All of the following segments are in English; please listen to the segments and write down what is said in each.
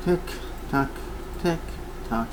Tick, tock, tick, tock.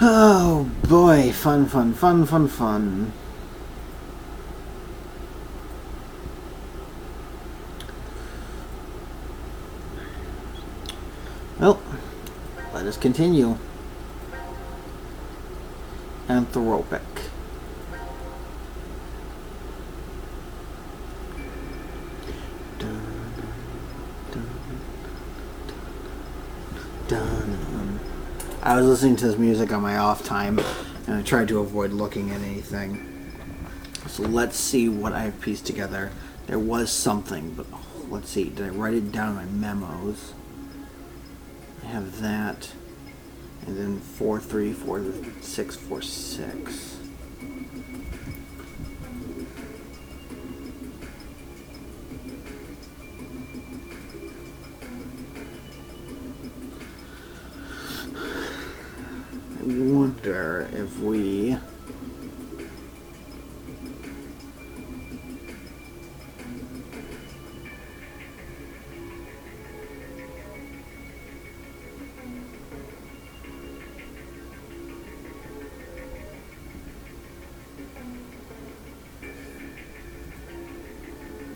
Oh boy, fun, fun, fun, fun, fun. Well, let us continue. Anthropic. I was listening to this music on my off time, and I tried to avoid looking at anything. So let's see what I've pieced together. There was something, but let's see. Did I write it down in my memos? I have that, and then 4, 3, 4, 6, 4, 6. I wonder if we...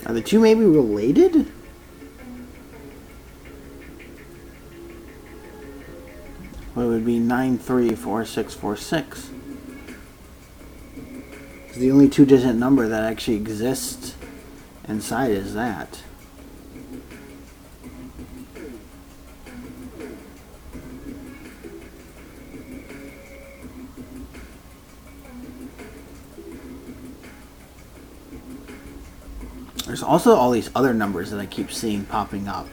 Are the two maybe related? Well, it would be 9, 3, 4, 6, 4, 6. The only two-digit number that actually exists inside is that. There's also all these other numbers that I keep seeing popping up.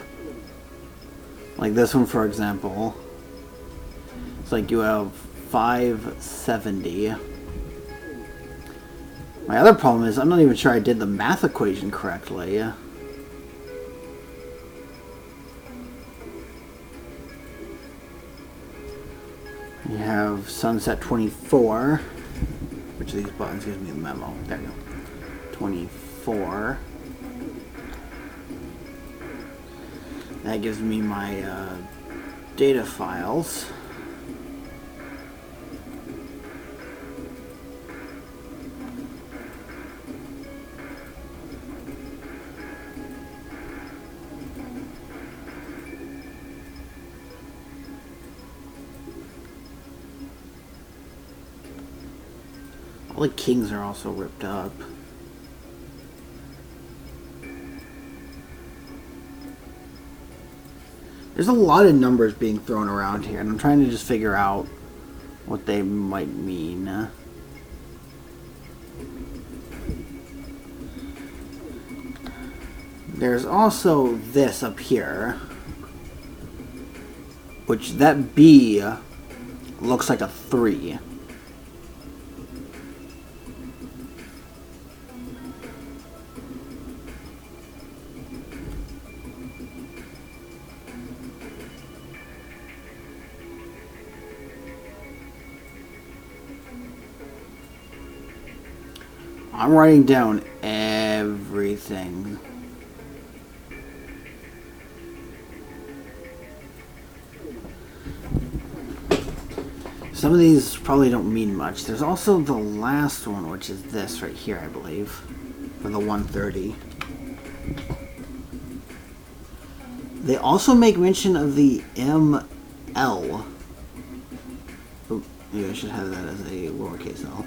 Like this one, for example. It's like you have 570. My other problem is I'm not even sure I did the math equation correctly. You have sunset 24, which of these buttons gives me the memo. There you go. 24. That gives me my data files. All the kings are also ripped up. There's a lot of numbers being thrown around here, and I'm trying to just figure out what they might mean. There's also this up here, which that B looks like a 3. I'm writing down everything. Some of these probably don't mean much. There's also the last one, which is this right here, I believe, for the 130. They also make mention of the ML. Oh, maybe I should have that as a lowercase l.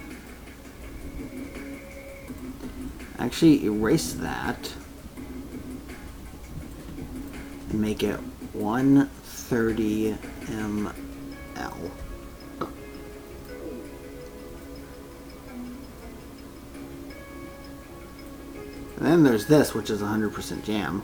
Actually, erase that and make it 130 ml. And then there's this, which is 100% jam.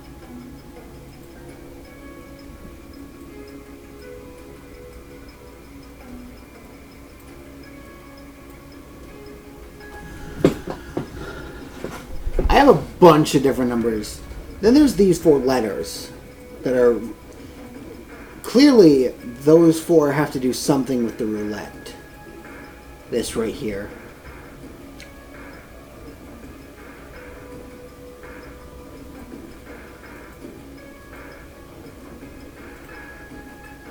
I have a bunch of different numbers. Then there's these 4 letters that are clearly those 4 have to do something with the roulette. This right here.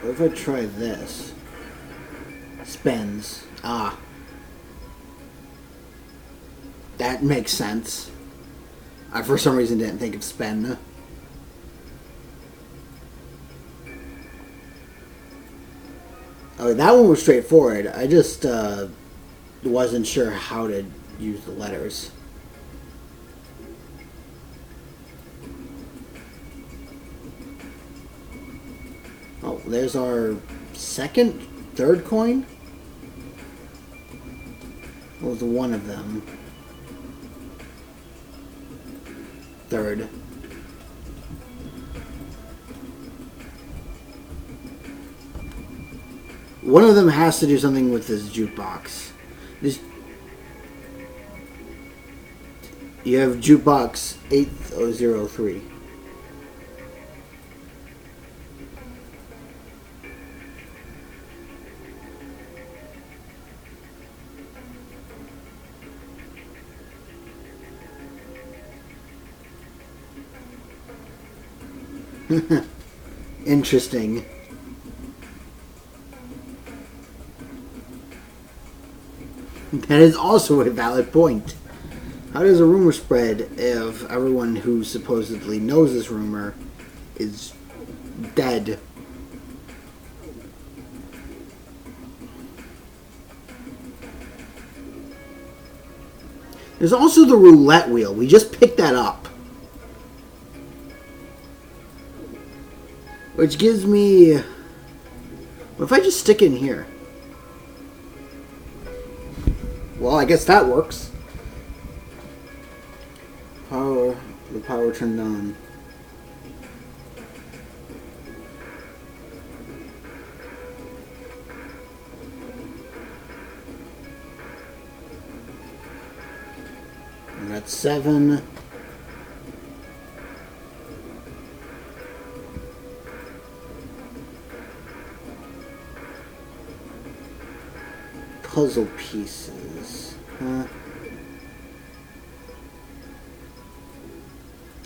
What if I try this? Spends. Ah. That makes sense. I for some reason didn't think of spend. Oh, that one was straightforward. I just wasn't sure how to use the letters. Oh, there's our third coin? What was one of them? Third. One of them has to do something with this jukebox. You have jukebox 8003. Interesting. That is also a valid point. How does a rumor spread if everyone who supposedly knows this rumor is dead? There's also the roulette wheel. We just picked that up. Which gives me... What if I just stick it in here? Well, I guess that works. The power turned on. And that's 7. Puzzle pieces. Huh?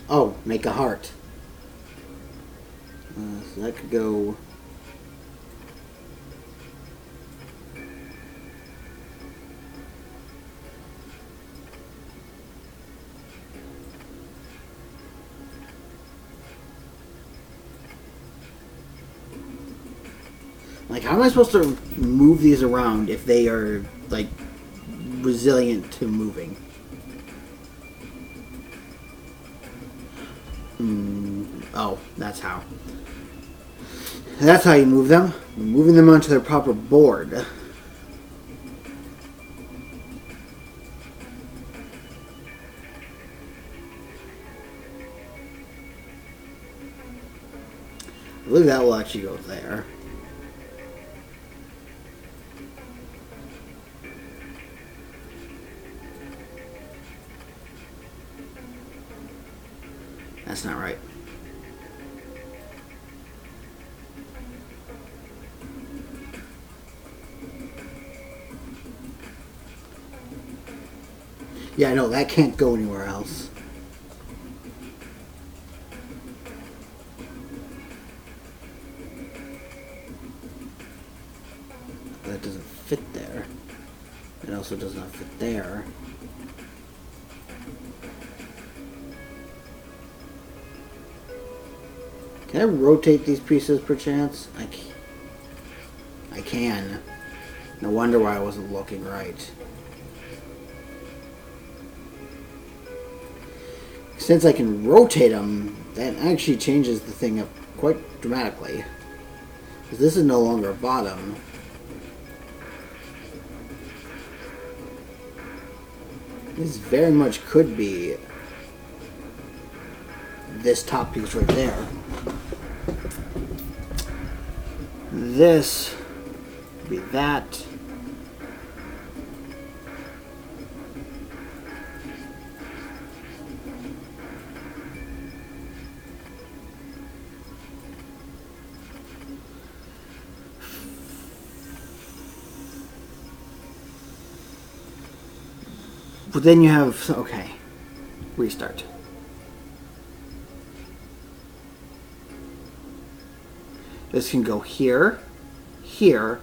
Oh, make a heart. So that could go... Like, how am I supposed to move these around if they are, like, resilient to moving? Oh, that's how. That's how you move them. Moving them onto their proper board. I believe that will actually go there. That's not right. Yeah, no, that can't go anywhere else. That doesn't fit there. It also does not fit there. Can I rotate these pieces perchance? I can. No wonder why I wasn't looking right. Since I can rotate them, that actually changes the thing up quite dramatically. Because this is no longer a bottom. This very much could be this top piece right there. This would be that. But then you have, okay, restart. This can go here, here,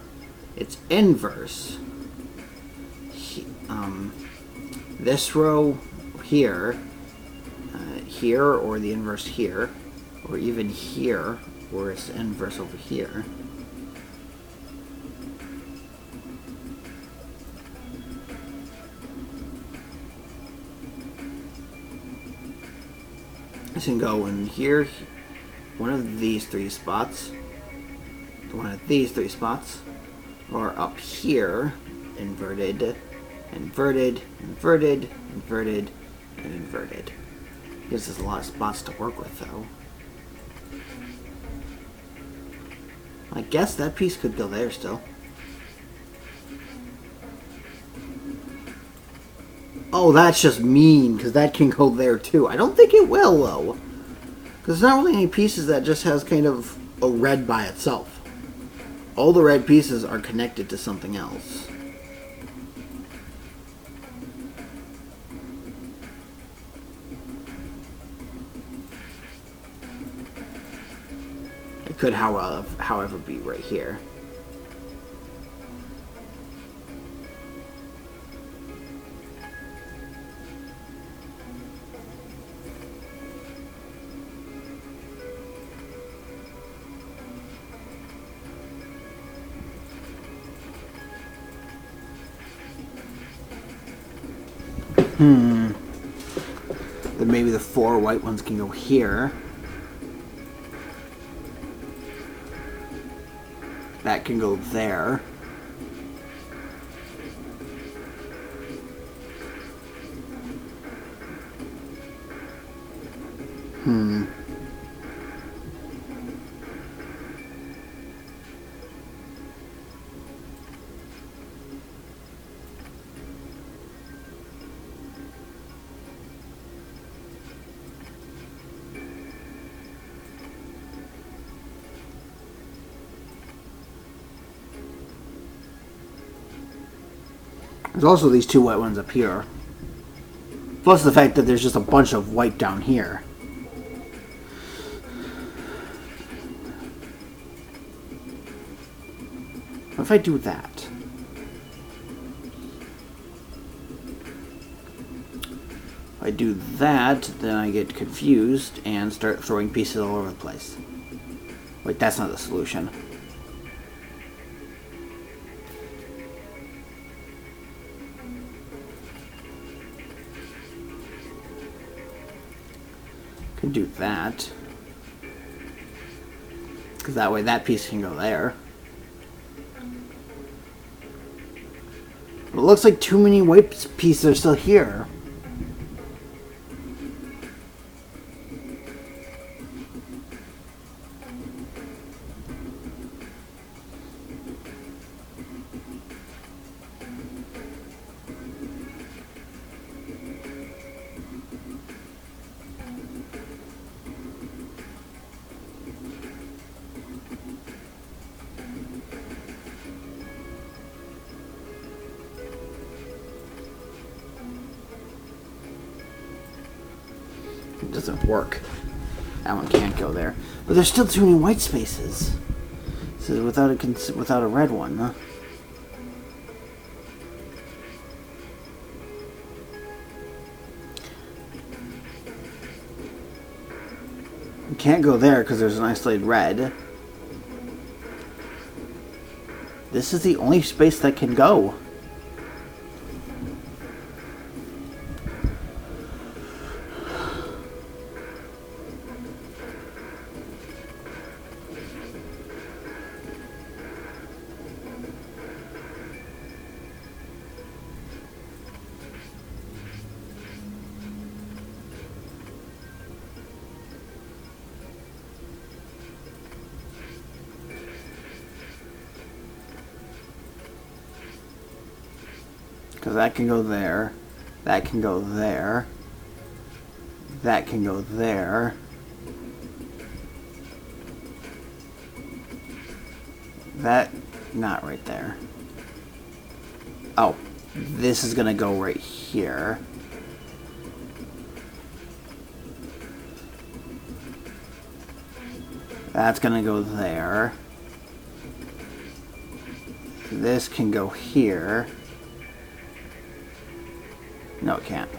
it's inverse. This row here, here, or the inverse here, or even here, or it's inverse over here. This can go in here, one of these three spots, one of these three spots, or up here, inverted, inverted, inverted, inverted, and inverted. Gives us a lot of spots to work with, though. I guess that piece could go there still. Oh, that's just mean, because that can go there too. I don't think it will, though. Because there's not really any pieces that just has kind of a red by itself. All the red pieces are connected to something else. It could, however, be right here. Then maybe the 4 white ones can go here. That can go there. There's also these 2 white ones up here. Plus the fact that there's just a bunch of white down here. What if I do that? If I do that, then I get confused and start throwing pieces all over the place. Wait, that's not the solution. Could do that. Because that way that piece can go there. It looks like too many white pieces are still here. It doesn't work. That one can't go there. But there's still too many white spaces. So without a red one, huh? You can't go there because there's an isolated red. This is the only space that can go. Because that can go there. That can go there. That can go there. That, not right there. Oh, this is gonna go right here. That's gonna go there. This can go here. No, it can't.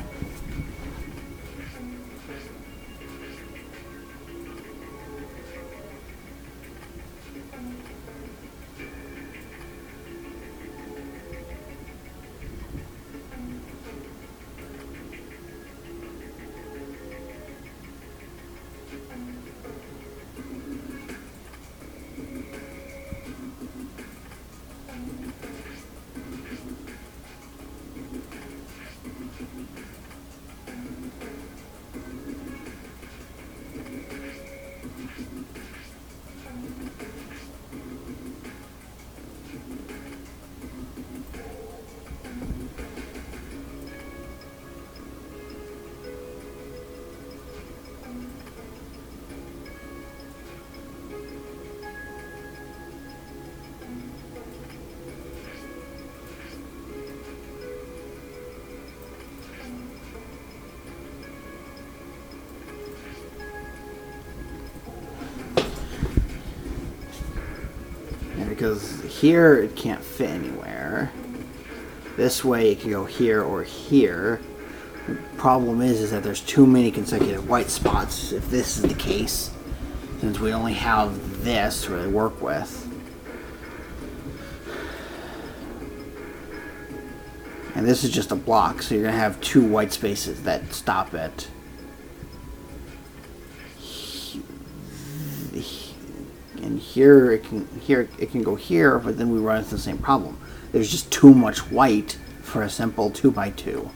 Because here it can't fit anywhere. This way it can go here or here. The problem is that there's too many consecutive white spots if this is the case, since we only have this to really work with. And this is just a block, so you're going to have two white spaces that stop it. And here it can go here, but then we run into the same problem. There's just too much white for a simple 2x2.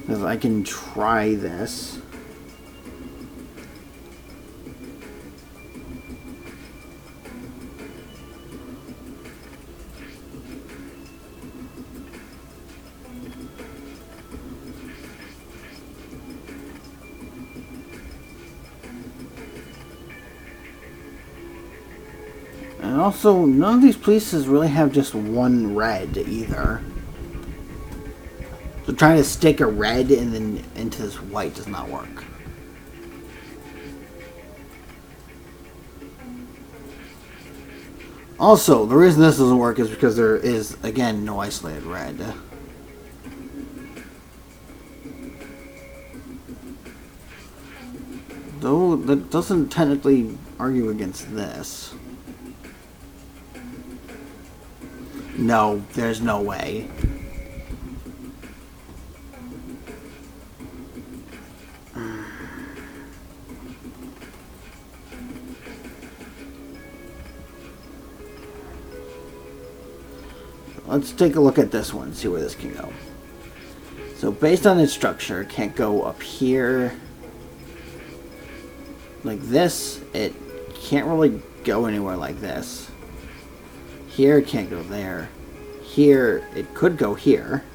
Because I can try this. And also, none of these pieces really have just one red either. So trying to stick a red and then into this white does not work. Also, the reason this doesn't work is because there is, again, no isolated red. Though that doesn't technically argue against this. No, there's no way. Let's take a look at this one, see where this can go. So based on its structure, it can't go up here like this. It can't really go anywhere like this. Here it can't go there. Here it could go here.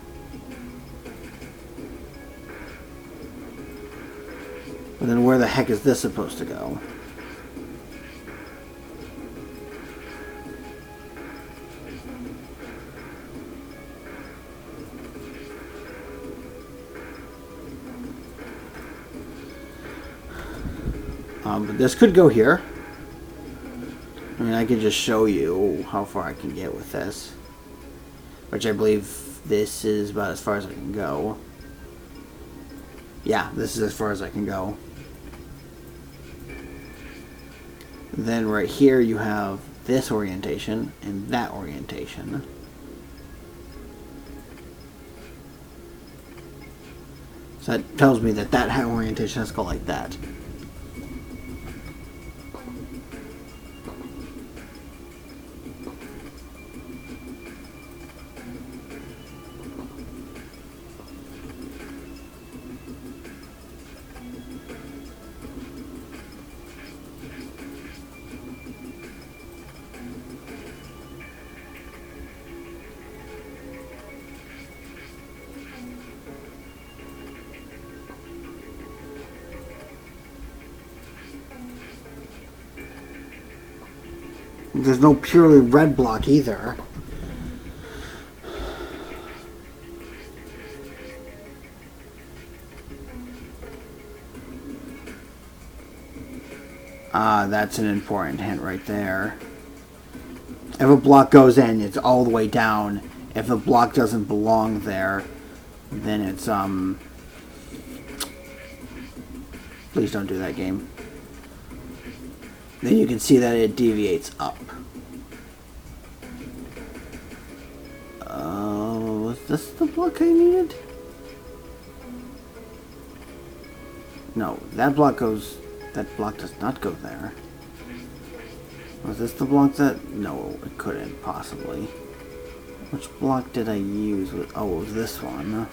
But then where the heck is this supposed to go? But this could go here. I mean, I can just show you how far I can get with this. Which I believe this is about as far as I can go. Yeah, this is as far as I can go. Then right here you have this orientation and that orientation. So that tells me that that orientation has to go like that. There's no purely red block either. That's an important hint right there. If a block goes in, it's all the way down. If a block doesn't belong there, then it's, please don't do that, game. Then you can see that it deviates up. Was this the block I needed? No, that block goes... That block does not go there. Was this the block that... No, it couldn't, possibly. Which block did I use? Oh, it was this one.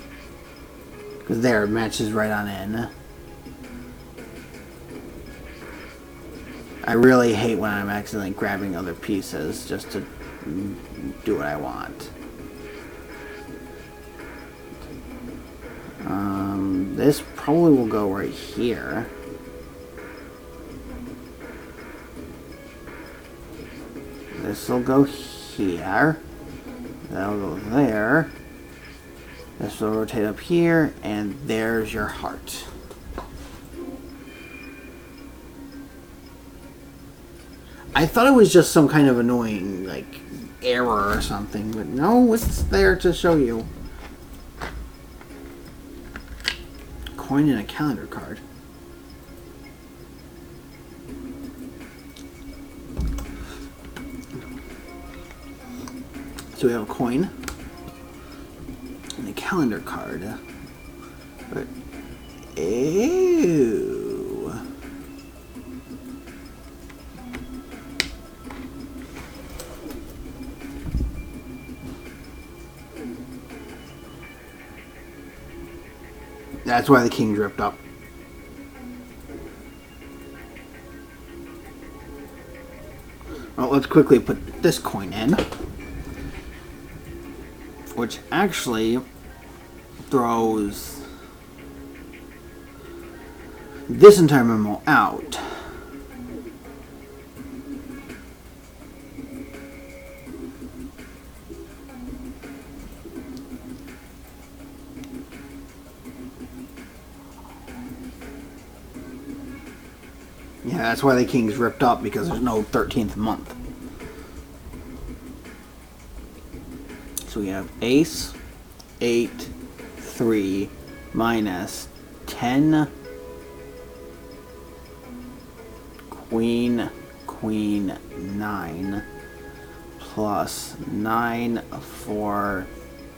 Because there, it matches right on in. I really hate when I'm accidentally grabbing other pieces just to do what I want. This probably will go right here. This will go here. That'll go there. This will rotate up here, and there's your heart. I thought it was just some kind of annoying, like, error or something, but no, it's there to show you. Coin and a calendar card. So we have a coin and a calendar card. But ew. That's why the king dripped up. Well, let's quickly put this coin in, which actually throws this entire memo out. Yeah, that's why the king's ripped up, because there's no 13th month. So we have ace, 8, 3, minus 10, queen, queen, 9, plus 9, 4,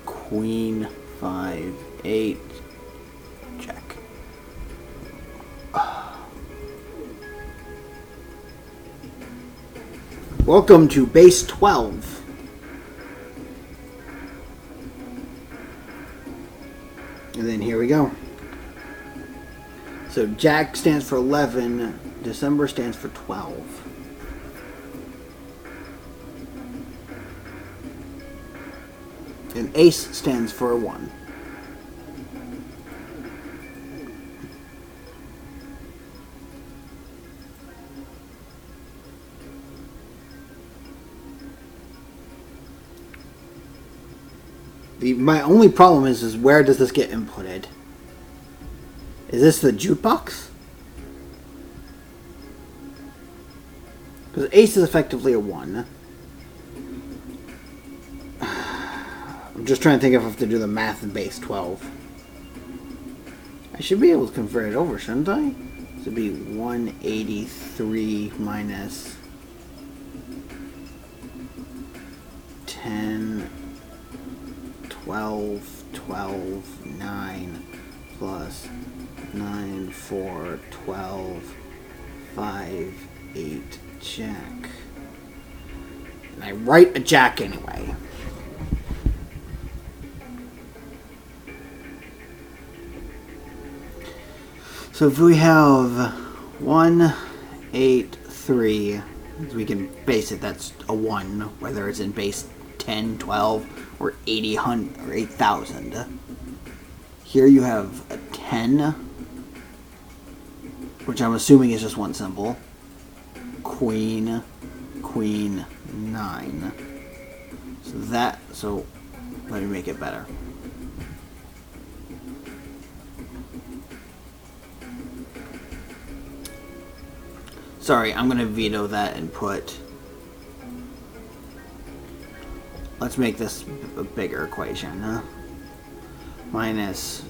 queen, 5, 8, check. Welcome to base 12. And then here we go. So Jack stands for 11, December stands for 12. And Ace stands for 1. My only problem is where does this get inputted? Is this the jukebox? Because ace is effectively a 1. I'm just trying to think if I have to do the math in base 12. I should be able to convert it over, shouldn't I? This would be 183 minus 10... 12, 12, 9, plus 9, 4, 12, 5, 8, jack. And I write a jack anyway. So if we have 1, 8, 3, we can base it, that's a 1, whether it's in base 10, 12, or 8,000 or 8,000. Here you have a 10, which I'm assuming is just one symbol. Queen, queen, 9. So let me make it better. Sorry, I'm going to veto that and put... Let's make this a bigger equation, huh? Minus...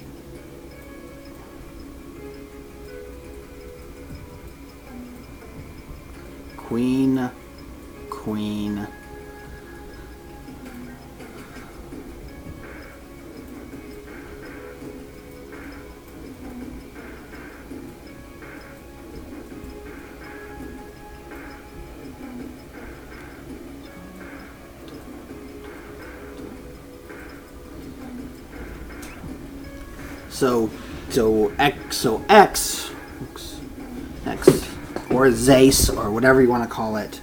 Queen, queen... X, or Zace, or whatever you want to call it.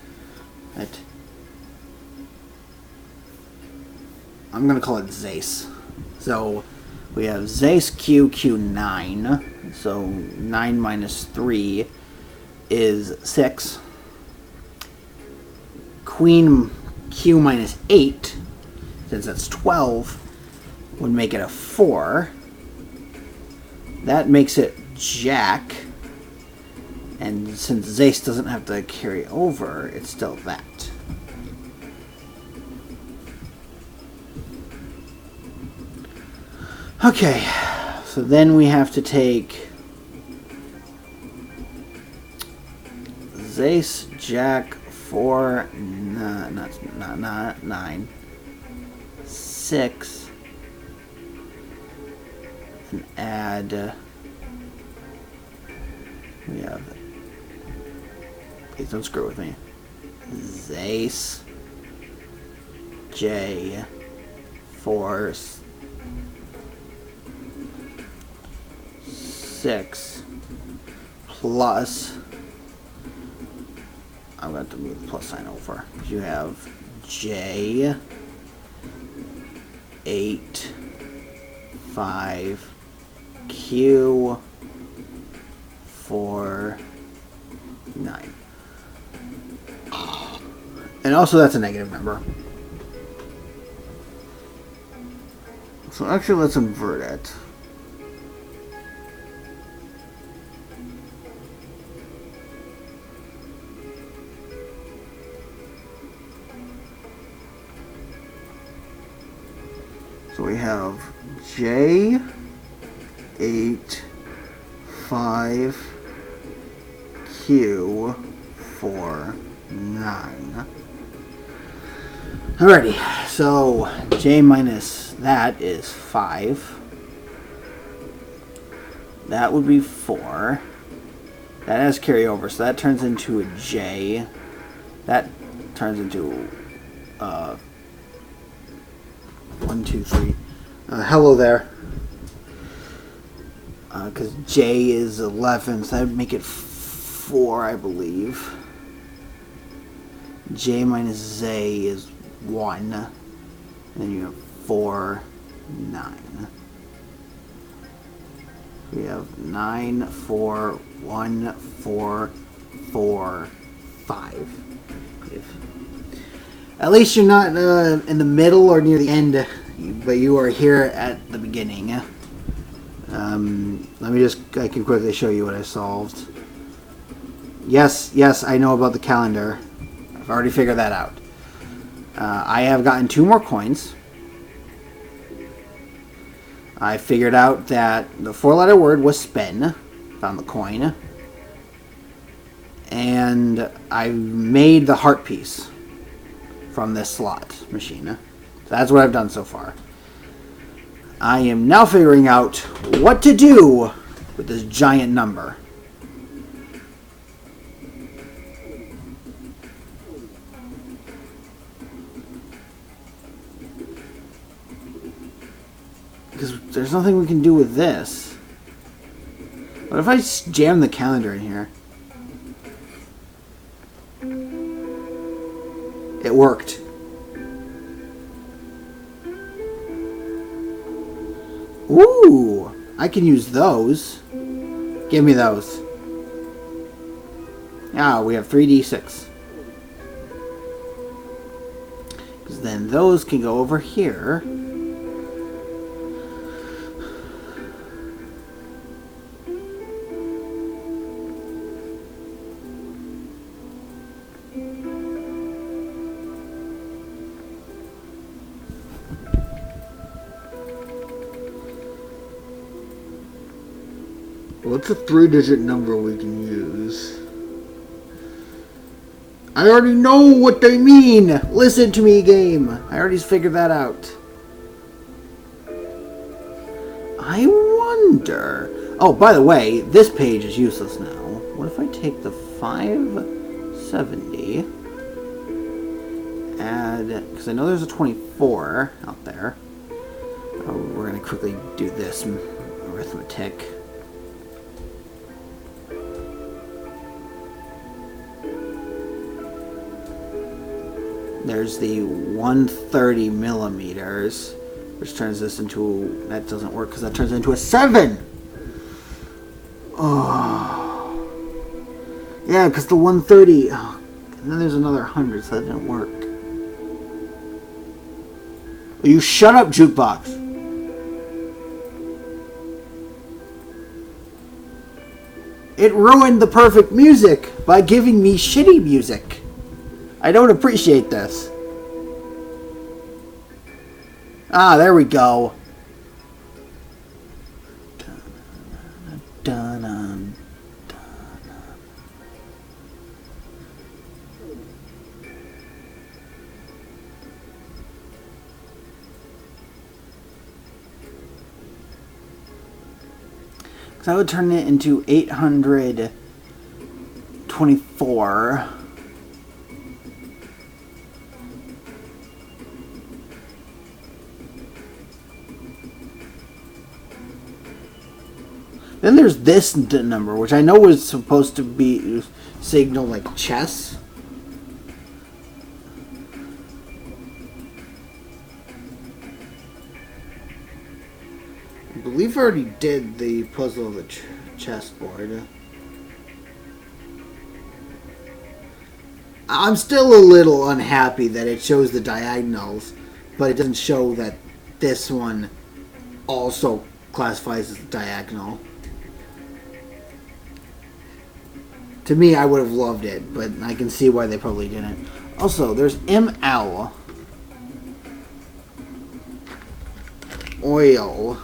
I'm going to call it Zace. So we have Zace Q9. So 9 minus 3 is 6. Queen Q minus 8, since that's 12, would make it a 4. That makes it Jack. And since Zace doesn't have to carry over, it's still that. Okay, so then we have to take Zace, Jack, 4, not 9, 6, and add, we have, please don't screw with me, Zace, J, 4, 6, plus, I'm going to have to move the plus sign over. You have J, 8, 5, Q, 4, 9. And also that's a negative number. So actually let's invert it. So we have J, 8, 5, Q, 4, 9. Alrighty, so J minus that is 5. That would be 4. That has carryover, so that turns into a J. That turns into 1, 2, 3. Hello there. Because J is 11, so that would make it 4, I believe. J minus Z is 1. And then you have 4, 9. We have 9, 4, 1, 4, 4, 5. At least you're not in the middle or near the end, but you are here at the beginning. Let me I can quickly show you what I solved. Yes, I know about the calendar. I've already figured that out. I have gotten 2 more coins. I figured out that the 4-letter word was spin. Found the coin. And I made the heart piece from this slot machine. So that's what I've done so far. I am now figuring out what to do with this giant number. Because there's nothing we can do with this. What if I jam the calendar in here? It worked. Ooh, I can use those. Give me those. Ah, we have 3d6. then those can go over here. What's a 3-digit number we can use? I already know what they mean! Listen to me, game! I already figured that out. I wonder... Oh, by the way, this page is useless now. What if I take the 570... add... because I know there's a 24 out there. Oh, we're going to quickly do this arithmetic. There's the 130 millimeters, which turns this into... That doesn't work because that turns into a 7! Oh. Yeah, because the 130... Oh, and then there's another 100, so that didn't work. Will you shut up, jukebox? It ruined the perfect music by giving me shitty music. I don't appreciate this. Ah, there we go. Dun-dun, dun-dun. So I would turn it into 824. Then there's this number, which I know is supposed to be signal like chess. I believe I already did the puzzle of the chessboard. I'm still a little unhappy that it shows the diagonals, but it doesn't show that this one also classifies as diagonal. To me, I would have loved it, but I can see why they probably didn't. Also, there's ML. Oil.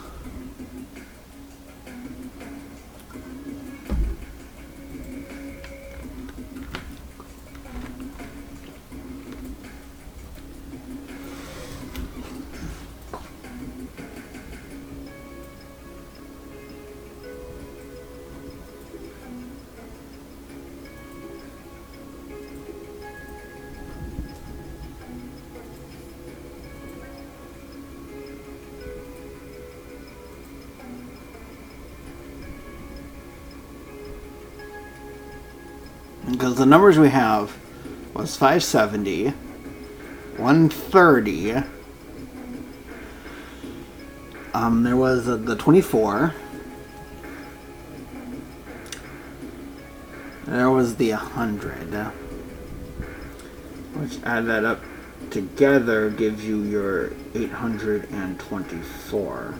Because the numbers we have was 570, 130, there was the 24, there was the 100, which add that up together gives you your 824.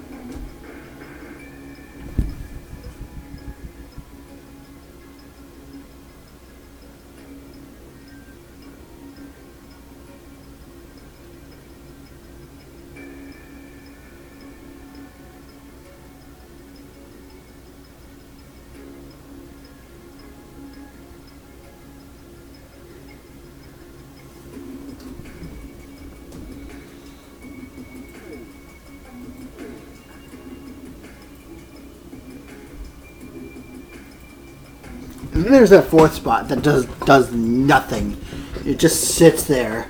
And then there's that fourth spot that does nothing. It just sits there.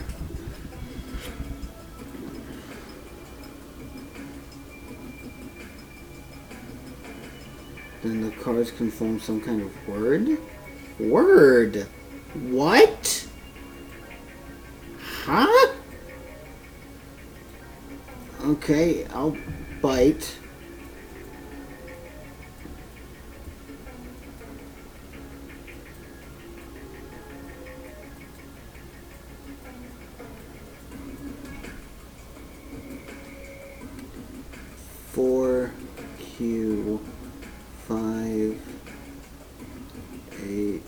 Then the cards can form some kind of word? Word? What? Huh? Okay, I'll bite. 4Q 5 8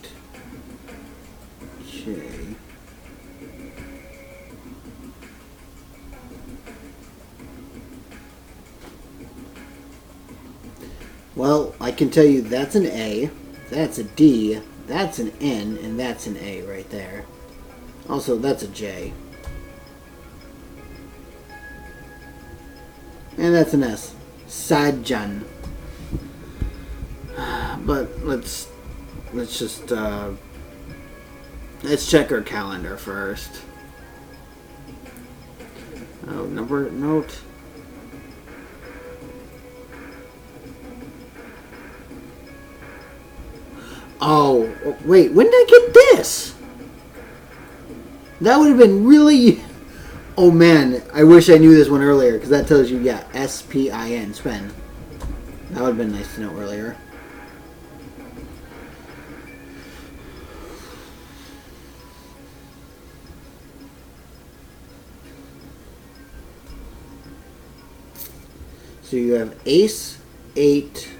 J. Well, I can tell you that's an A, that's a D, that's an N, and that's an A right there. Also, that's a J. And that's an S. Sajan. But let's just let's check our calendar first. Oh, number note. Oh, wait, when did I get this? That would have been really... Oh man, I wish I knew this one earlier, because that tells you, yeah, S-P-I-N, spin. That would have been nice to know earlier. So you have Ace 8...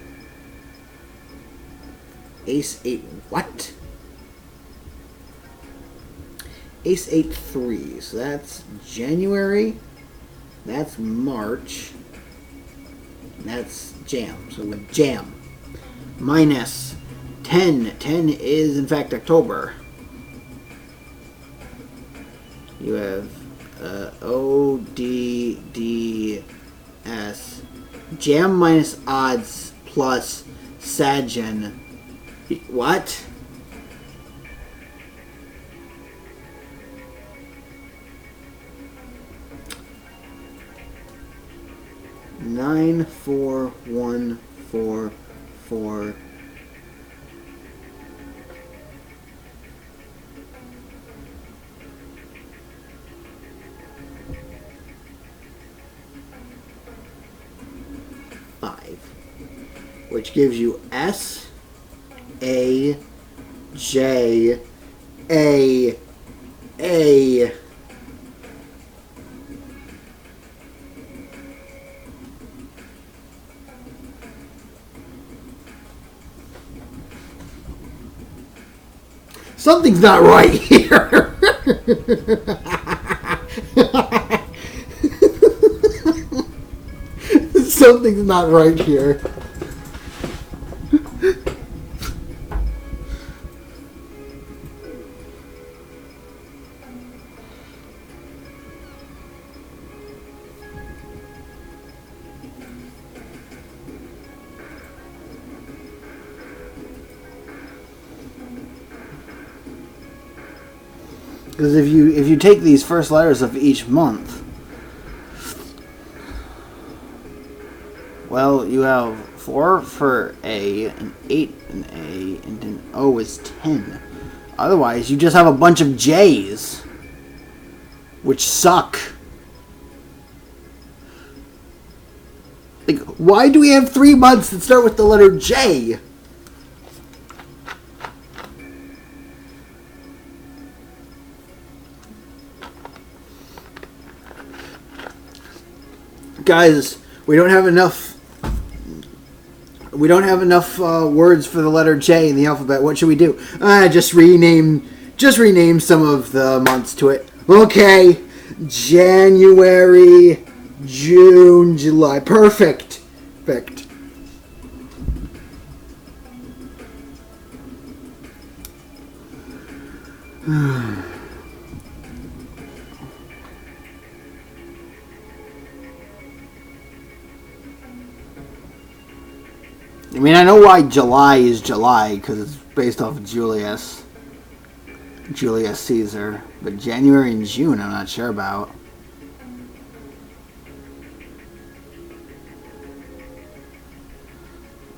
Ace 8 what? Ace 8 3. So that's January. That's March. That's Jam. So with Jam. Minus 10. 10 is in fact October. You have O D D S. Jam minus odds plus Sajan. What? Nine, 4, 1, 4, 4. Which gives you S A J A A. Something's not right here. Something's not right here. Because if you take these first letters of each month, well, you have 4 for A, and 8 in A, and then O is 10. Otherwise, you just have a bunch of J's, which suck. Like, why do we have 3 months that start with the letter J? Guys, we don't have enough words for the letter J in the alphabet. What should we do? Just rename some of the months to it. Okay. January, June, July. Perfect. Perfect. I mean, I know why July is July, because it's based off of Julius Caesar. But January and June, I'm not sure about.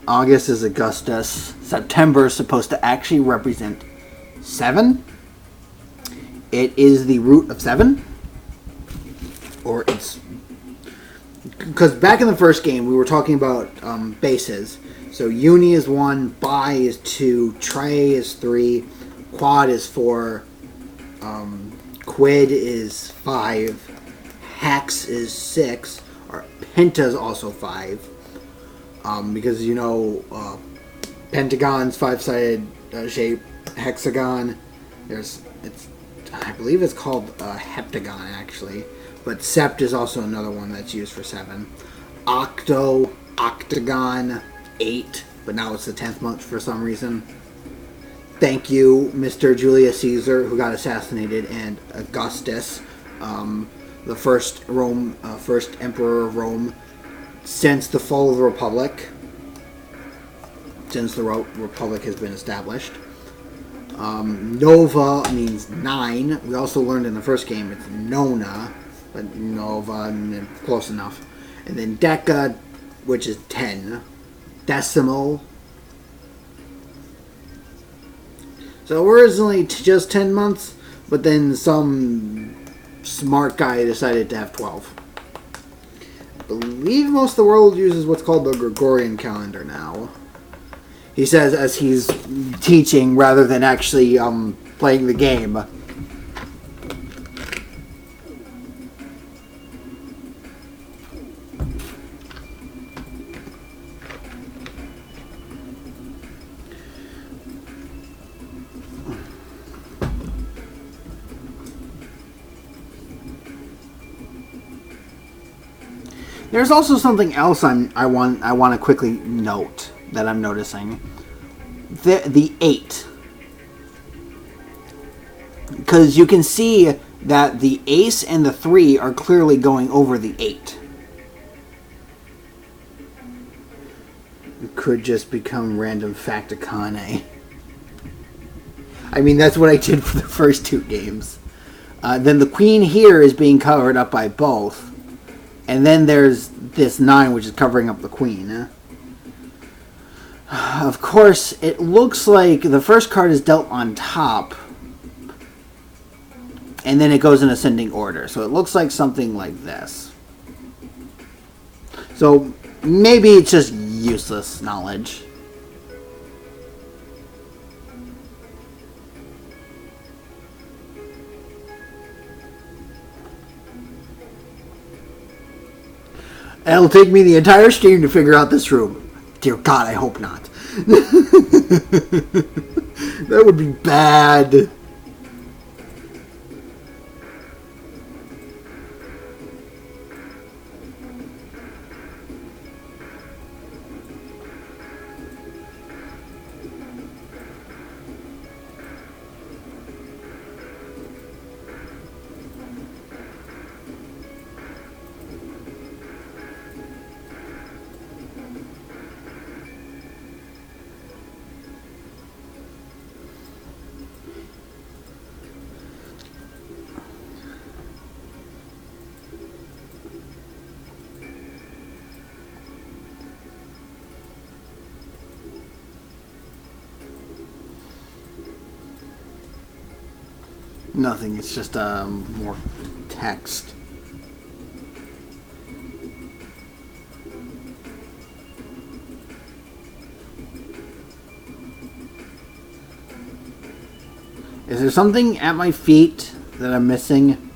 August is Augustus. September is supposed to actually represent 7. It is the root of 7. Or it's... Because back in the first game, we were talking about bases. So uni is 1, bi is 2, tri is 3, quad is 4, quid is 5, hex is 6, Or penta is also 5. Because, you know, pentagon's 5-sided shape. Hexagon, I believe it's called heptagon, actually. But sept is also another one that's used for 7. Octagon, 8. But now it's the 10th month for some reason. Thank you, Mr. Julius Caesar, who got assassinated, and Augustus, the first emperor of Rome since the fall of the Republic. Since the Republic has been established. Nova means 9. We also learned in the first game it's Nona, but Nova, close enough. And then Deca, which is 10. Decimal. So we're originally just 10 months, but then some smart guy decided to have 12. I believe most of the world uses what's called the Gregorian calendar now. He says as he's teaching rather than actually playing the game. There's also something else I want to quickly note that I'm noticing. The 8. Because you can see that the ace and the 3 are clearly going over the 8. It could just become random facticane. I mean, that's what I did for the first 2 games. Then the queen here is being covered up by both. And then there's this 9, which is covering up the queen. Of course, it looks like the first card is dealt on top. And then it goes in ascending order. So it looks like something like this. So maybe it's just useless knowledge. It'll take me the entire stream to figure out this room. Dear God, I hope not. That would be bad. Nothing, it's just more text. Is there something at my feet that I'm missing?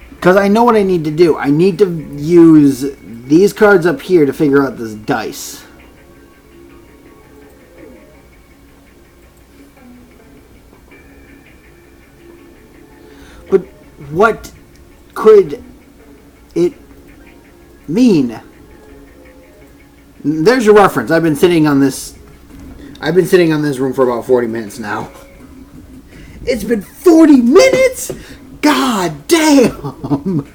Because I know what I need to do. I need to use these cards up here to figure out this dice. But what could it mean? There's your reference. I've been sitting on this room for about 40 minutes now. It's been 40 minutes? God damn!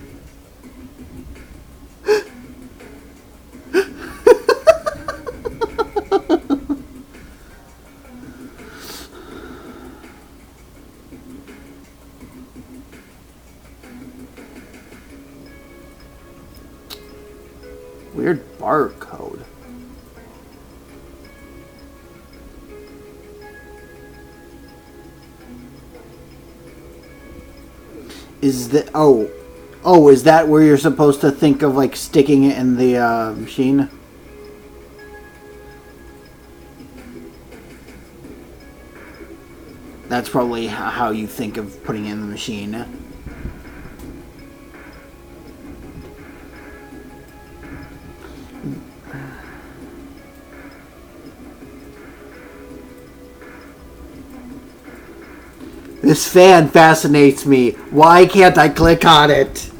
Weird barcode. Is that is that where you're supposed to think of like sticking it in the machine? That's probably how you think of putting it in the machine. This fan fascinates me. Why can't I click on it?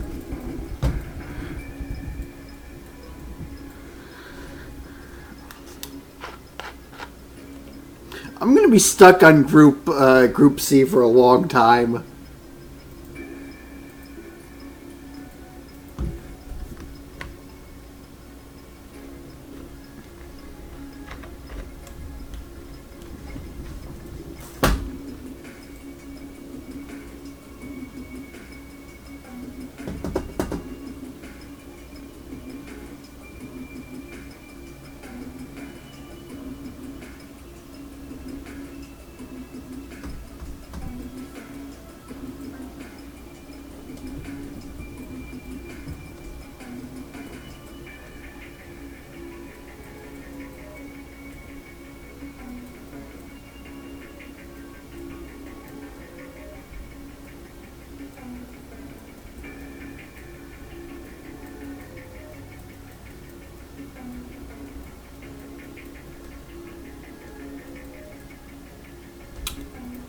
I'm gonna be stuck on Group C for a long time.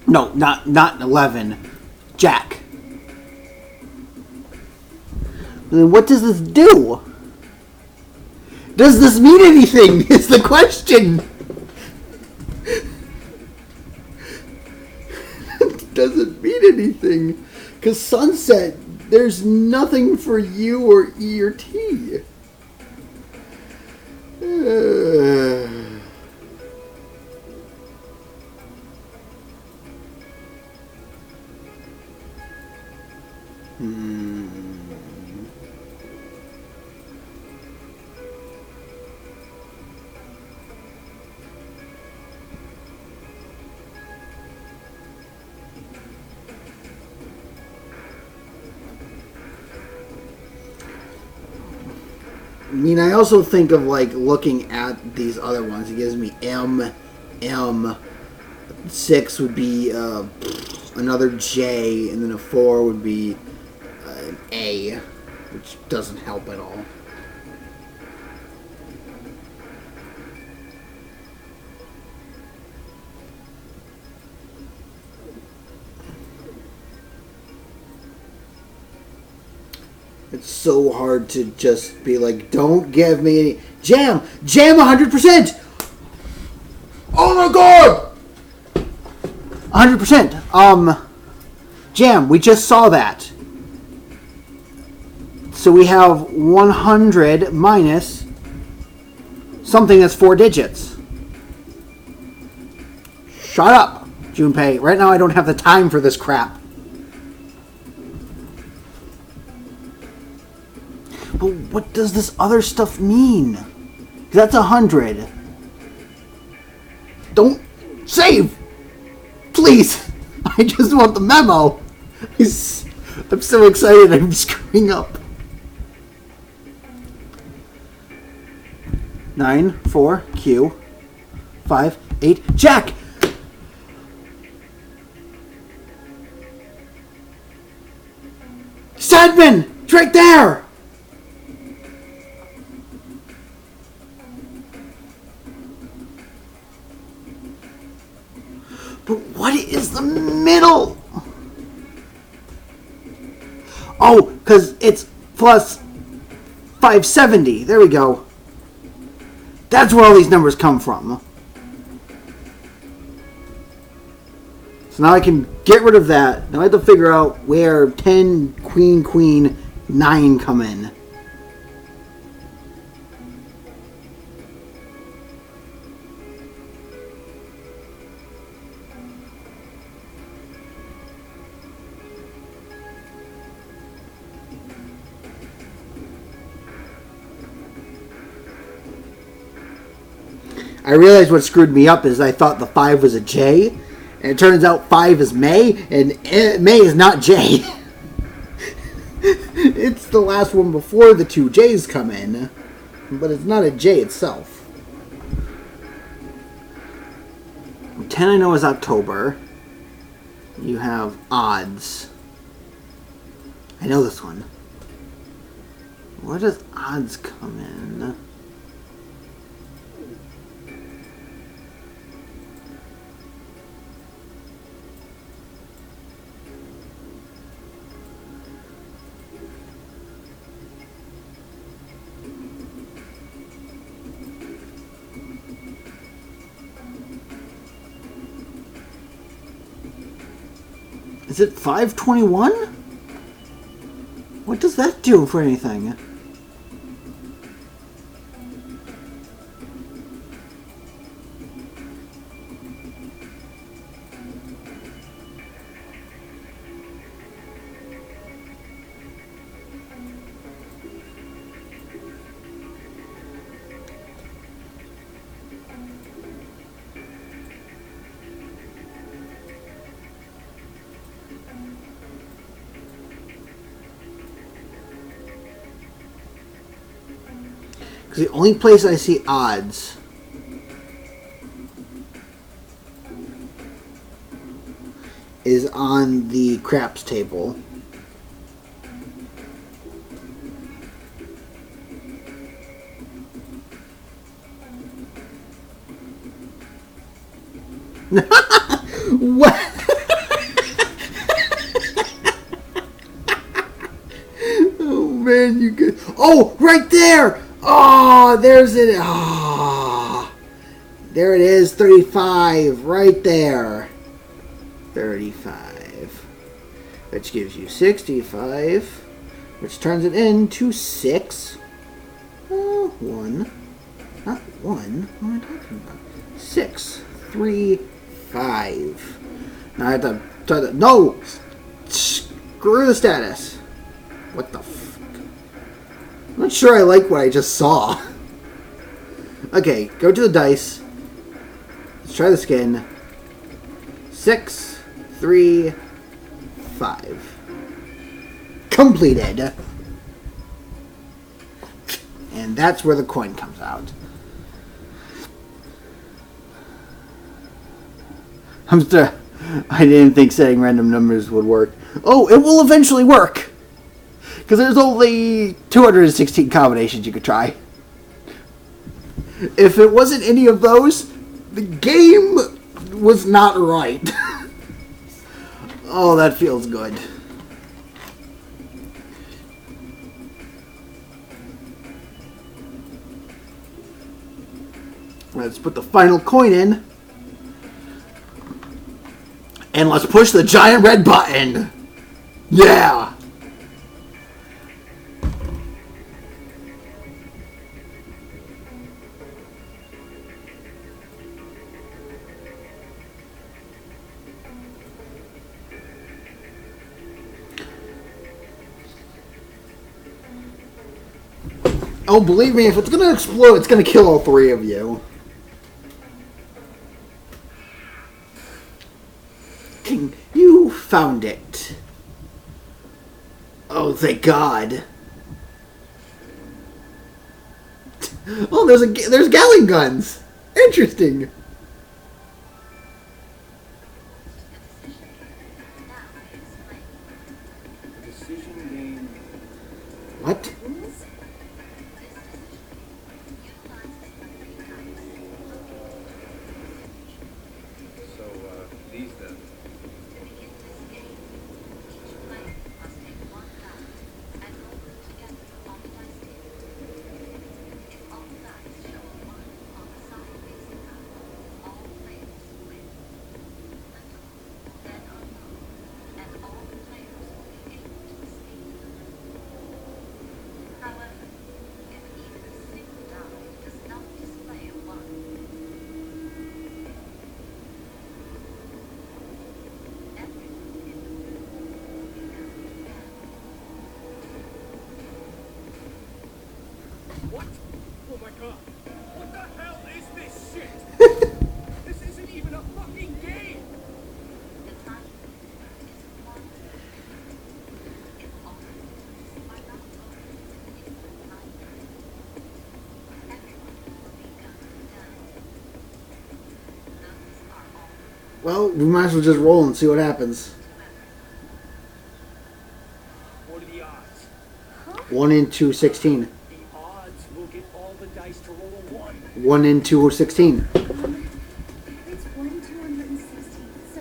No, not 11. Jack. What does this do? Does this mean anything? Is the question. Does it mean anything? Because Sunset, there's nothing for U or E or T. I mean, I also think of like looking at these other ones. It gives me M. 6 would be another J, and then a 4 would be an A, which doesn't help at all. It's so hard to just be like, don't give me any... Jam 100%! Oh my god! 100%. Jam, we just saw that. So we have 100 minus something that's 4 digits. Shut up, Junpei. Right now I don't have the time for this crap. But what does this other stuff mean? That's 100. Don't save! Please! I just want the memo! I'm so excited I'm screwing up. 9, 4, Q, 5, 8, Jack! Sandman! It's right there! But what is the middle? Oh, because it's plus 570. There we go. That's where all these numbers come from. So now I can get rid of that. Now I have to figure out where 10, queen, 9 come in. I realized what screwed me up is I thought the 5 was a J, and it turns out 5 is May, and May is not J. It's the last one before the 2 J's come in, but it's not a J itself. 10 I know is October. You have odds. I know this one. Where does odds come in? Is it 521? What does that do for anything? Because the only place I see odds is on the craps table. What? Oh man, you good? Oh, right there! Oh, there's it. Oh, there it is. 35, right there. 35, which gives you 65, which turns it into 6. 1, not 1. What am I talking about? 6, 3, 5. Now I have to try to. No! Screw the status. What the fuck? I'm not sure I like what I just saw. Okay, go to the dice. Let's try the skin. 6, 3, 5. Completed. And that's where the coin comes out. I didn't think setting random numbers would work. Oh, it will eventually work! Because there's only 216 combinations you could try. If it wasn't any of those, the game was not right. Oh, that feels good. Let's put the final coin in. And let's push the giant red button. Yeah! Oh, believe me, if it's gonna explode, it's gonna kill all three of you. King, you found it. Oh, thank God. Oh, there's Gatling guns. Interesting. What? What? Oh my God. What the hell is this shit? This isn't even a fucking game. Well, we might as well just roll and see what happens. What are the odds? 1 into 16. The odds will get all the dice to roll a 1. 1 into 16. It's 1 in 260, so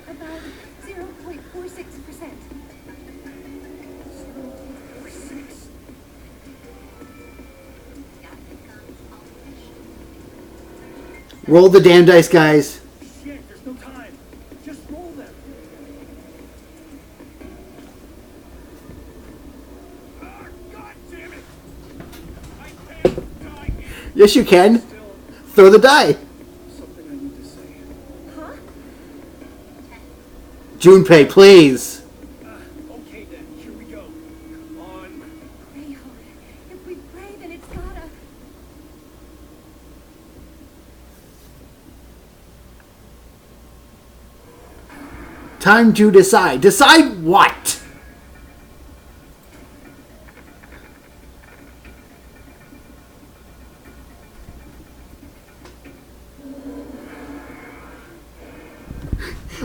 about 0.46%. 6. Roll the damn dice, guys. Shit, there's no time. Just roll them. Ah, God damn it! I can't die here. Yes, you can. Still, Throw the die. something I need to say. Huh? Junpei, please. Okay then, here we go. Come on. Pray hard. If we pray, then it's gotta. Time to decide. Decide what?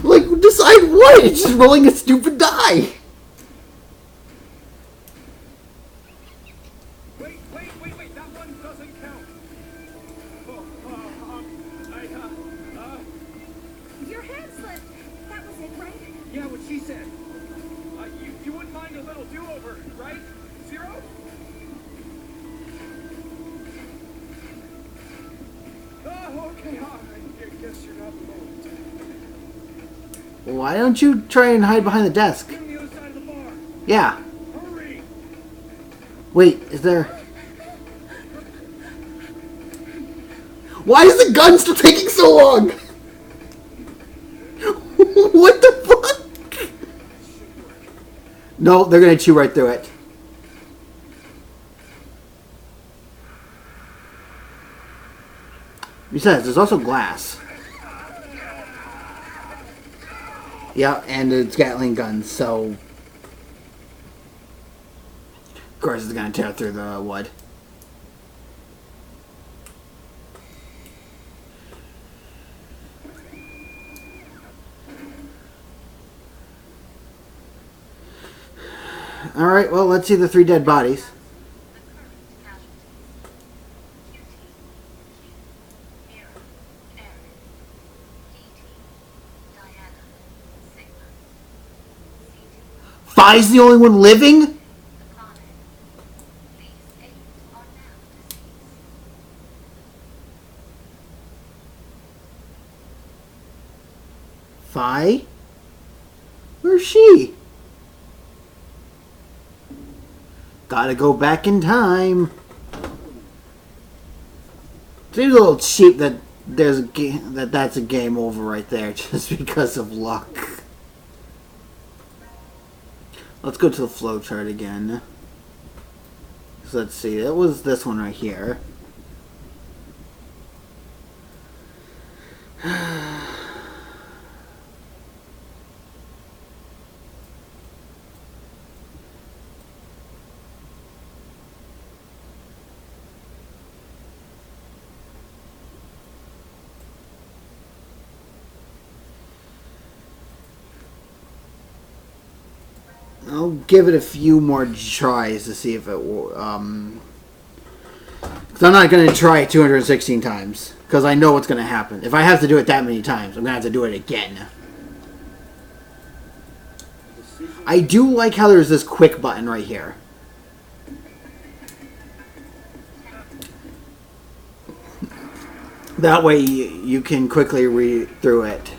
Like, decide what? It's just rolling a stupid die. Wait, that one doesn't count. Your hand slipped. That was it, right? Yeah, what she said. You wouldn't mind a little do-over, right? 0? Oh, okay, I guess you're not moved. Why don't you try and hide behind the desk? Get on the other side of the bar. Yeah. Hurry! Wait, is there... Why is the gun still taking so long? What the fuck? No, they're gonna chew right through it. Besides, there's also glass. Yeah, and it's Gatling guns, so... Of course it's gonna tear through the wood. Alright, well, let's see the 3 dead bodies. Phi's the only one living? Phi? Where's she? Gotta go back in time. Seems a little cheap that there's that's a game over right there just because of luck. Let's go to the flow chart again. So let's see. It was this one right here. I'll give it a few more tries to see if it will, because I'm not going to try it 216 times, because I know what's going to happen. If I have to do it that many times, I'm going to have to do it again. I do like how there's this quick button right here. That way you can quickly read through it.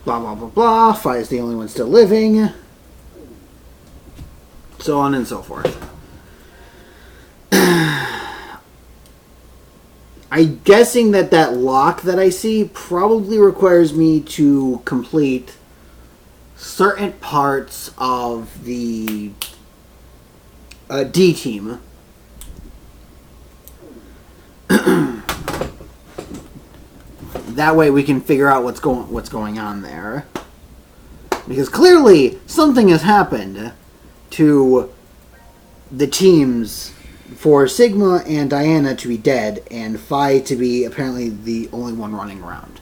Blah, blah, blah, blah. Phi is the only one still living. So on and so forth. I'm guessing that lock that I see probably requires me to complete certain parts of the D team. That way we can figure out what's going on there. Because clearly something has happened to the teams for Sigma and Diana to be dead and Phi to be apparently the only one running around.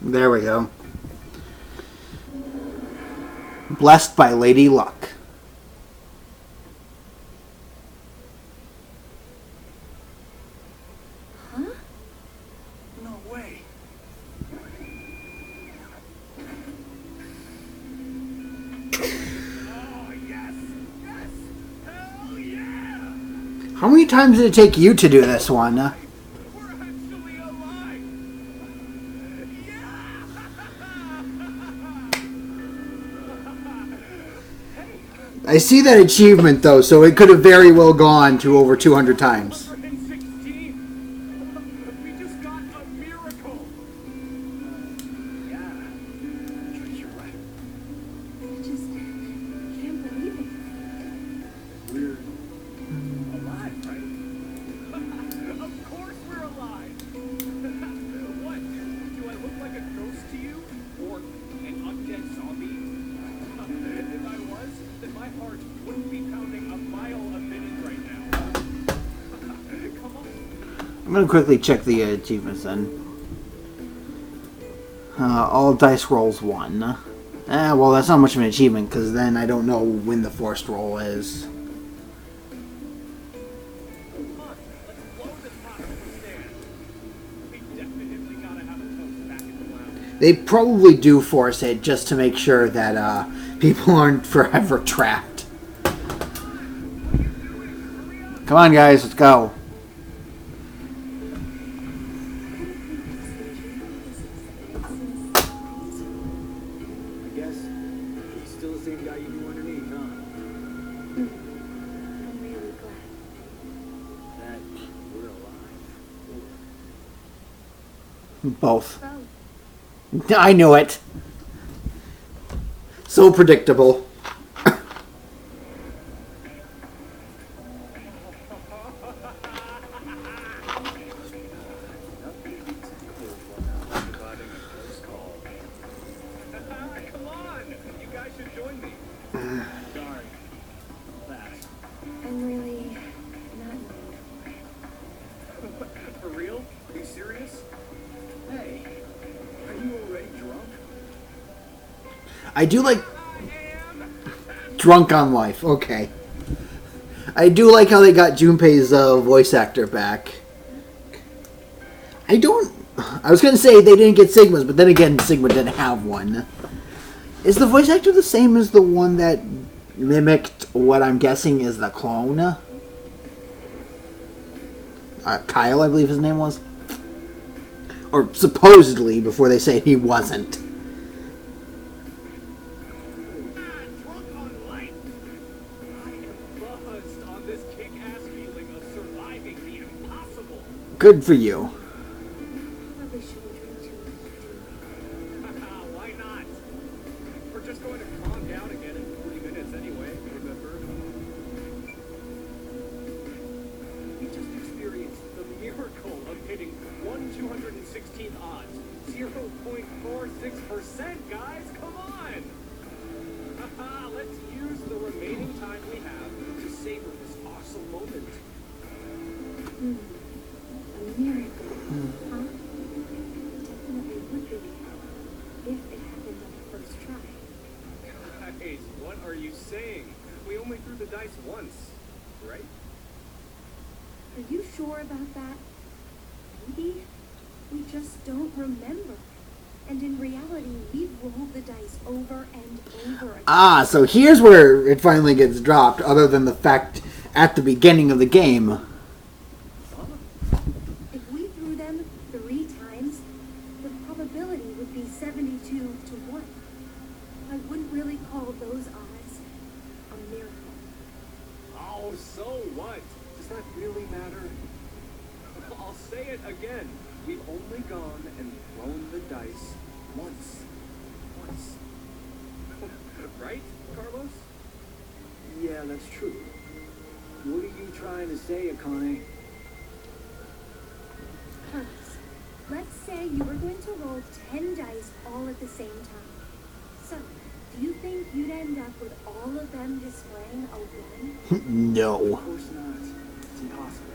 There we go. Blessed by Lady Luck. Huh? No way. Oh, yes! Yes! Hell yeah! How many times did it take you to do this one? We're actually alive! Yeah! I see that achievement though, so it could have very well gone to over 200 times. 116! We just got a miracle! Yeah. You're right. I just can't believe it. We're alive, right? Of course we're alive! What? Do I look like a ghost to you? Or an undead zombie? If I was, then my heart wouldn't be pounding a mile a minute right now. Come on. I'm going to quickly check the achievements then. All dice rolls 1. Well, that's not much of an achievement, because then I don't know when the forced roll is. Come on, let's blow this possible stand. We definitely gotta have a toast back in the lounge. They probably do force it just to make sure that people aren't forever trapped. Come on, guys, let's go. I guess he's still the same guy you knew underneath, huh? I'm really glad. That we're alive. Both. Both. I knew it. So predictable. Come on! You guys should join me. Sorry. Fast. I'm really not For real? Are you serious? Hey, are you already drunk? I do like I am! drunk on life. Okay. I do like how they got Junpei's voice actor back. I was going to say they didn't get Sigma's, but then again, Sigma didn't have one. Is the voice actor the same as the one that mimicked what I'm guessing is the clone? Kyle, I believe his name was. Or supposedly, before they say he wasn't. Drunk on life! I am buzzed on this kick-ass feeling of surviving the impossible. Good for you. probably shouldn't drink too much. Why not? We're just going to calm down again in 40 minutes anyway, remember? We just experienced the miracle of hitting 1/216th odds. 0.46%, guys! Come on! Let's use the remaining time we have to savor this awesome moment. A miracle, huh? Definitely would be if it happened on the first try. Guys, what are you saying? We only threw the dice once, right? Are you sure about that? Maybe we just don't remember. And in reality, we've rolled the dice over and over again. Ah, so here's where it finally gets dropped, other than the fact at the beginning of the game. If we threw them 3 times, the probability would be 72 to 1. I wouldn't really call those odds a miracle. Oh, so what? Does that really matter? I'll say it again. We've only gone and thrown the dice once. Once. Right, Carlos? Yeah, that's true. What are you trying to say, Akane? Carlos, let's say you were going to roll 10 dice all at the same time. So, do you think you'd end up with all of them displaying a 1? No. Of course not. It's impossible.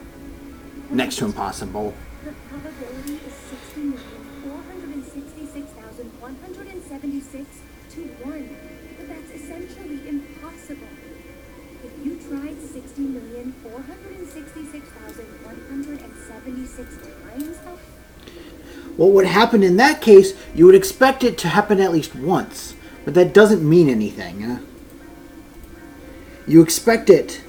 Next to impossible. The probability is 60,466,176 to 1. But that's essentially impossible. If you tried 60,466,176 times, What would happen in that case, you would expect it to happen at least once. But that doesn't mean anything. You expect it.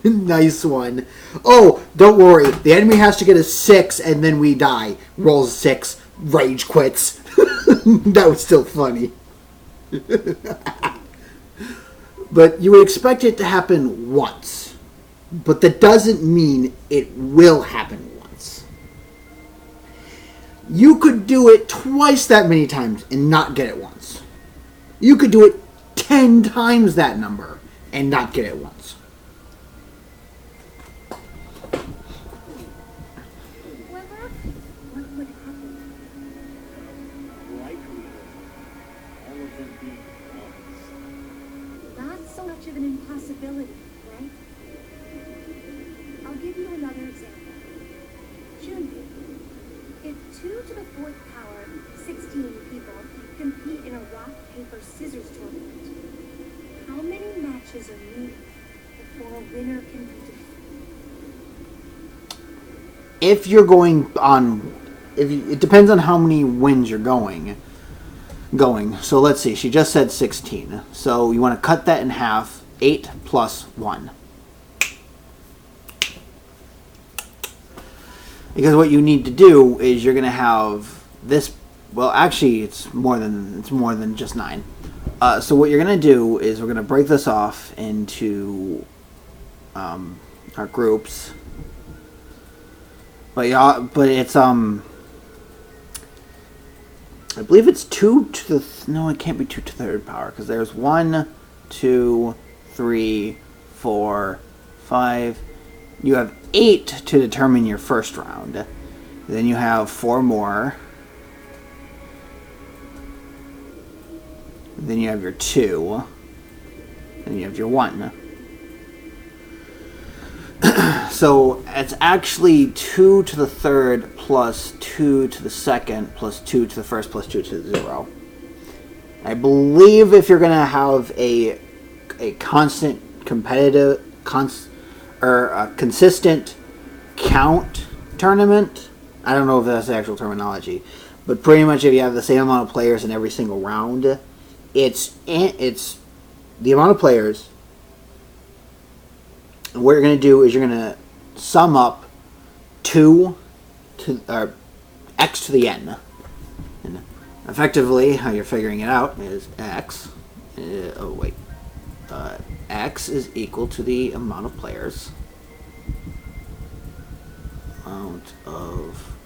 Nice one. Oh, don't worry. The enemy has to get a 6 and then we die. Rolls 6. Rage quits. That was still funny. But you would expect it to happen once. But that doesn't mean it will happen once. You could do it twice that many times and not get it once. You could do it 10 times that number and not get it once. however, what would happen? Likelihood. All of them being ones. Not so much of an impossibility, right? I'll give you another example. Junpei. If 2 to the 4th power, 16 people, compete in a rock, paper, scissors tournament, how many matches are needed before a winner can be defined? If you're going on... it depends on how many wins you're going. So let's see. She just said 16. So you want to cut that in half. 8 plus 1. Because what you need to do is you're going to have this... Well, actually, it's more than just 9. So what you're going to do is we're going to break this off into our groups. But it's I believe it's 2 to the no, it can't be 2 to the 3rd power because there's 1, 2, 3, 4, 5. You have 8 to determine your first round. Then you have 4 more. Then you have your 2. Then you have your 1. So it's actually 2 to the 3rd plus 2 to the 2nd plus 2 to the 1st plus 2 to the 0. I believe if you're going to have a constant competitive or a consistent count tournament, I don't know if that's the actual terminology, but pretty much if you have the same amount of players in every single round, it's the amount of players. And what you're going to do is you're going to sum up 2 to x to the n. And effectively, how you're figuring it out is x. X is equal to the amount of players. Amount of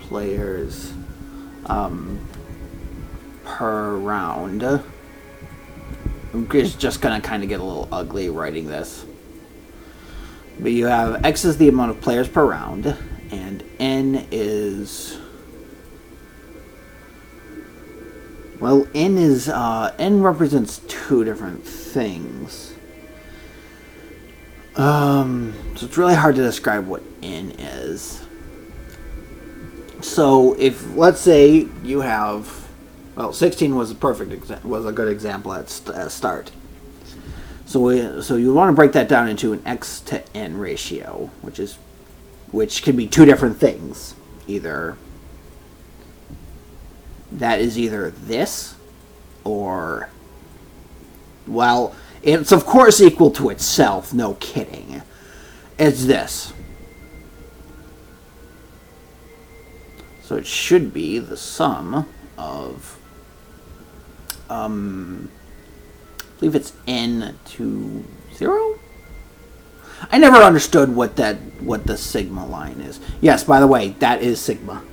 players per round. It's just gonna kind of get a little ugly writing this. But you have X is the amount of players per round, and N is... Well, N represents 2 different things. So it's really hard to describe what N is. So if, let's say, you have... Well, 16 was a good example at start. So you want to break that down into an X to N ratio, which can be 2 different things. That is either this, or... Well, it's of course equal to itself, no kidding. It's this. So it should be the sum of, I believe it's n to 0? I never understood what the sigma line is. Yes, by the way, that is sigma.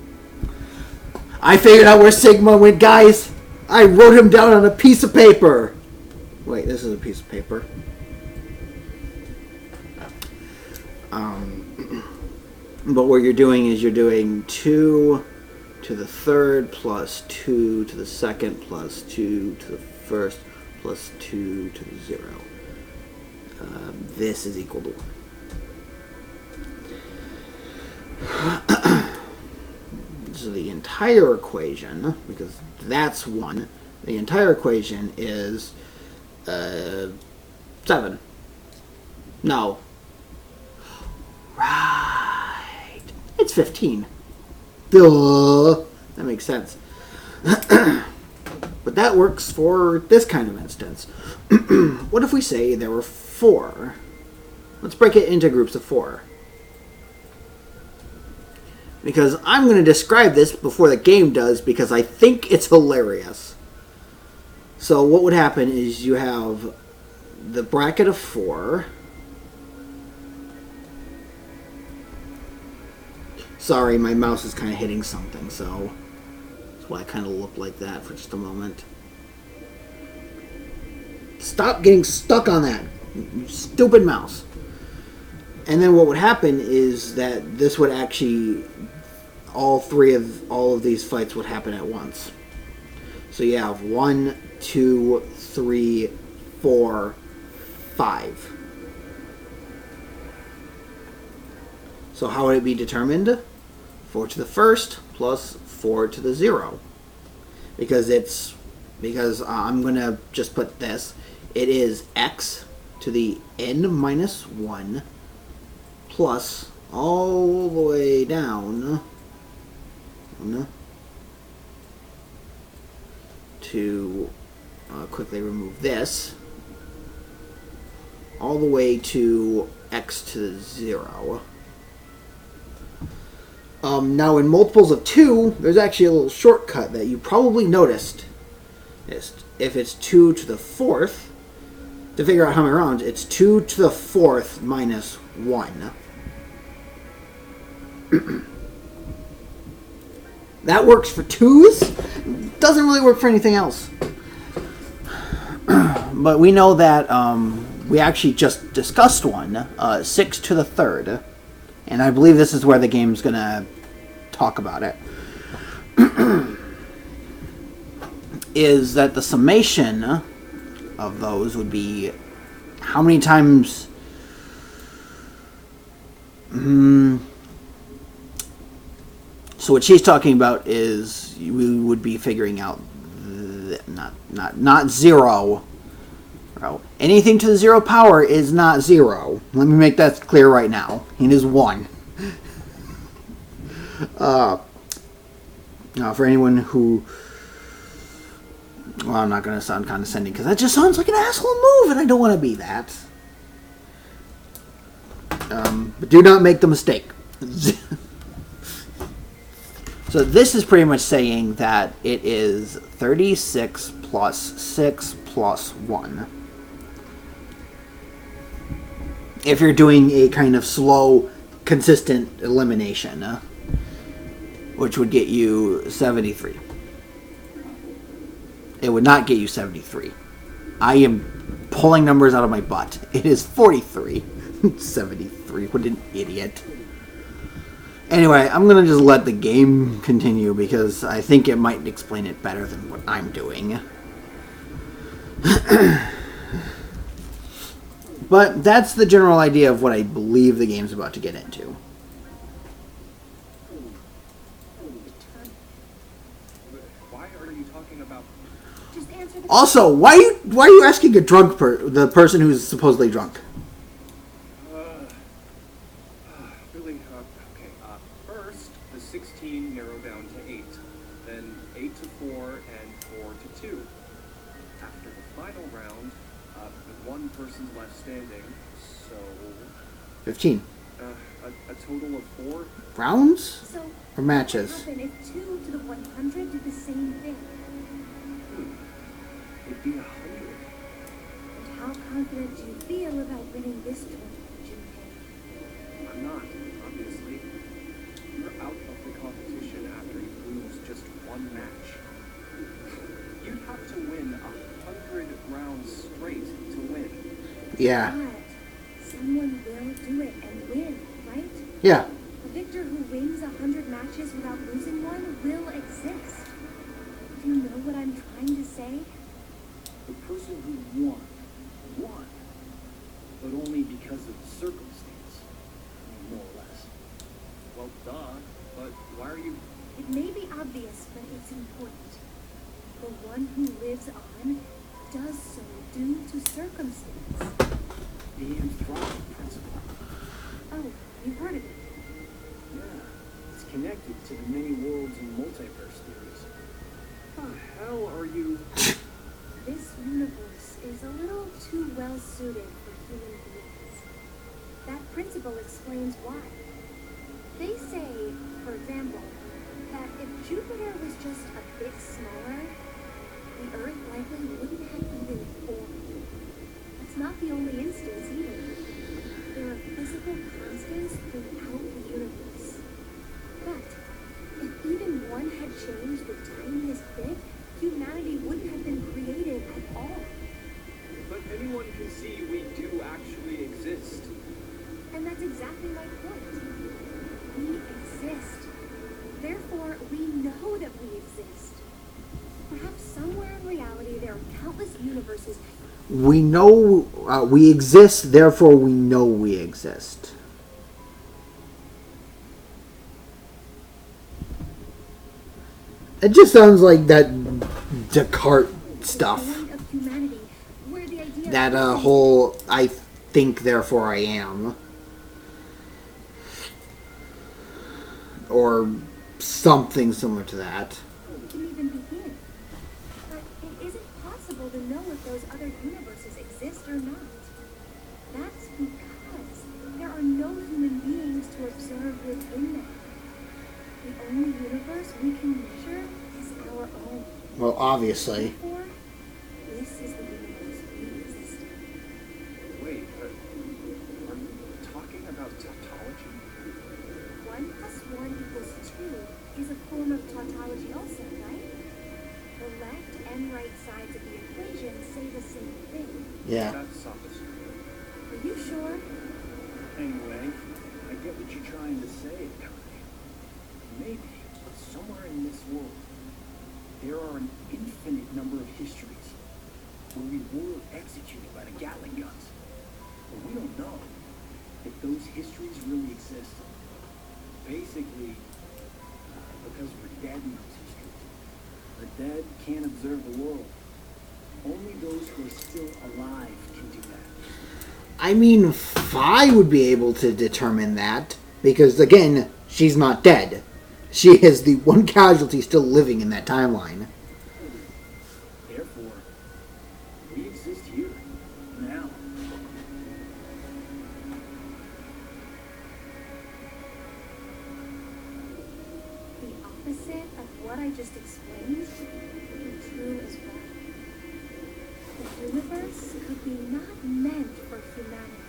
I figured out where sigma went, guys. I wrote him down on a piece of paper. Wait, this is a piece of paper. But what you're doing is you're doing 2 to the third plus 2 to the second plus 2 to the first plus 2 to the 0. This is equal to 1. So the entire equation, because that's 1, the entire equation is 7. No. Right. It's 15. Duh. That makes sense. But that works for this kind of instance. What if we say there were 4? Let's break it into groups of 4. Because I'm going to describe this before the game does because I think it's hilarious. So what would happen is you have the bracket of 4. Sorry, my mouse is kind of hitting something, so that's why I kind of look like that for just a moment. Stop getting stuck on that, you stupid mouse. And then what would happen is that this would actually, all of these fights would happen at once. So you have 1, 2, 3, 4, 5. So how would it be determined? 4 to the first plus 4 to the 0. Because I'm going to just put this. It is x to the n minus 1 plus all the way down to quickly remove this, all the way to x to the 0. Now in multiples of 2, there's actually a little shortcut that you probably noticed. If it's 2 to the 4th, to figure out how many rounds, it's 2 to the 4th minus 1. That works for 2s. Doesn't really work for anything else. But we know that we actually just discussed one, 6 to the 3rd. And I believe this is where the game's going to talk about it. Is that the summation of those would be how many times... So what she's talking about is we would be figuring out not 0. Anything to the 0 power is not 0. Let me make that clear right now. It is 1. Now, for anyone who... Well, I'm not going to sound condescending because that just sounds like an asshole move, and I don't want to be that. But do not make the mistake. So this is pretty much saying that it is 36 plus 6 plus 1. If you're doing a kind of slow, consistent elimination, which would get you 73. It would not get you 73. I am pulling numbers out of my butt. It is 43. 73. What an idiot. Anyway, I'm going to just let the game continue because I think it might explain it better than what I'm doing. But that's the general idea of what I believe the game's about to get into. Why are you talking about... Just answer the Also, why are you asking a drunk the person who's supposedly drunk? Really? Okay. First, the 16 narrowed down to 8. Then 8 to 4 and 4 to 2. After the final round, with one person left standing, so... 15. A total of 4? Rounds? So, Or matches? what would happen if 2 to the 100 did the same thing? It'd be 100. And how confident do you feel about winning this tournament, Junpei? I'm not, obviously. You're out of the competition after you lose just one match. You'd have to win 100 rounds straight to win. Yeah. But someone will do it and win, right? Yeah. A victor who wins 100 matches without losing one will exist. Do you know what I'm trying to say? The person who won, but only because of circumstance, more or less. Well, duh. But why are you... It may be obvious, but it's important. The one who lives on does so due to circumstance. The Anthropic principle. Oh, you've heard of it. Yeah, it's connected to the many worlds and multiverse theories. How the hell are you... This universe is a little too well suited for human beings. That principle explains why. They say, for example, that if Jupiter was just a bit smaller, the Earth likely wouldn't have even formed. That's not the only instance either. There are physical constants throughout the universe. But if even one had changed the tiniest bit, humanity wouldn't have been created at all. But anyone can see we do actually exist. And that's exactly my point. We exist. Therefore, we know that we exist. Perhaps somewhere in reality there are countless universes. We know we exist, therefore we know we exist. It just sounds like that Descartes stuff. The point of humanity, where the idea That of whole I think, therefore I am. Or something similar to that. we can even begin. But it isn't possible to know if those other universes exist or not. That's because there are no human beings to observe within them. The only universe we can measure is our own. Well, obviously. Therefore, this is the universe we exist in. Wait, are you talking about tautology? 1 plus 1 equals 2 is a form of tautology also, right? The left and right sides of the equation say the same thing. Yeah. That's sophistry. Are you sure? Anyway, I get what you're trying to say, Connie. Maybe, somewhere in this world, there are an infinite number of histories where we were executed by the Gatling guns. But we don't know if those histories really exist. Basically, because we're dead in those histories. The dead can't observe the world. Only those who are still alive can do that. I mean, Phi would be able to determine that, because, again, she's not dead. She is the one casualty still living in that timeline. Therefore, we exist here, now. The opposite of what I just explained could be true as well. The universe could be not meant for humanity.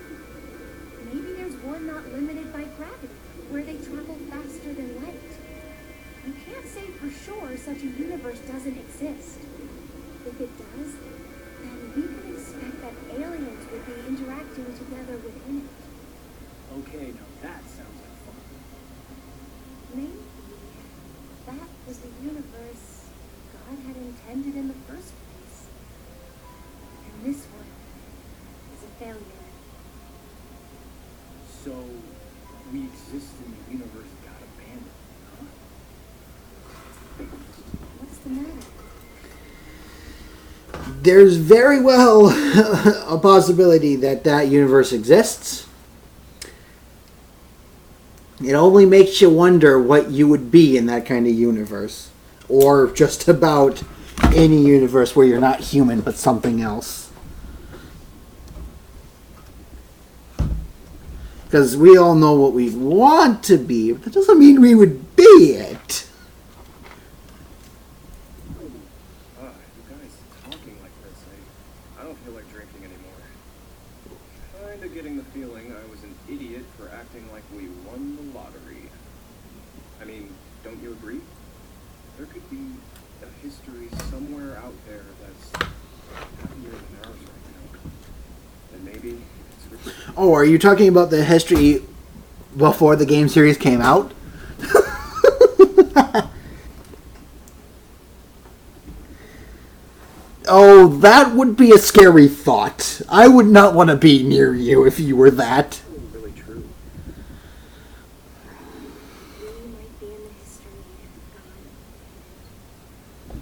Maybe there's one not limited by gravity, where they travel faster than light. You can't say for sure such a universe doesn't exist. If it does, then we can expect that aliens would be interacting together within it. Okay, now that sounds like fun. Maybe that was the universe God had intended in the first place. And this one is a failure. So, we exist in the universe that got abandoned, huh? What's the matter? There's very well a possibility that that universe exists. It only makes you wonder what you would be in that kind of universe. Or just about any universe where you're not human but something else. Because we all know what we want to be, but that doesn't mean we would be it. You guys talking like this, I don't feel like drinking anymore. Kinda getting the feeling I was an idiot for acting like we won the lottery. I mean, don't you agree? There could be a history somewhere out there that's happier than ours right now. And maybe it's... Oh, are you talking about the history before the game series came out? Oh, that would be a scary thought. I would not want to be near you if you were that. really true. We might be in the history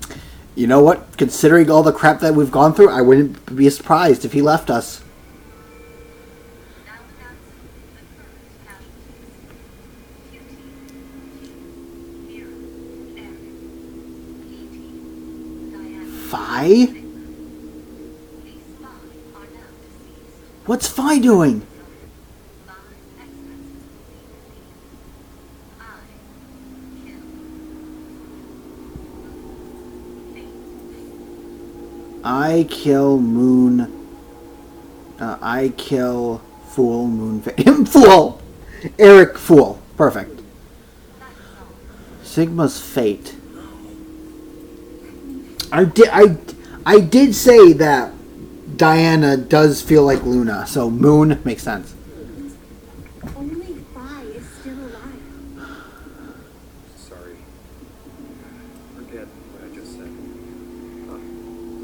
of God. You know what? Considering all the crap that we've gone through, I wouldn't be surprised if he left us. Now announcing the current casualties. Q-Team, Mira, Eric, D-Team, Diana, Phi? Sigma. These 5 are now deceased. What's Phi doing? 5 experts I kill Moon. I kill Fool Moon. Him Fool. Eric Fool. Perfect. Sigma's fate. I did say that Diana does feel like Luna, so Moon makes sense. Only Phi is still alive. Sorry. Forget what I just said.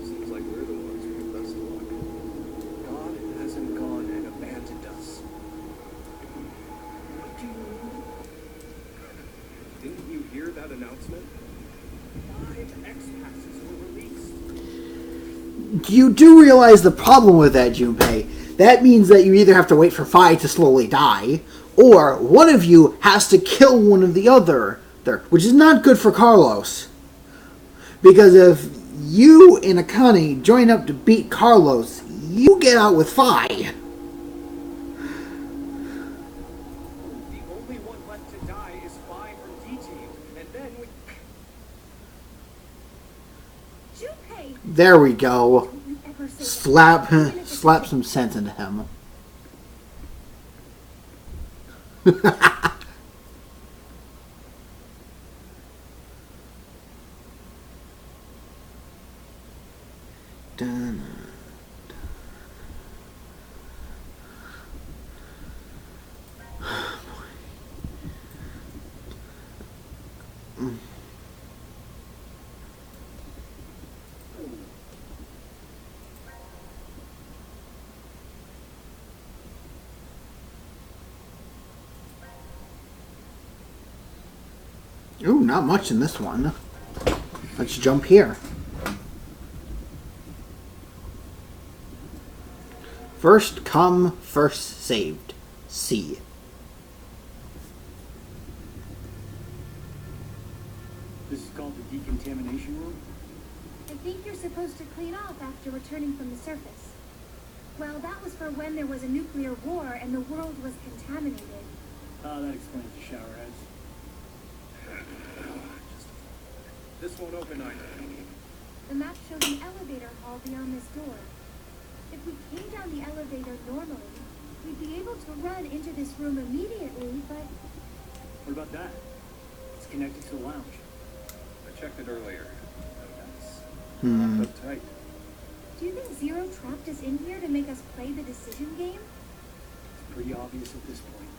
Seems like we're the ones with the best luck. God hasn't gone and abandoned us. What do you mean? Didn't you hear that announcement? 5 X-Passes were released. You do realize the problem with that, Junpei. That means that you either have to wait for Phi to slowly die, or one of you has to kill one of the other, which is not good for Carlos. Because if you and Akane join up to beat Carlos, you get out with Phi. The only one left to die is Phi from D-Team, and then we... Junpei! There we go. Don't you ever say Slap that. slap some sense into him. Dun. Ooh, not much in this one. Let's jump here. First come, first saved. C. This is called the decontamination room? I think you're supposed to clean off after returning from the surface. Well, that was for when there was a nuclear war and the world was contaminated. Oh, that explains the shower heads. This won't open either. The map showed an elevator hall beyond this door. If we came down the elevator normally, we'd be able to run into this room immediately, but What about that? It's connected to the lounge. I checked it earlier. That's Hmm. locked up tight. do you think Zero trapped us in here to make us play the decision game? It's pretty obvious at this point.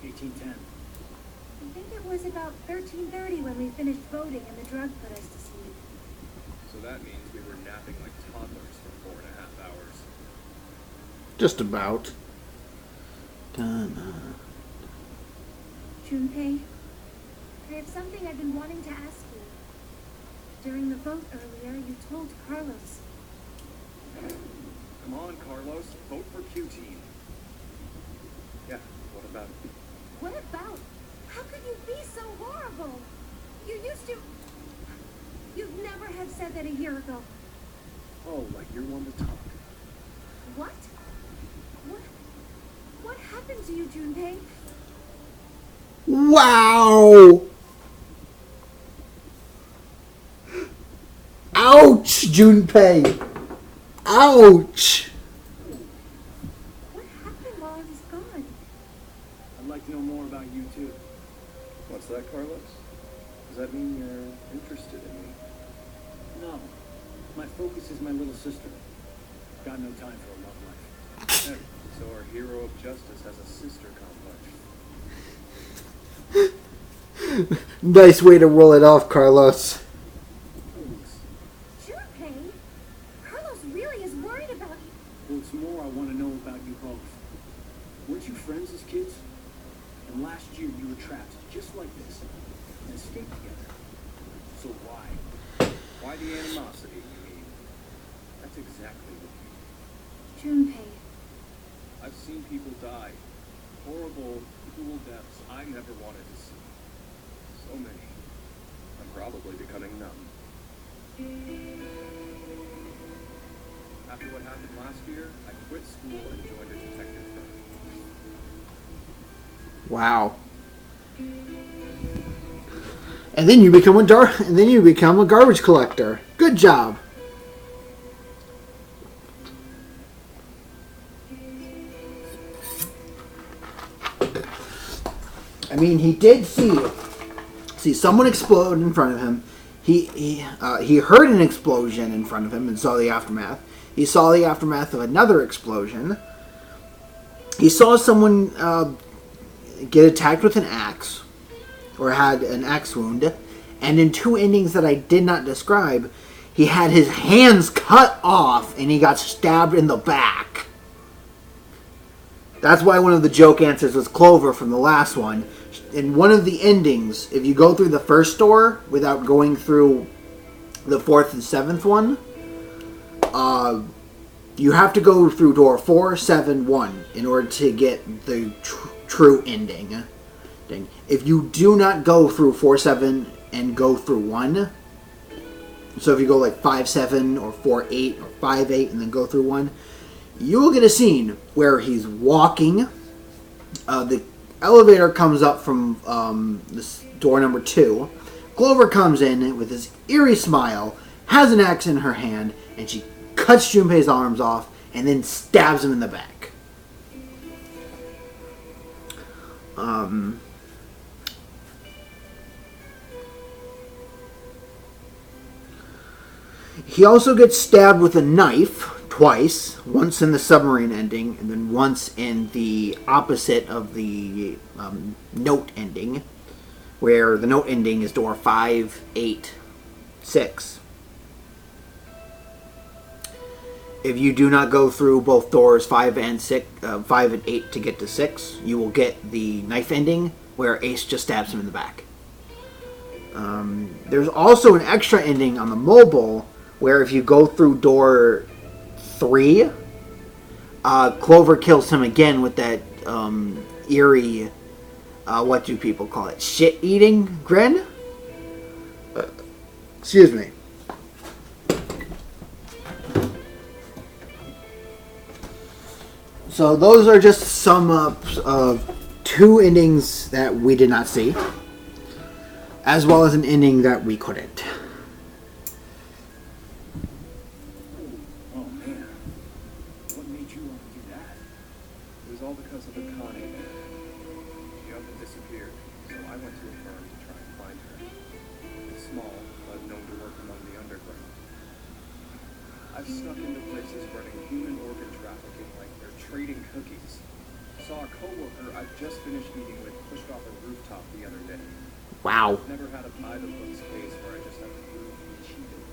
1810. I think it was about 13:30 when we finished voting and the drug put us to sleep. So that means we were napping like toddlers for 4.5 hours. Just about. Dun. Junpei, I have something I've been wanting to ask you. During the vote earlier, you told Carlos. Come on, Carlos. Vote for Q-Team. Yeah, what about it? What about? How could you be so horrible? You used to... You'd never have said that a year ago. Oh, like you're one to talk. What? What happened to you, Junpei? Wow! Ouch, Junpei! Ouch! What happened while I was gone? I'd like to know more about you too. What's that, Carlos? Does that mean you're interested in me? No. My focus is my little sister. Got no time for a love life. Heck, so our hero of justice has a sister complex. Nice way to roll it off, Carlos. Thanks. Junpei? Carlos really is worried about you. Well, it's more I want to know about you both. Weren't you friends as kids? And last year you were trapped just like this and escaped together. So why? Why the animosity, you mean? That's exactly what Junpei. I've seen people die. Horrible, cruel deaths I never wanted to see. So many. I'm probably becoming numb. After what happened last year, I quit school and joined a detective firm. Wow. And then you become a garbage collector. Good job. I mean, he did see someone explode in front of him. He heard an explosion in front of him and saw the aftermath. He saw the aftermath of another explosion. He saw someone get attacked with an axe, or had an axe wound. And in two endings that I did not describe, he had his hands cut off and he got stabbed in the back. That's why one of the joke answers was Clover from the last one. In one of the endings, if you go through the first door without going through the fourth and seventh one, you have to go through door 471 in order to get the true ending. If you do not go through 47 and go through 1, so if you go like 57 or 48 or 58 and then go through 1, you will get a scene where he's walking. The elevator comes up from this door number 2. Clover comes in with this eerie smile, has an axe in her hand, and she cuts Junpei's arms off and then stabs him in the back. He also gets stabbed with a knife twice, once in the submarine ending, and then once in the opposite of the note ending, where the note ending is door 586. If you do not go through both doors 5 and 8 to get to 6, you will get the knife ending, where Ace just stabs him in the back. There's also an extra ending on the mobile, where if you go through door 3, Clover kills him again with that eerie, what do people call it, shit-eating grin? Excuse me. So those are just sum ups of 2 endings that we did not see, as well as an ending that we couldn't. Oh man. What made you want to do that? It was all because of the Connie there. She up and disappeared, so I went to a firm to try and find her. It's small, but known to work among the underground. I've snuck into places running human organ trafficking like they're trading cookies. Saw a coworker I've just finished meeting with pushed off a rooftop the other day. Wow. Never had a by the books case where I just had to prove we cheated.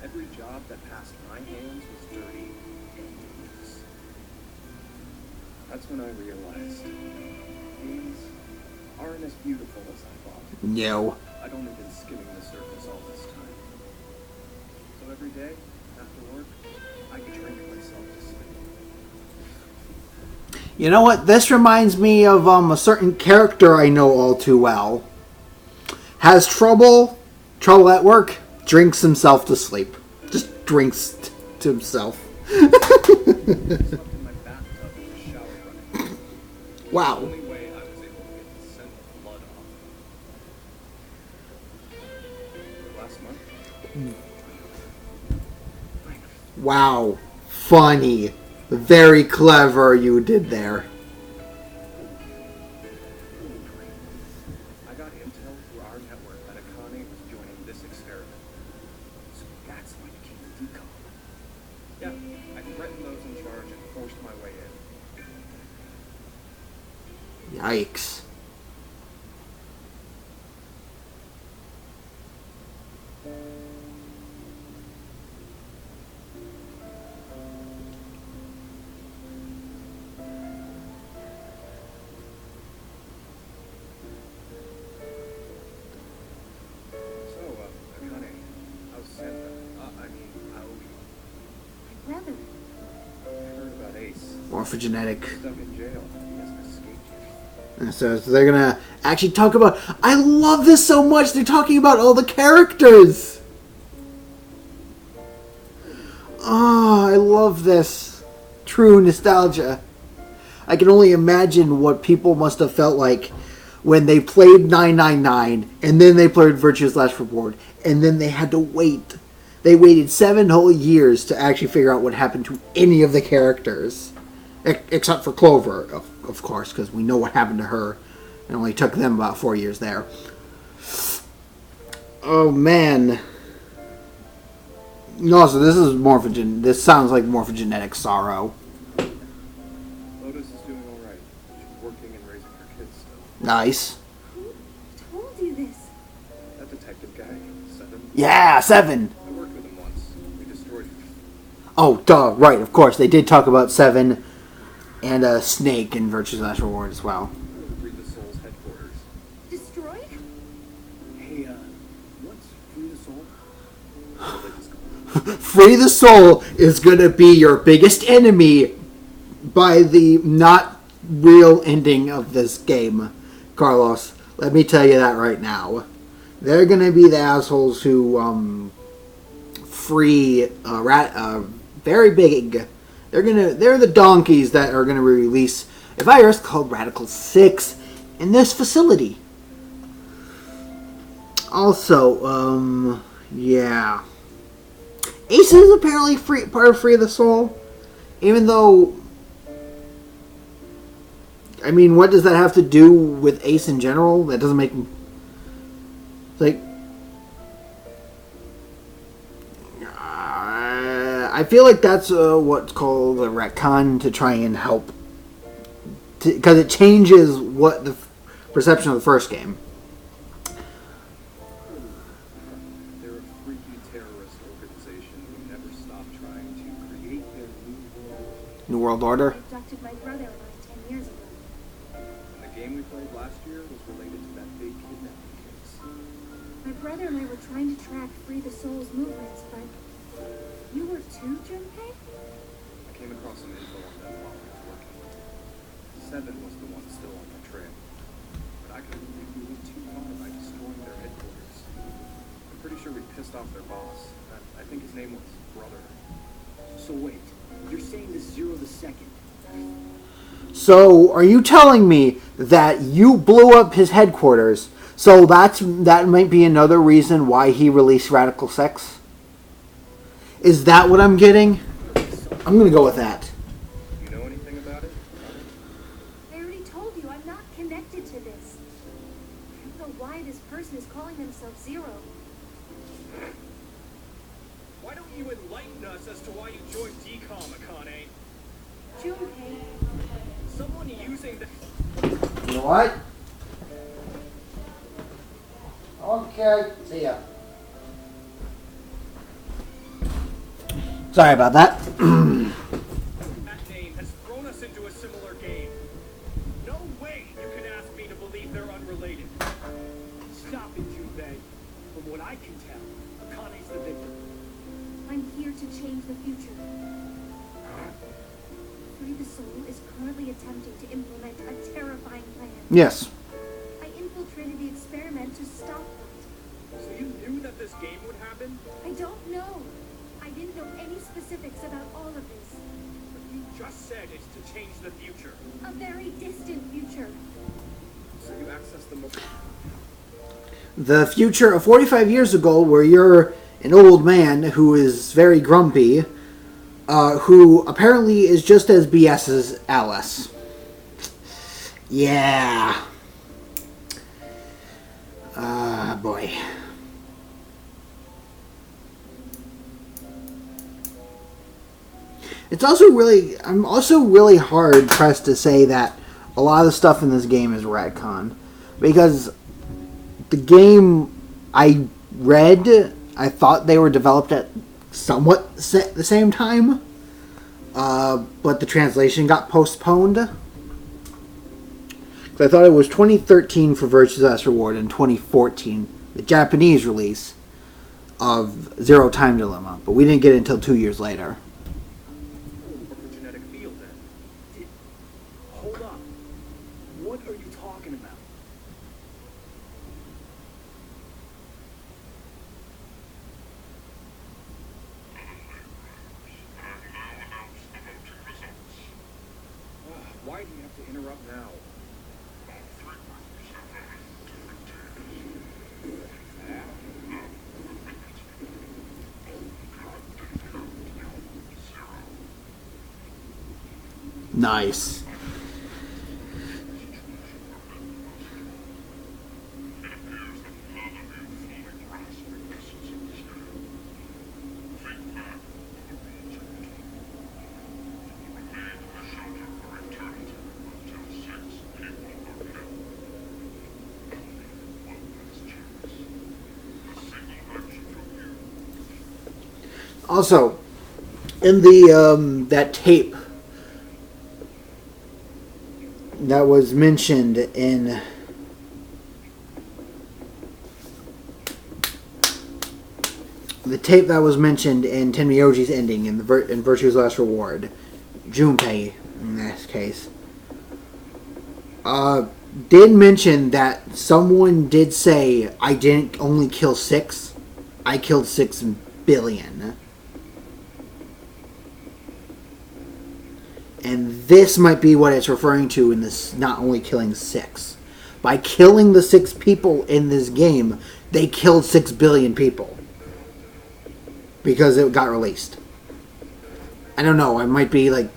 Every job that passed my hands was dirty and dangerous. That's when I realized things aren't as beautiful as I thought. No. I'd only been skimming the surface all this time. So every day, after work, I could drink myself to sleep. You know what? This reminds me of a certain character I know all too well. Has trouble at work, drinks himself to sleep. Just drinks to himself. I slept in my bathtub with the shower running. Wow. The only way I was able to get the scent of blood off. Last month? Wow. Funny. Very clever you did there. I got intel through our network that Akane was joining this experiment. So that's why you came to decom. Yeah, I threatened those in charge and forced my way in. Yikes. So, Akane, how's Santa? I mean, Aoi. My brother. I heard about Ace. Morphogenetic. Stuck in jail. He hasn't escaped yet. So they're gonna actually talk about. I love this so much. They're talking about all the characters. Oh, I love this. True nostalgia. I can only imagine what people must have felt like when they played 999 and then they played Virtue's Last Reward and then they had to wait. They waited 7 whole years to actually figure out what happened to any of the characters. Except for Clover, of course, because we know what happened to her. It only took them about 4 years there. Oh, man. No, so this is this sounds like morphogenetic sorrow. Lotus is doing alright. She's working and raising her kids still. Nice. Who told you this? That detective guy, Seven. Yeah, 7. I worked with him once. We destroyed him. Oh, duh, right, of course. They did talk about 7 and Snake in Virtue's Last Reward as well. Read the Soul's headquarters. Destroyed? Hey, what's Free the Soul? So they just go. Free the Soul is gonna be your biggest enemy by the not real ending of this game, Carlos. Let me tell you that right now. They're gonna be the assholes who free very big. They're the donkeys that are gonna release a virus called Radical 6 in this facility. Also, yeah. Ace is apparently part of Free the Soul, even though. I mean, what does that have to do with Ace in general? That doesn't make. Like. I feel like that's what's called a retcon to try and help. Because it changes what the perception of the first game. They're a freaky terrorist organization who never stop trying to create their new world. New World Order. Abducted my brother about 10 years ago. And the game we played last year was related to that big kidnapping case. My brother and I were trying to track Free the Soul's movements, but you were too, Junpei? I came across some info on them while I was working. Seven was the one still on my trail. But I couldn't believe we went too far by destroying their headquarters. I'm pretty sure we pissed off their boss. I think his name was Brother. So wait, you're saying this Zero the Second? So, are you telling me that you blew up his headquarters? So that might be another reason why he released Radical 6? Is that what I'm getting? I'm gonna go with that. You know anything about it? I already told you I'm not connected to this. I don't know why this person is calling themselves Zero. Why don't you enlighten us as to why you joined DCOM, Akane? Junpei, Someone using the... You know what? Okay, see ya. Sorry about that. That name has thrown us into a similar game. No way you can ask me to believe they're unrelated. Stop it, Junpei. From what I can tell, Akane's the victim. I'm here to change the future. Free the Soul is currently attempting to implement a terrifying plan. Yes. I infiltrated the experiment to stop that. So you knew that this game would happen? I don't know. I didn't know any specifics about all of this. You just said it's to change the future. A very distant future. So you access the most. The future of 45 years ago, where you're an old man who is very grumpy, who apparently is just as BS as Alice. Yeah. Boy. I'm also really hard pressed to say that a lot of the stuff in this game is retcon. Because the game I read, I thought they were developed at somewhat the same time. But the translation got postponed. I thought it was 2013 for Virtue's Last Reward and 2014, the Japanese release of Zero Time Dilemma. But we didn't get it until 2 years later. Or for genetic field, then. Hold up. What are you talking about? Why do you have to interrupt now? Nice. Also, in the that tape that was mentioned in Tenmyoji's ending in Virtue's Last Reward, Junpei in this case, did mention that someone did say, I didn't only kill 6, I killed 6 billion. And this might be what it's referring to in this, not only killing 6. By killing the 6 people in this game, they killed 6 billion people. Because it got released. I don't know, I might be like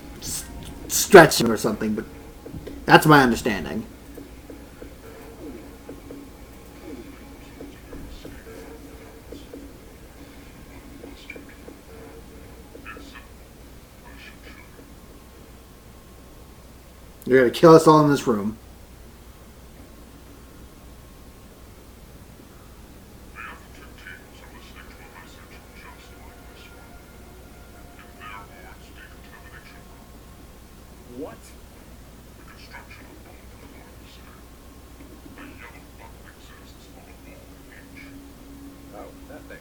stretching or something, but that's my understanding. You're going to kill us all in this room. What? Oh, that thing.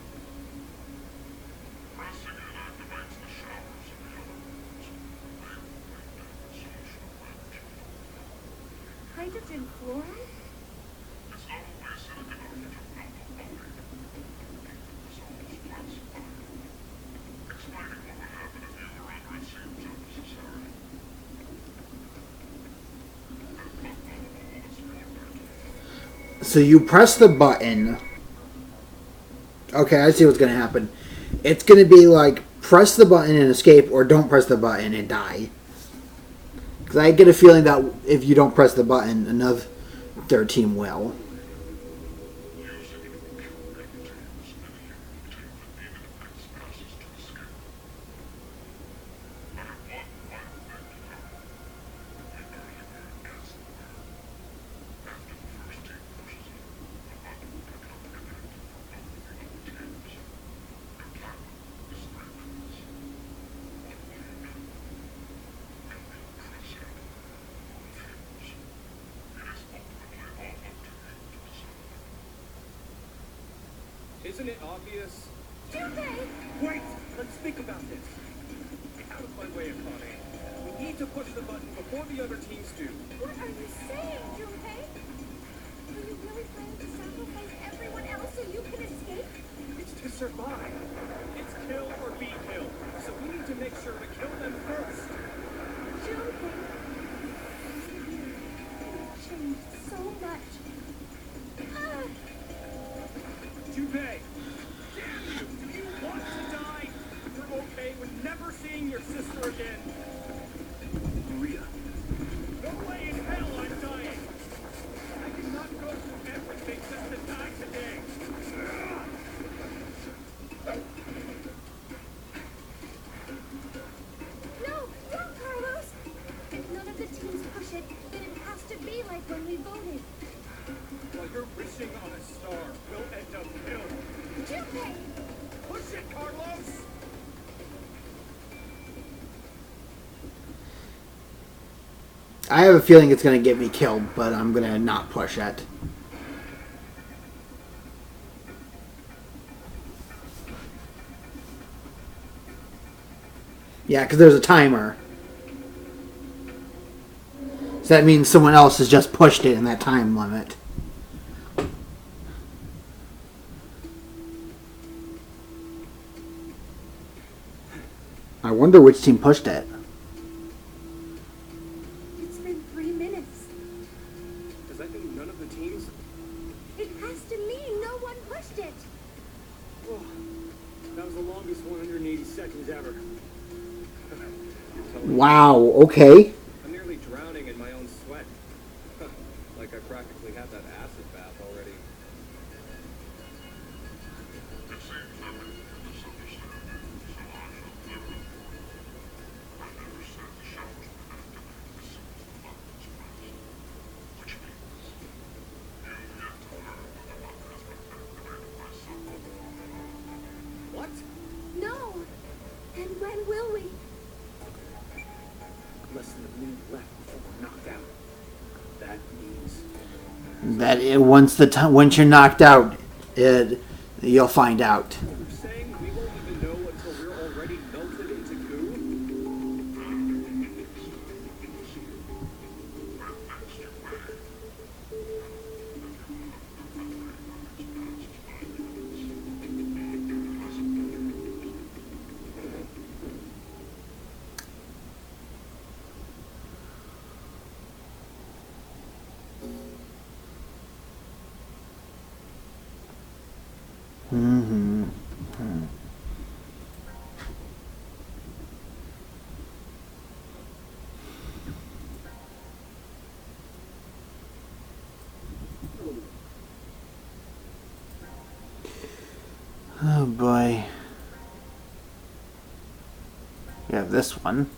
Hydrogen fluoride? So you press the button. Okay, I see what's going to happen. It's going to be like, press the button and escape, or don't press the button and die. Because I get a feeling that if you don't press the button, another team will. Isn't it obvious? Junpei! Wait! Let's think about this. Get out of my way, Akane. We need to push the button before the other teams do. What are you saying, Junpei? Are you really planning to sacrifice everyone else so you can escape? It's to survive. It's kill or be killed. So we need to make sure to kill them first. I have a feeling it's going to get me killed, but I'm going to not push it. Yeah, because there's a timer. So that means someone else has just pushed it in that time limit. I wonder which team pushed it. It's been 3 minutes. Does that mean none of the teams? It has to mean no one pushed it. Oh, that was the longest 180 seconds ever. Wow, okay. I'm nearly drowning in my own sweat. Like I practically had that acid bath already. What? No. And when will we? Less than a minute left before we're knocked out. That means Once you're knocked out, you'll find out. You're saying we won't even know until we're already melted into goo? Mm-hmm. Oh boy. We have this one.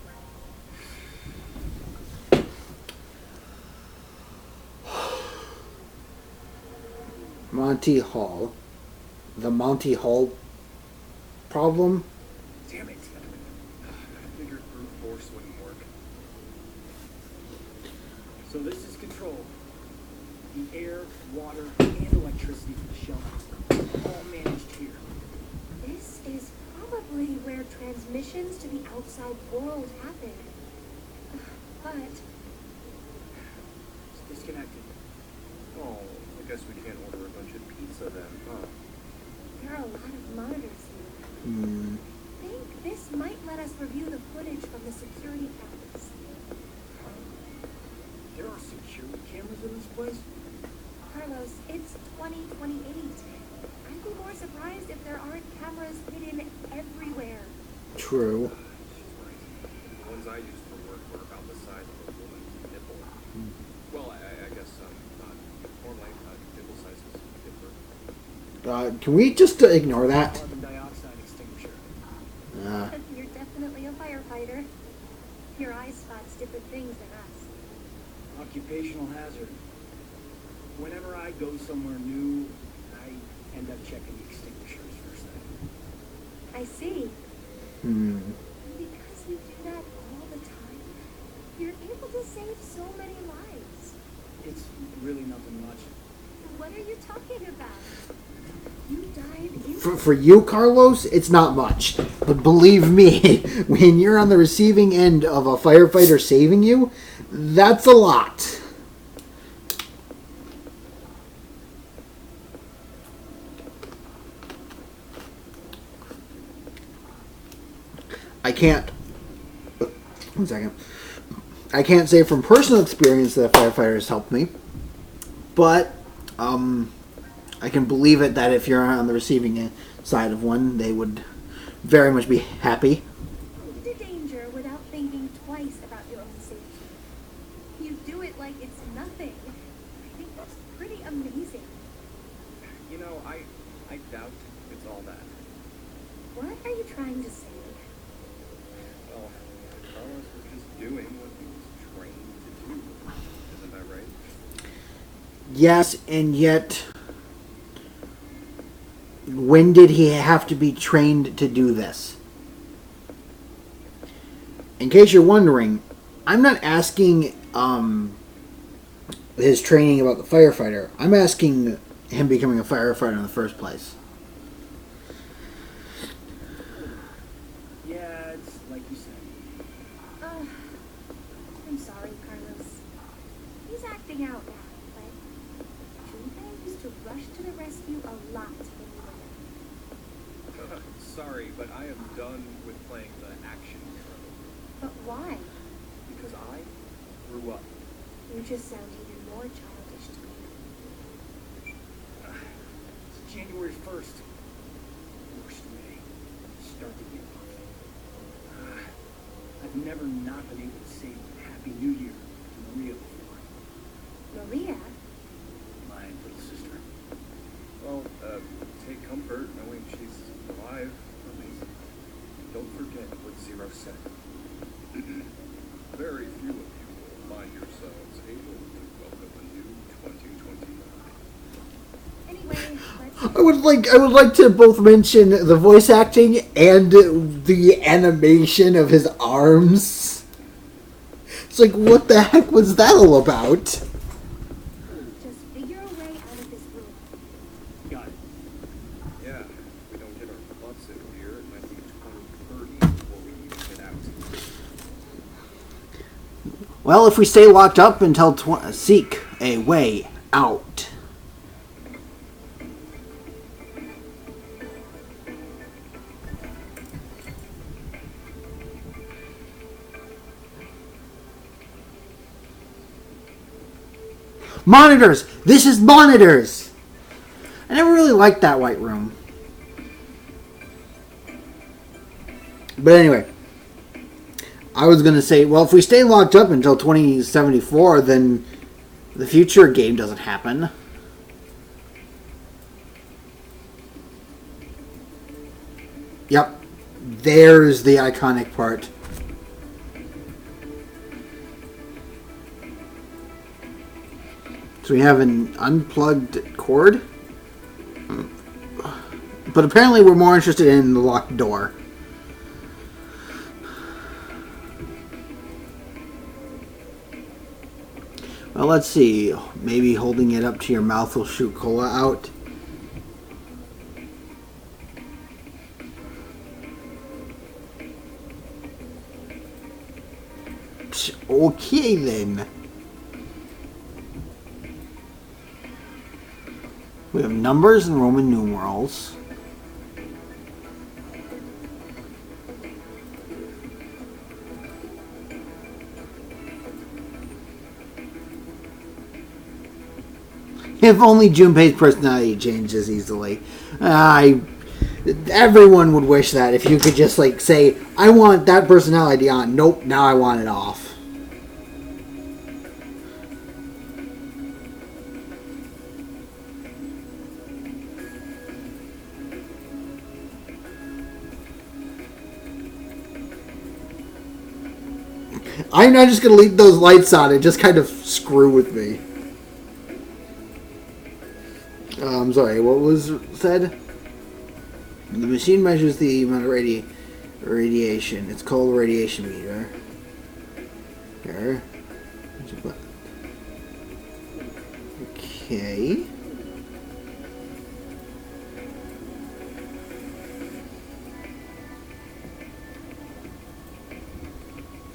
Monty Hall. The Monty Hall problem? Damn it. I figured brute force wouldn't work. so. This is control. The air, water, and electricity for the shelter, all managed here. This is probably where transmissions to the outside world happen. But It's disconnected. Oh, I guess we can't order a bunch of pizza then, huh? there are a lot of monitors here. Hmm. I think this might let us review the footage from the security cameras. There are security cameras in this place? Carlos, it's 2028. I'd be more surprised if there aren't cameras hidden everywhere. True. She's right. The ones I used for work were about the size of a woman's nipple. Well, I guess, normally, nipple sizes differ. Can we just ignore that? Carbon dioxide extinguisher. You're definitely a firefighter. Your eye spots different things than us. Occupational hazard. Whenever I go somewhere new, I end up checking the extinguishers first thing. I see. Hmm. Because you do that all the time, you're able to save so many lives. It's really nothing much. What are you talking about? You died in For you, Carlos, it's not much. But believe me, when you're on the receiving end of a firefighter saving you, that's a lot. I can't. One second. I can't say from personal experience that firefighters helped me, but I can believe it that if you're on the receiving side of one, they would very much be happy. into danger without thinking twice about your own safety. You do it like it's nothing. I think that's pretty amazing. You know, I doubt it's all that. What are you trying to say? Well, Carlos was just doing what he was trained to do. Isn't that right? Yes, and yet, when did he have to be trained to do this? In case you're wondering, I'm not asking his training about the firefighter. I'm asking him becoming a firefighter in the first place. Yeah, it's like you said. I'm sorry, Carlos. He's acting out now, but Junpei used to rush to the rescue a lot when we were young. Sorry, but I am done with playing the action hero. But why? Because I grew up. You just sound even more childish to me. It's January 1st. Worst day. Start the year off. I've never not been able to say Happy New Year to Maria before. Maria? My little sister. Well, take comfort knowing she's alive, at least. Don't forget what Zero said. Very few of you will find yourselves able to welcome a new 2029. Anyway, let's... I would like to both mention the voice acting and the animation of his arms. It's like, what the heck was that all about? Just figure a way out of this room. Got it. Yeah, if we don't get our butts in here, it might be 2030 before we even get out. Well, if we stay locked up until seek a way out. Monitors! This is monitors! I never really liked that white room. But anyway, I was going to say, well, if we stay locked up until 2074, then the future game doesn't happen. Yep. There's the iconic part. So we have an unplugged cord. But apparently we're more interested in the locked door. Well, let's see. Maybe holding it up to your mouth will shoot cola out. Okay, then. We have numbers and Roman numerals. If only Junpei's personality changes easily. Everyone would wish that if you could just like say, I want that personality on. Nope, now I want it off. I'm not just going to leave those lights on and just kind of screw with me. I'm sorry, what was said? The machine measures the amount of radiation. It's called a radiation meter. Here. Okay.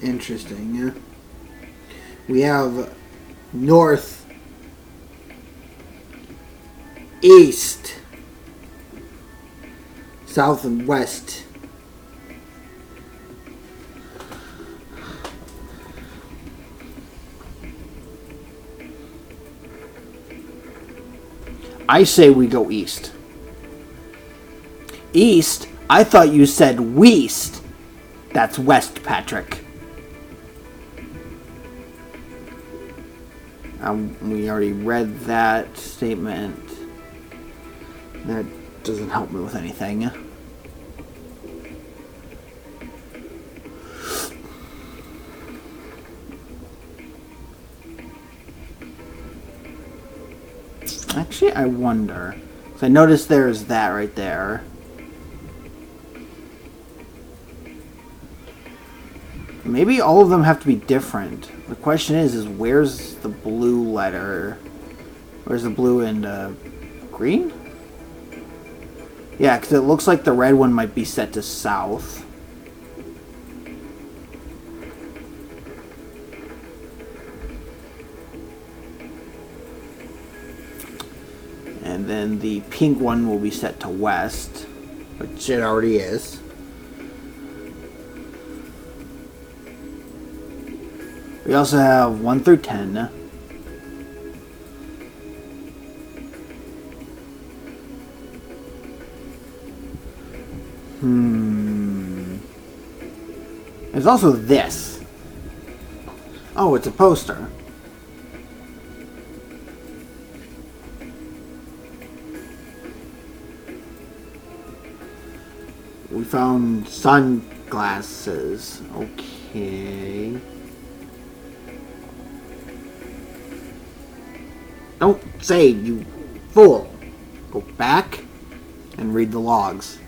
Interesting. Yeah. We have north, east, south, and west. I say we go east. East? I thought you said west. That's west, Patrick. We already read that statement. That doesn't help me with anything. Actually, I wonder. So I noticed there's that right there. Maybe all of them have to be different. The question is where's the blue letter? Where's the blue and green? Yeah, because it looks like the red one might be set to south. And then the pink one will be set to west, which it already is. We also have 1 through 10. There's also this. Oh, it's a poster. We found sunglasses. Okay. Don't say, you fool. Go back and read the logs.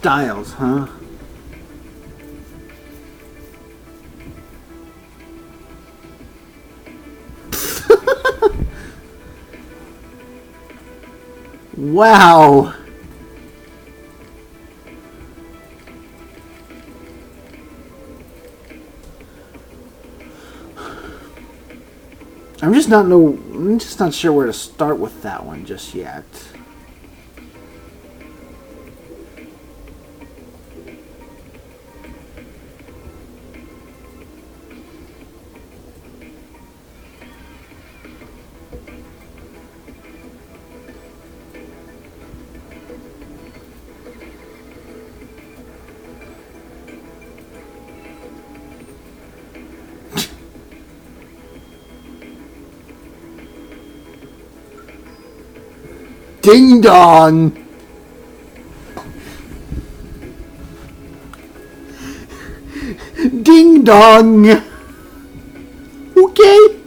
Dials, huh? Wow. I'm just not sure where to start with that one just yet. Ding dong! Ding dong! Okay?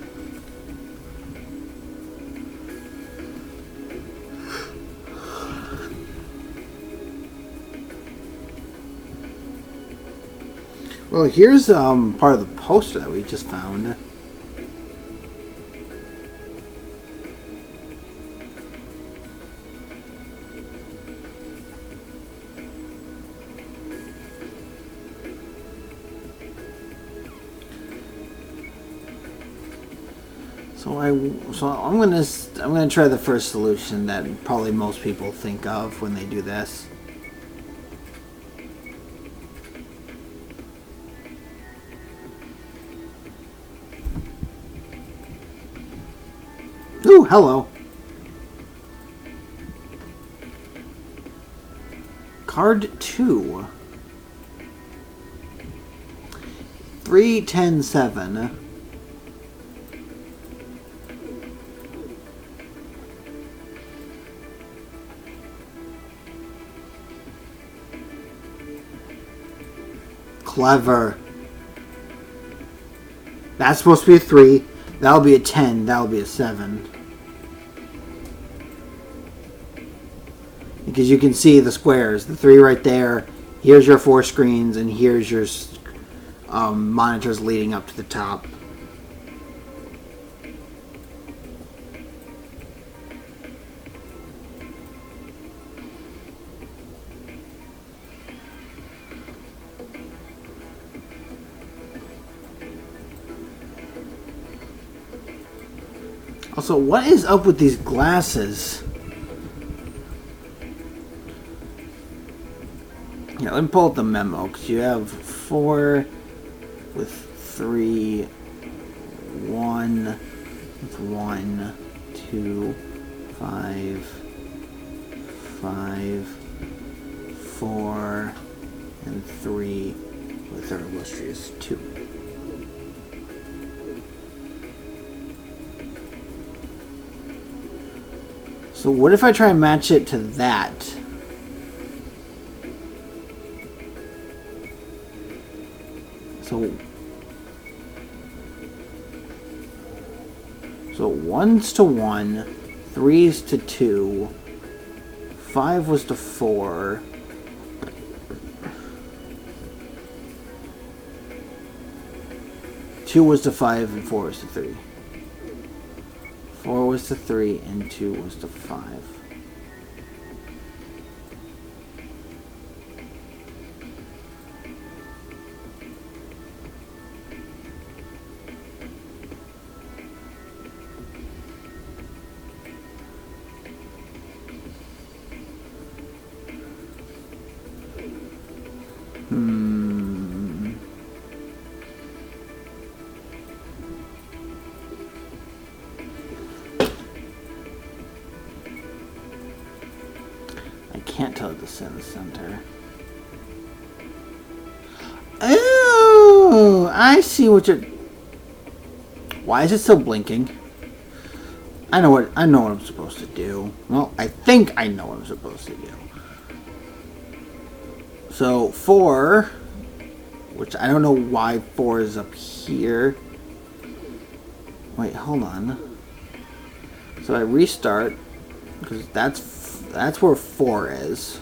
Well, here's part of the poster that we just found. So I'm gonna try the first solution that probably most people think of when they do this. Ooh, hello. Card 2. 3, 10, 7. Clever. That's supposed to be a 3. That'll be a 10. That'll be a 7. Because you can see the squares. The 3 right there. Here's your 4 screens, and here's your monitors leading up to the top. Also, what is up with these glasses? Yeah, let me pull up the memo, because you have 4 with 3, 1 with 1, 2, 5, 5, 4, and 3 with our illustrious 2. So what if I try and match it to that? So 1's to 1, 3's to 2, 5 was to 4. Two was to 5 and 4 was to 3. 4 was to 3 and 2 was to 5. I can't tell this in the center. Oh, I see what you're. Why is it still blinking? I know what I'm supposed to do. Well, I think I know what I'm supposed to do. So 4, which I don't know why 4 is up here. Wait, hold on. So I restart because that's where 4 is.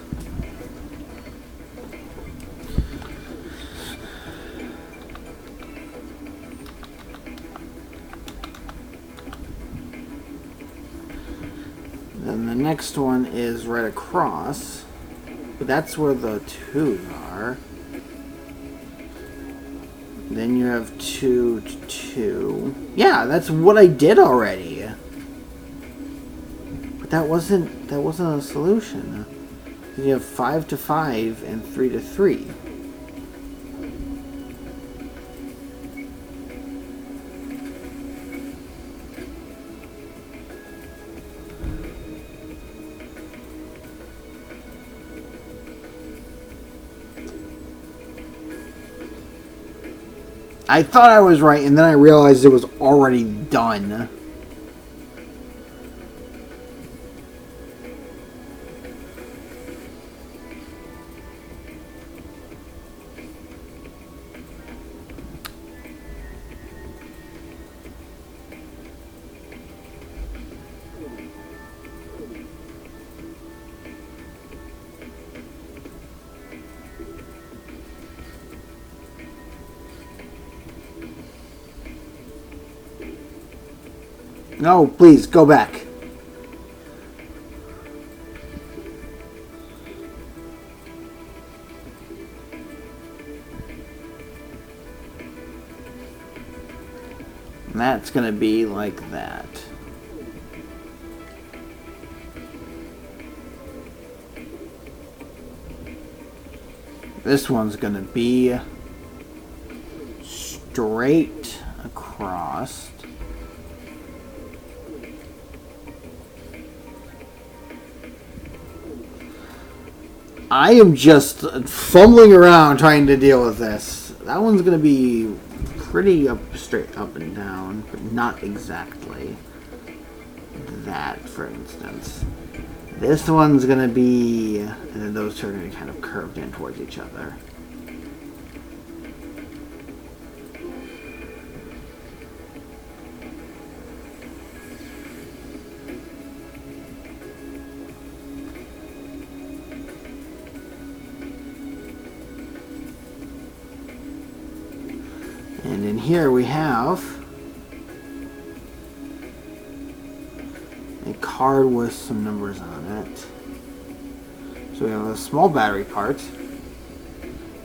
Then the next one is right across. But that's where the 2s are. Then you have 2 to 2. Yeah, that's what I did already. But that wasn't a solution. You have 5 to 5 and 3 to 3. I thought I was right, and then I realized it was already done. No, please, go back. And that's going to be like that. This one's going to be straight across. I am just fumbling around trying to deal with this. That one's going to be pretty straight up and down, but not exactly that, for instance. This one's going to be, and then those two are going to be kind of curved in towards each other. And in here we have a card with some numbers on it. So we have a small battery part.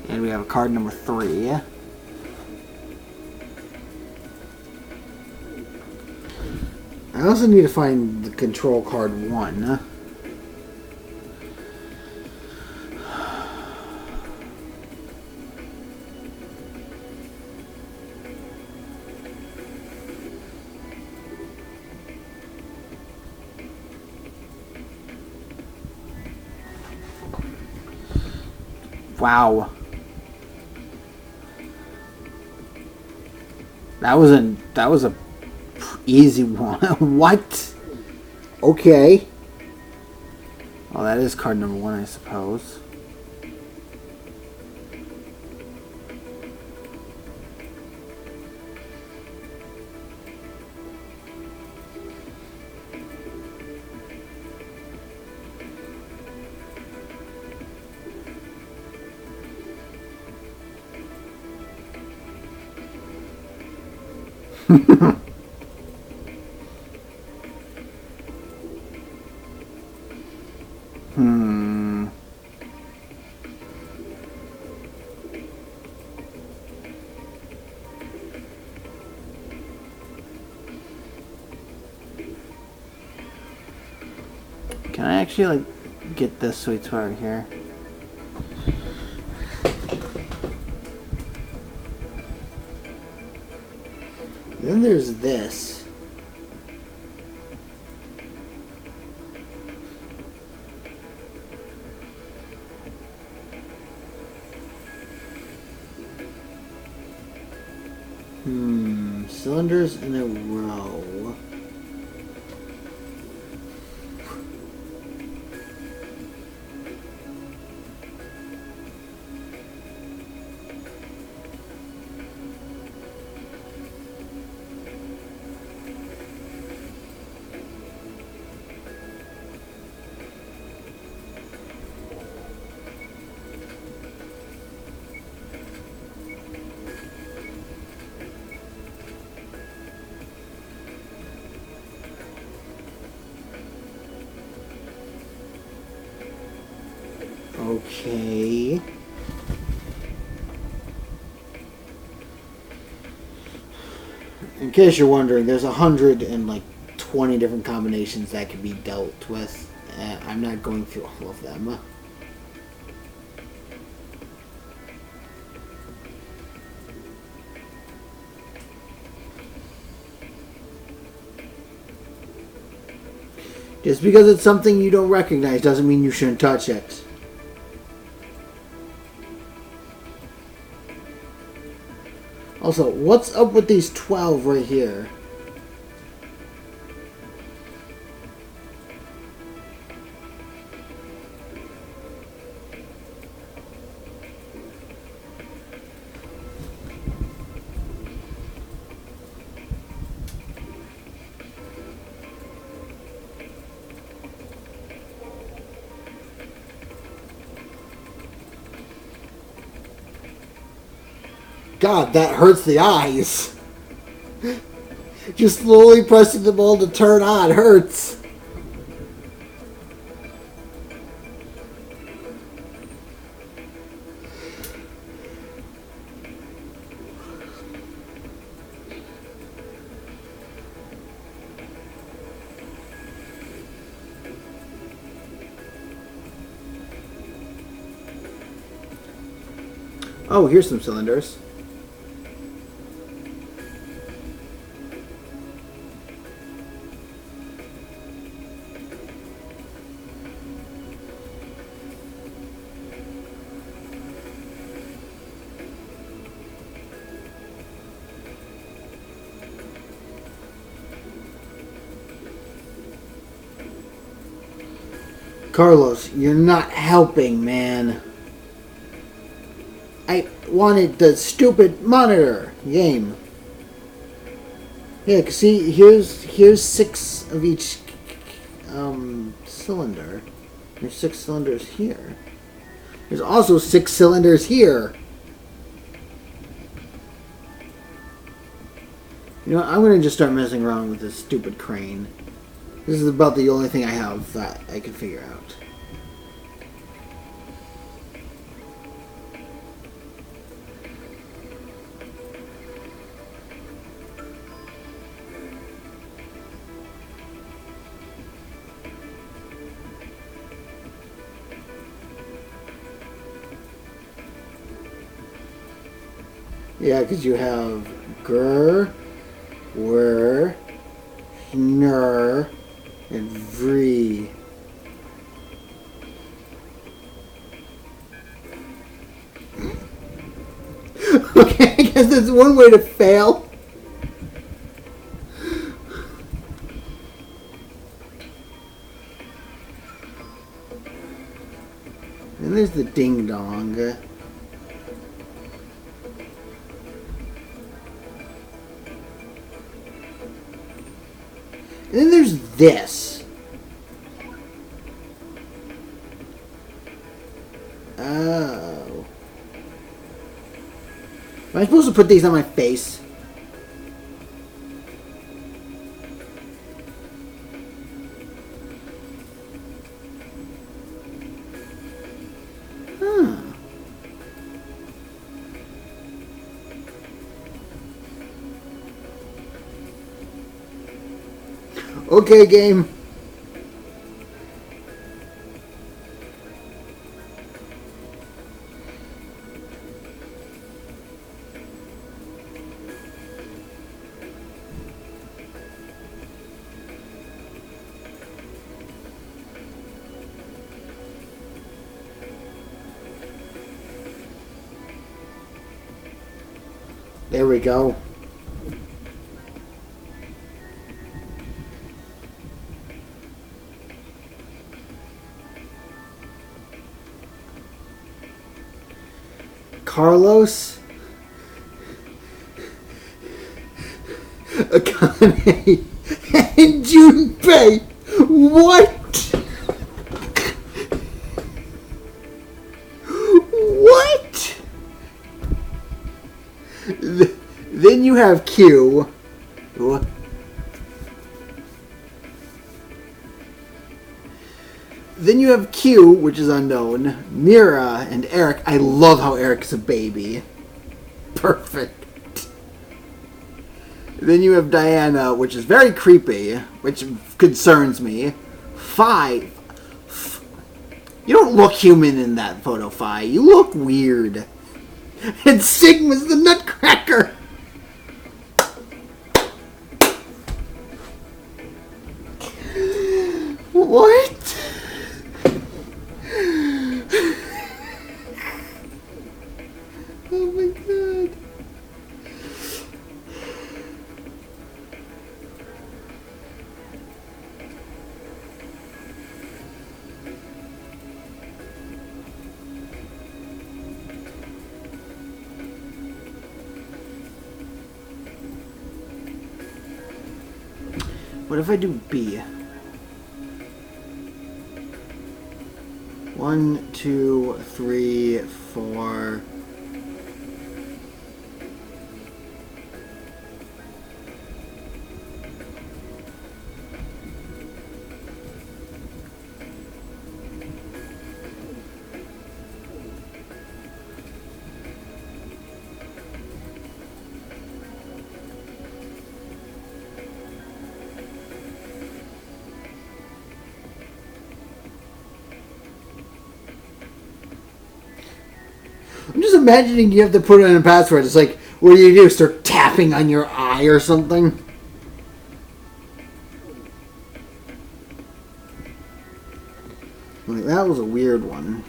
And we have a card number 3. I also need to find the control card 1. Wow. That was a easy one. What? Okay. Well, that is card number 1, I suppose. Hmm. Can I actually, like, get this sweet spot right here? Then there's this. Cylinders in a row. Okay. In case you're wondering, there's 120 different combinations that can be dealt with. I'm not going through all of them. Just because it's something you don't recognize doesn't mean you shouldn't touch it. Also, what's up with these 12 right here? God, that hurts the eyes. Just slowly pressing the ball to turn on hurts. Oh, here's some cylinders. Carlos, you're not helping, man. I wanted the stupid monitor game. Yeah, 'cause see, here's 6 of each cylinder. There's 6 cylinders here. There's also 6 cylinders here. You know what? I'm gonna just start messing around with this stupid crane. This is about the only thing I have that I can figure out. Yeah, because you have Gur, Wer, Ner, and Vree. Okay, I guess that's one way to fail. And there's the ding dong. And then there's this. Oh. Am I supposed to put these on my face? Okay, game. There we go. Carlos, Akane, and Junpei. What? What? Then you have Q. Then you have Q, which is unknown. Mira and Eric. I love how Eric's a baby. Perfect. Then you have Diana, which is very creepy, which concerns me. Phi. You don't look human in that photo, Phi. You look weird. And Sigma's the Nutcracker. What? Oh my god. What if I do B? 1, 2, 3, 4. I'm just imagining you have to put in a password. It's like, what do? Start tapping on your eye or something? Like, that was a weird one.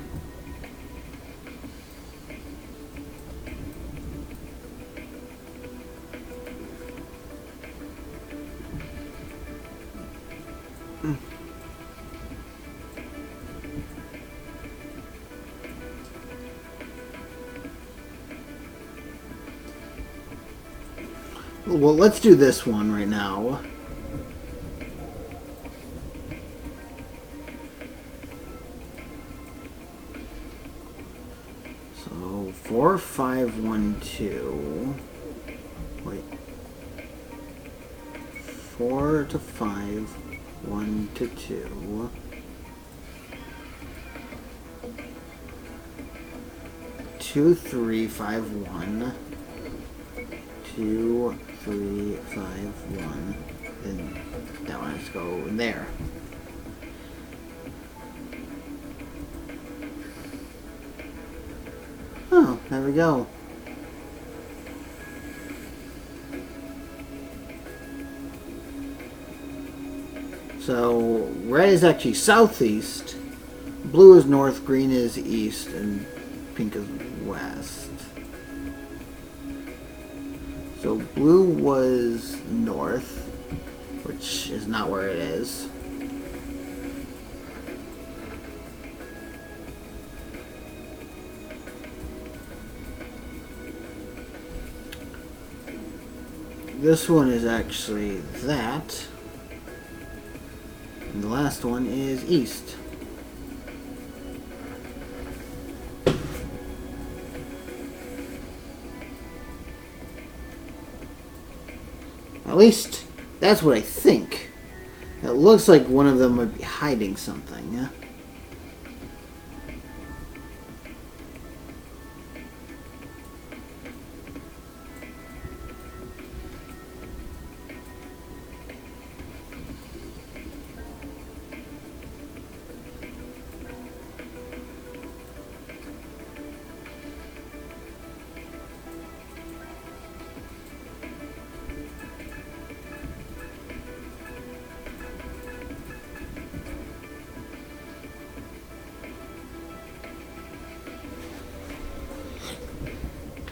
Well, let's do this one right now. So 4, 5, 1, 2. Wait. 4 to 5, 1 to 2. 2, 3, 5, 1. 2, 3, 5, 1. Then that one has to go in there. Oh, there we go. So red is actually southeast, blue is north, green is east, and pink is west. So blue was north, which is not where it is. This one is actually that. And the last one is east. At least, that's what I think. It looks like one of them would be hiding something. Yeah?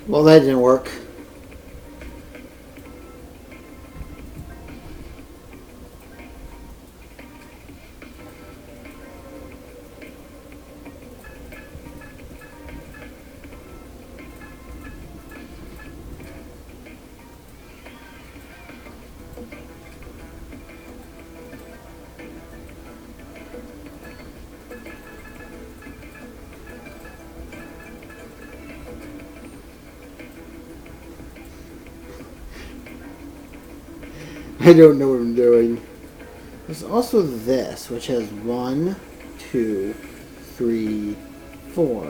Well, that didn't work. I don't know what I'm doing. There's also this, which has 1, 2, 3, 4.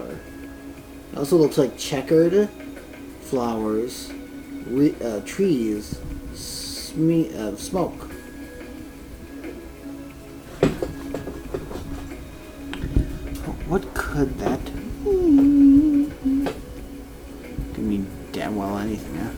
It also looks like checkered flowers, trees, smoke. What could that be? Could mean damn well anything, huh?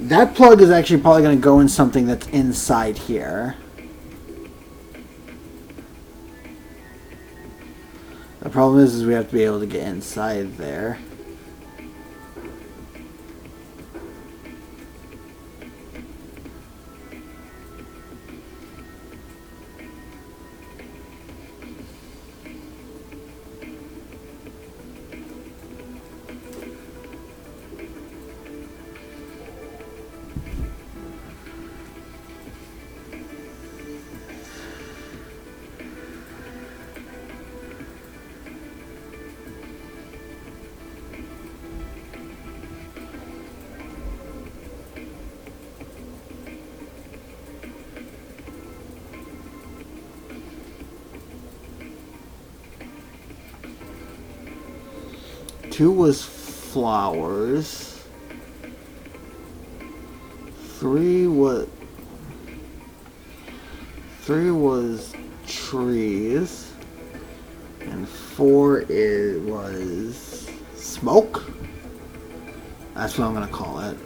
That plug is actually probably going to go in something that's inside here. The problem is we have to be able to get inside there. Two was flowers. 3 was trees, and 4 was smoke. That's what I'm gonna call it.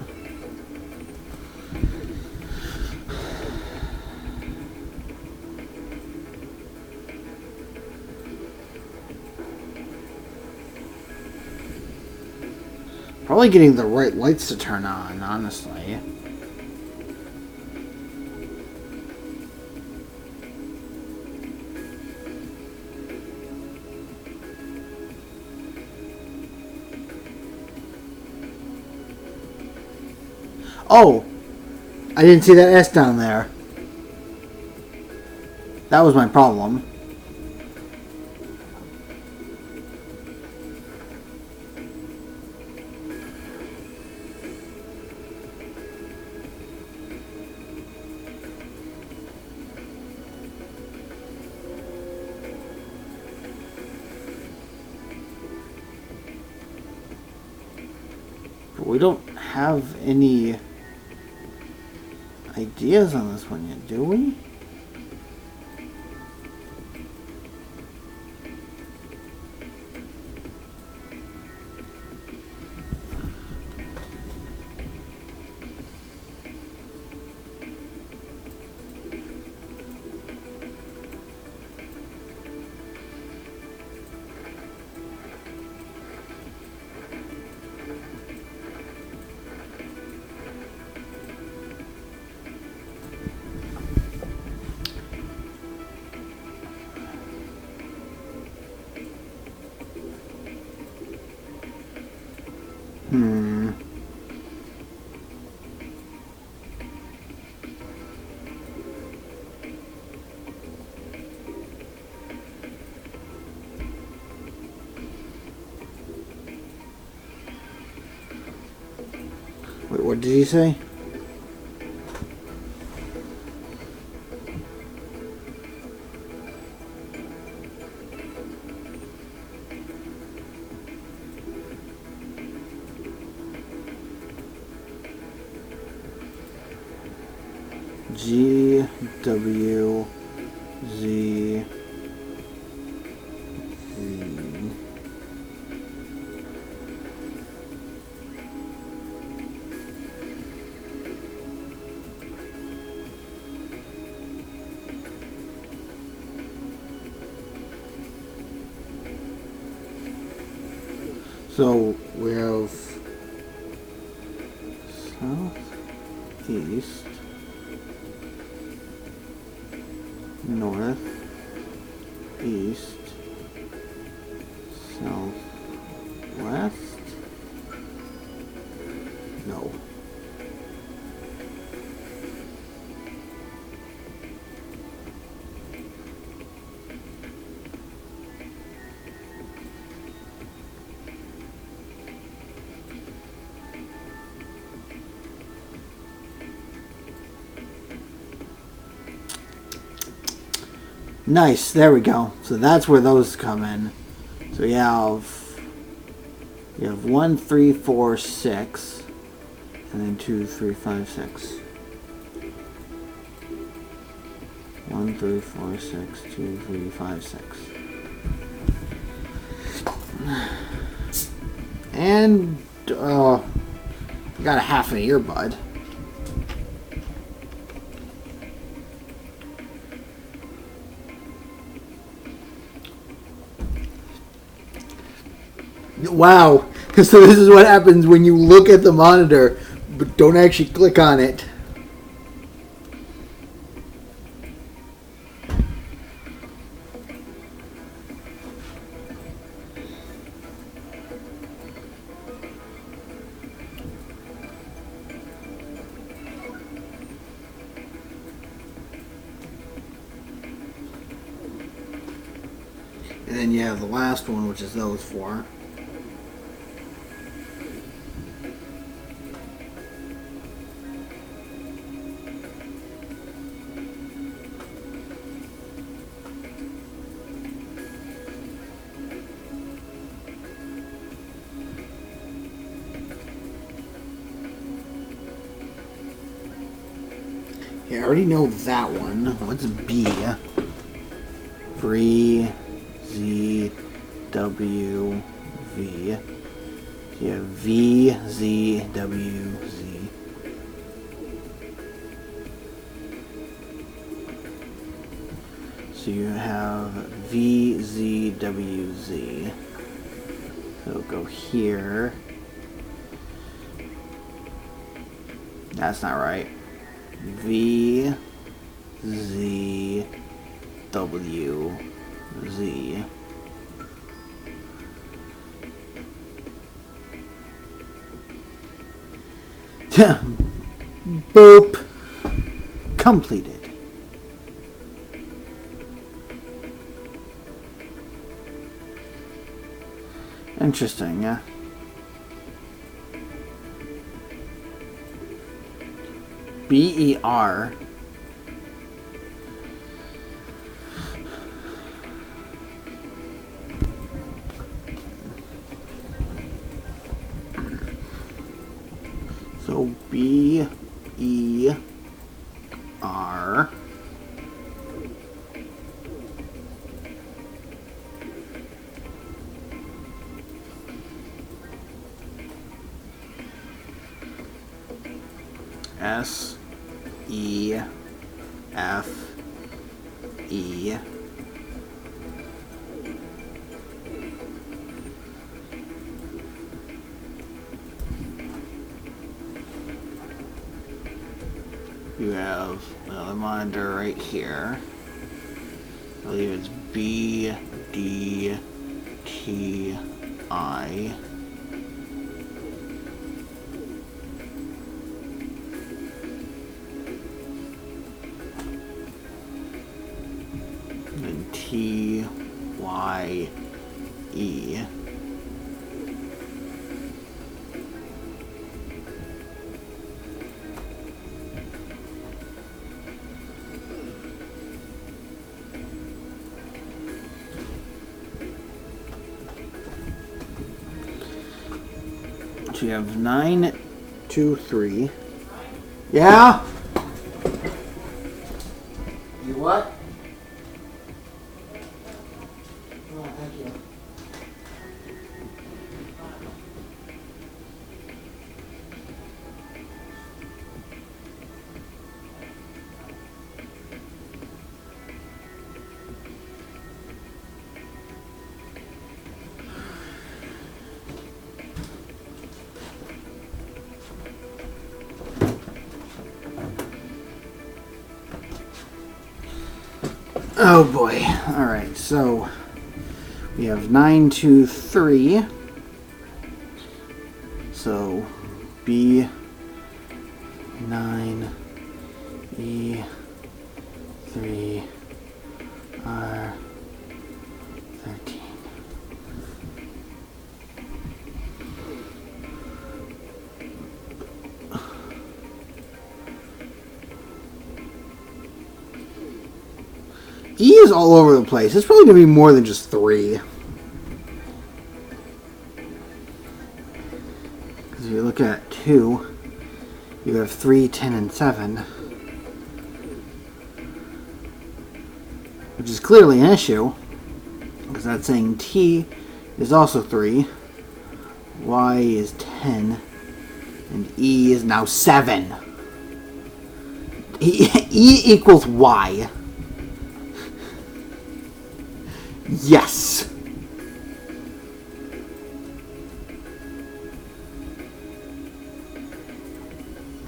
Probably getting the right lights to turn on, honestly. Oh! I didn't see that S down there. That was my problem. But we don't have any ideas on this one yet, do we? Wait, what did he say? G W Z So we have south, east, north, east, south, west. No. Nice, there we go. So that's where those come in. So you have 1, 3, 4, 6, and then 2, 3, 5, 6. 1, 3, 4, 6, 2, 3, 5, 6. And got a half an earbud. Wow. So this is what happens when you look at the monitor but don't actually click on it. And then you have the last one, which is those four. Yeah, I already know that one. What's B? Free, Z, W, V. Yeah, V, Z, W, Z. So you have V, Z, W, Z. So go here. That's not right. V, Z, W, Z. Boop. Completed. Interesting, yeah. BER. So BER. S E F E you have another monitor right here. I believe it's B D T I. And T Y E. So you have 9, 2, 3. Yeah? You what? Oh, thank you. Oh boy. Alright, so we have 9, 2, 3. So B 9 E 3 R 13. E is all over the place. It's probably going to be more than just 3. Because if you look at 2, you have 3, 10, and 7. Which is clearly an issue. Because that's saying T is also 3. Y is 10. And E is now 7. E equals Y. Yes.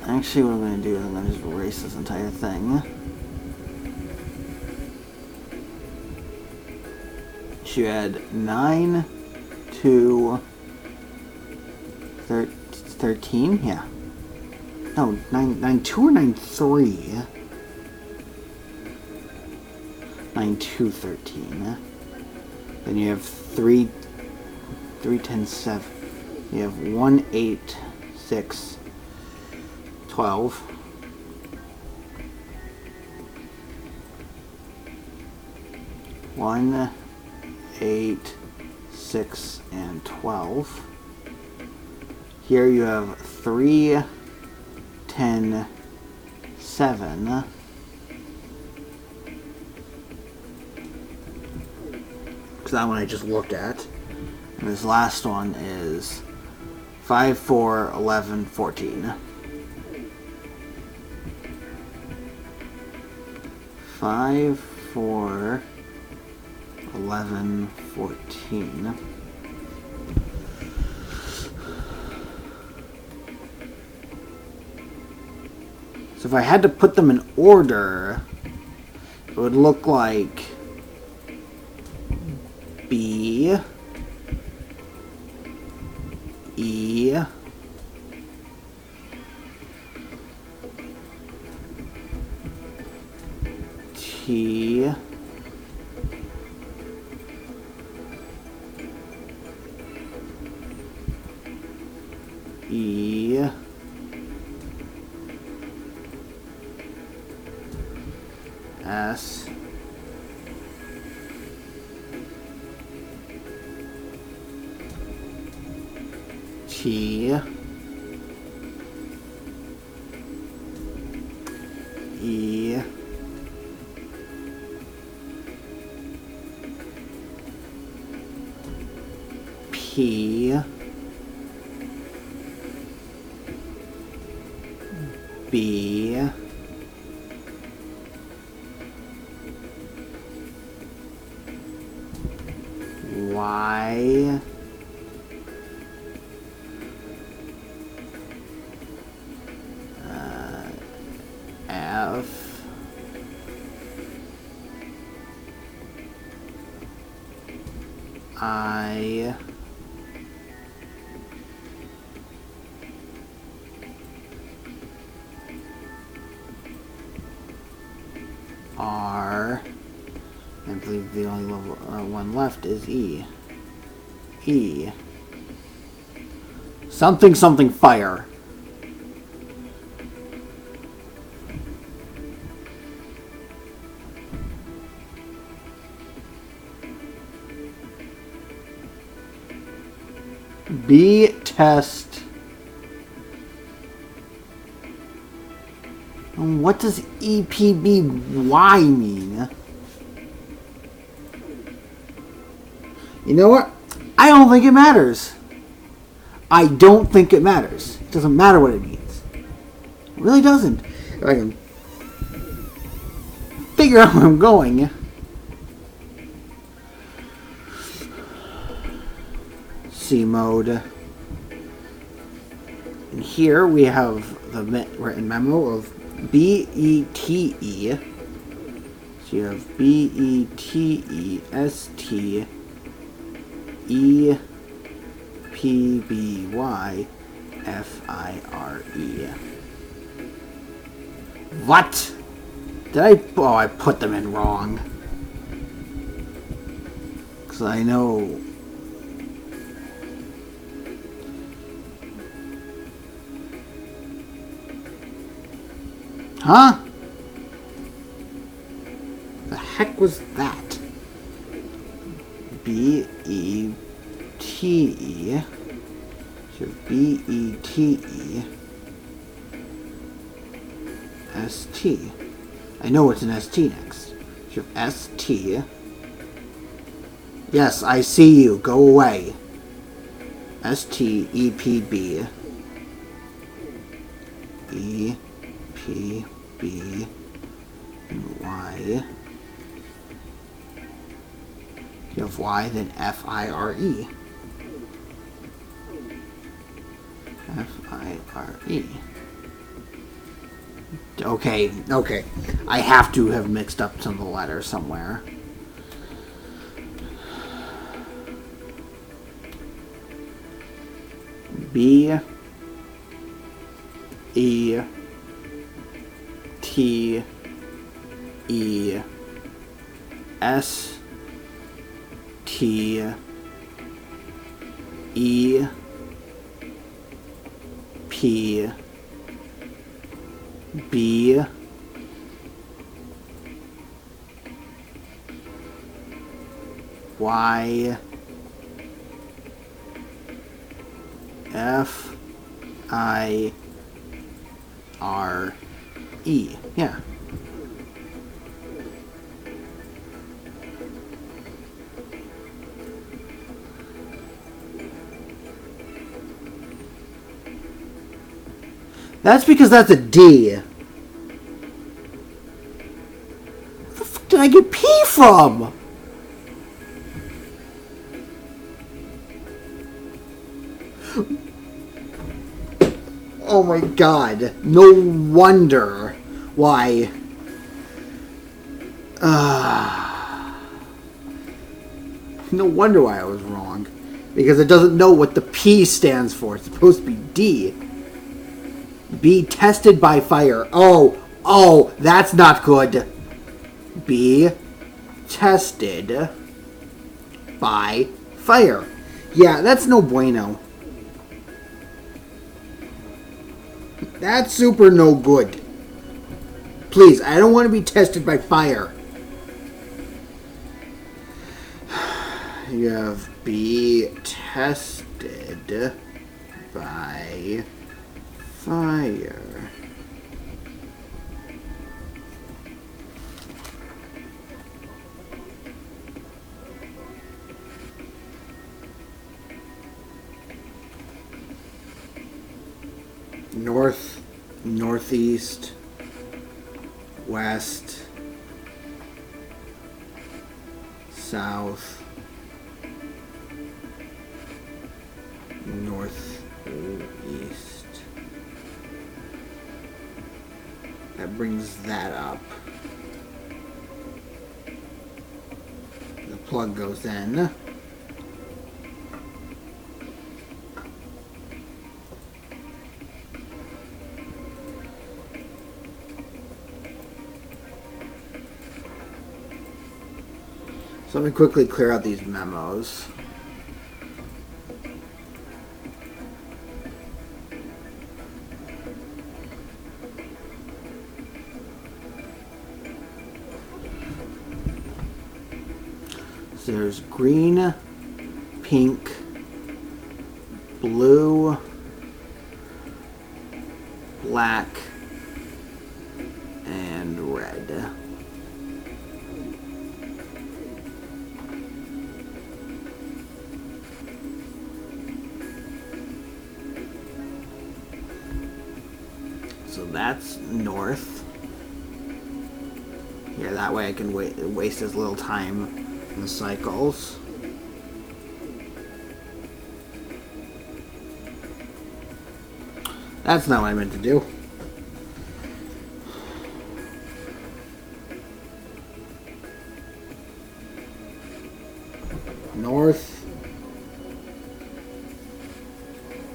Actually, what I'm going to do is I'm going to just erase this entire thing. You had 9, 2, 13? Yeah. No, 9, 2 or 9, 3? 9, 2, 13. Then you have 3, 10, 7. You have 1, 8, 6, 12. 1, 8, 6, and 12. Here you have 3, 10, 7. That one I just looked at. And this last one is 5, 4, 11, 14. 5, 4, 11, 14. So if I had to put them in order, it would look like B, E, T, E, S, T, E, P, B, Y, F, I, R, I believe the only one left is E. E. Something, something, fire. B test. What does EPBY mean? You know what? I don't think it matters. I don't think it matters. It doesn't matter what it means. It really doesn't. If I can figure out where I'm going. C mode. And here we have the written memo of BETE. So So you have BETESTEPBYFIRE. What? Did I? Oh, I put them in wrong. Because I know. Huh? The heck was that? BETE. So BETE. ST. I know it's an ST next. So ST. Yes, I see you. Go away. STEPB. EPB Y. You have Y, then FIRE. FIRE. Okay, okay. I have to have mixed up some of the letters somewhere. B E T E S T E P B Y F I R E. Yeah. That's because that's a D. Where the fuck did I get P from? Oh my god. No wonder why. No wonder why I was wrong. Because it doesn't know what the P stands for. It's supposed to be D. Be tested by fire. Oh, that's not good. Be tested by fire. Yeah, that's no bueno. That's super no good. Please, I don't want to be tested by fire. You have be tested by fire. North, northeast, west, south, northeast. That brings that up. The plug goes in. So let me quickly clear out these memos. So there's green, pink, blue, black, and red. So that's north. Yeah, that way I can waste as little time in the cycles. That's not what I meant to do. north,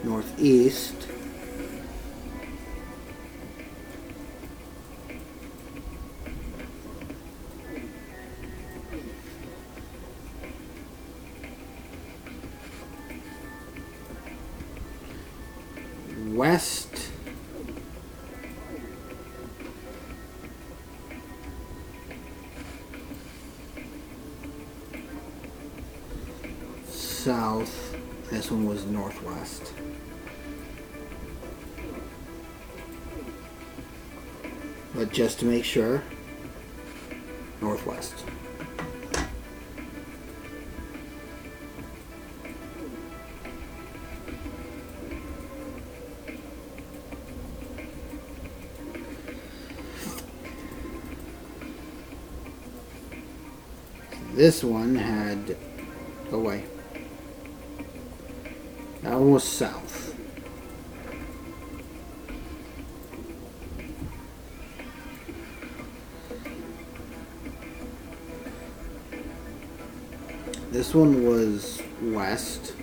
northeast, west, south. This one was northwest. But just to make sure, northwest. This one had, go away. That one was south. This one was west.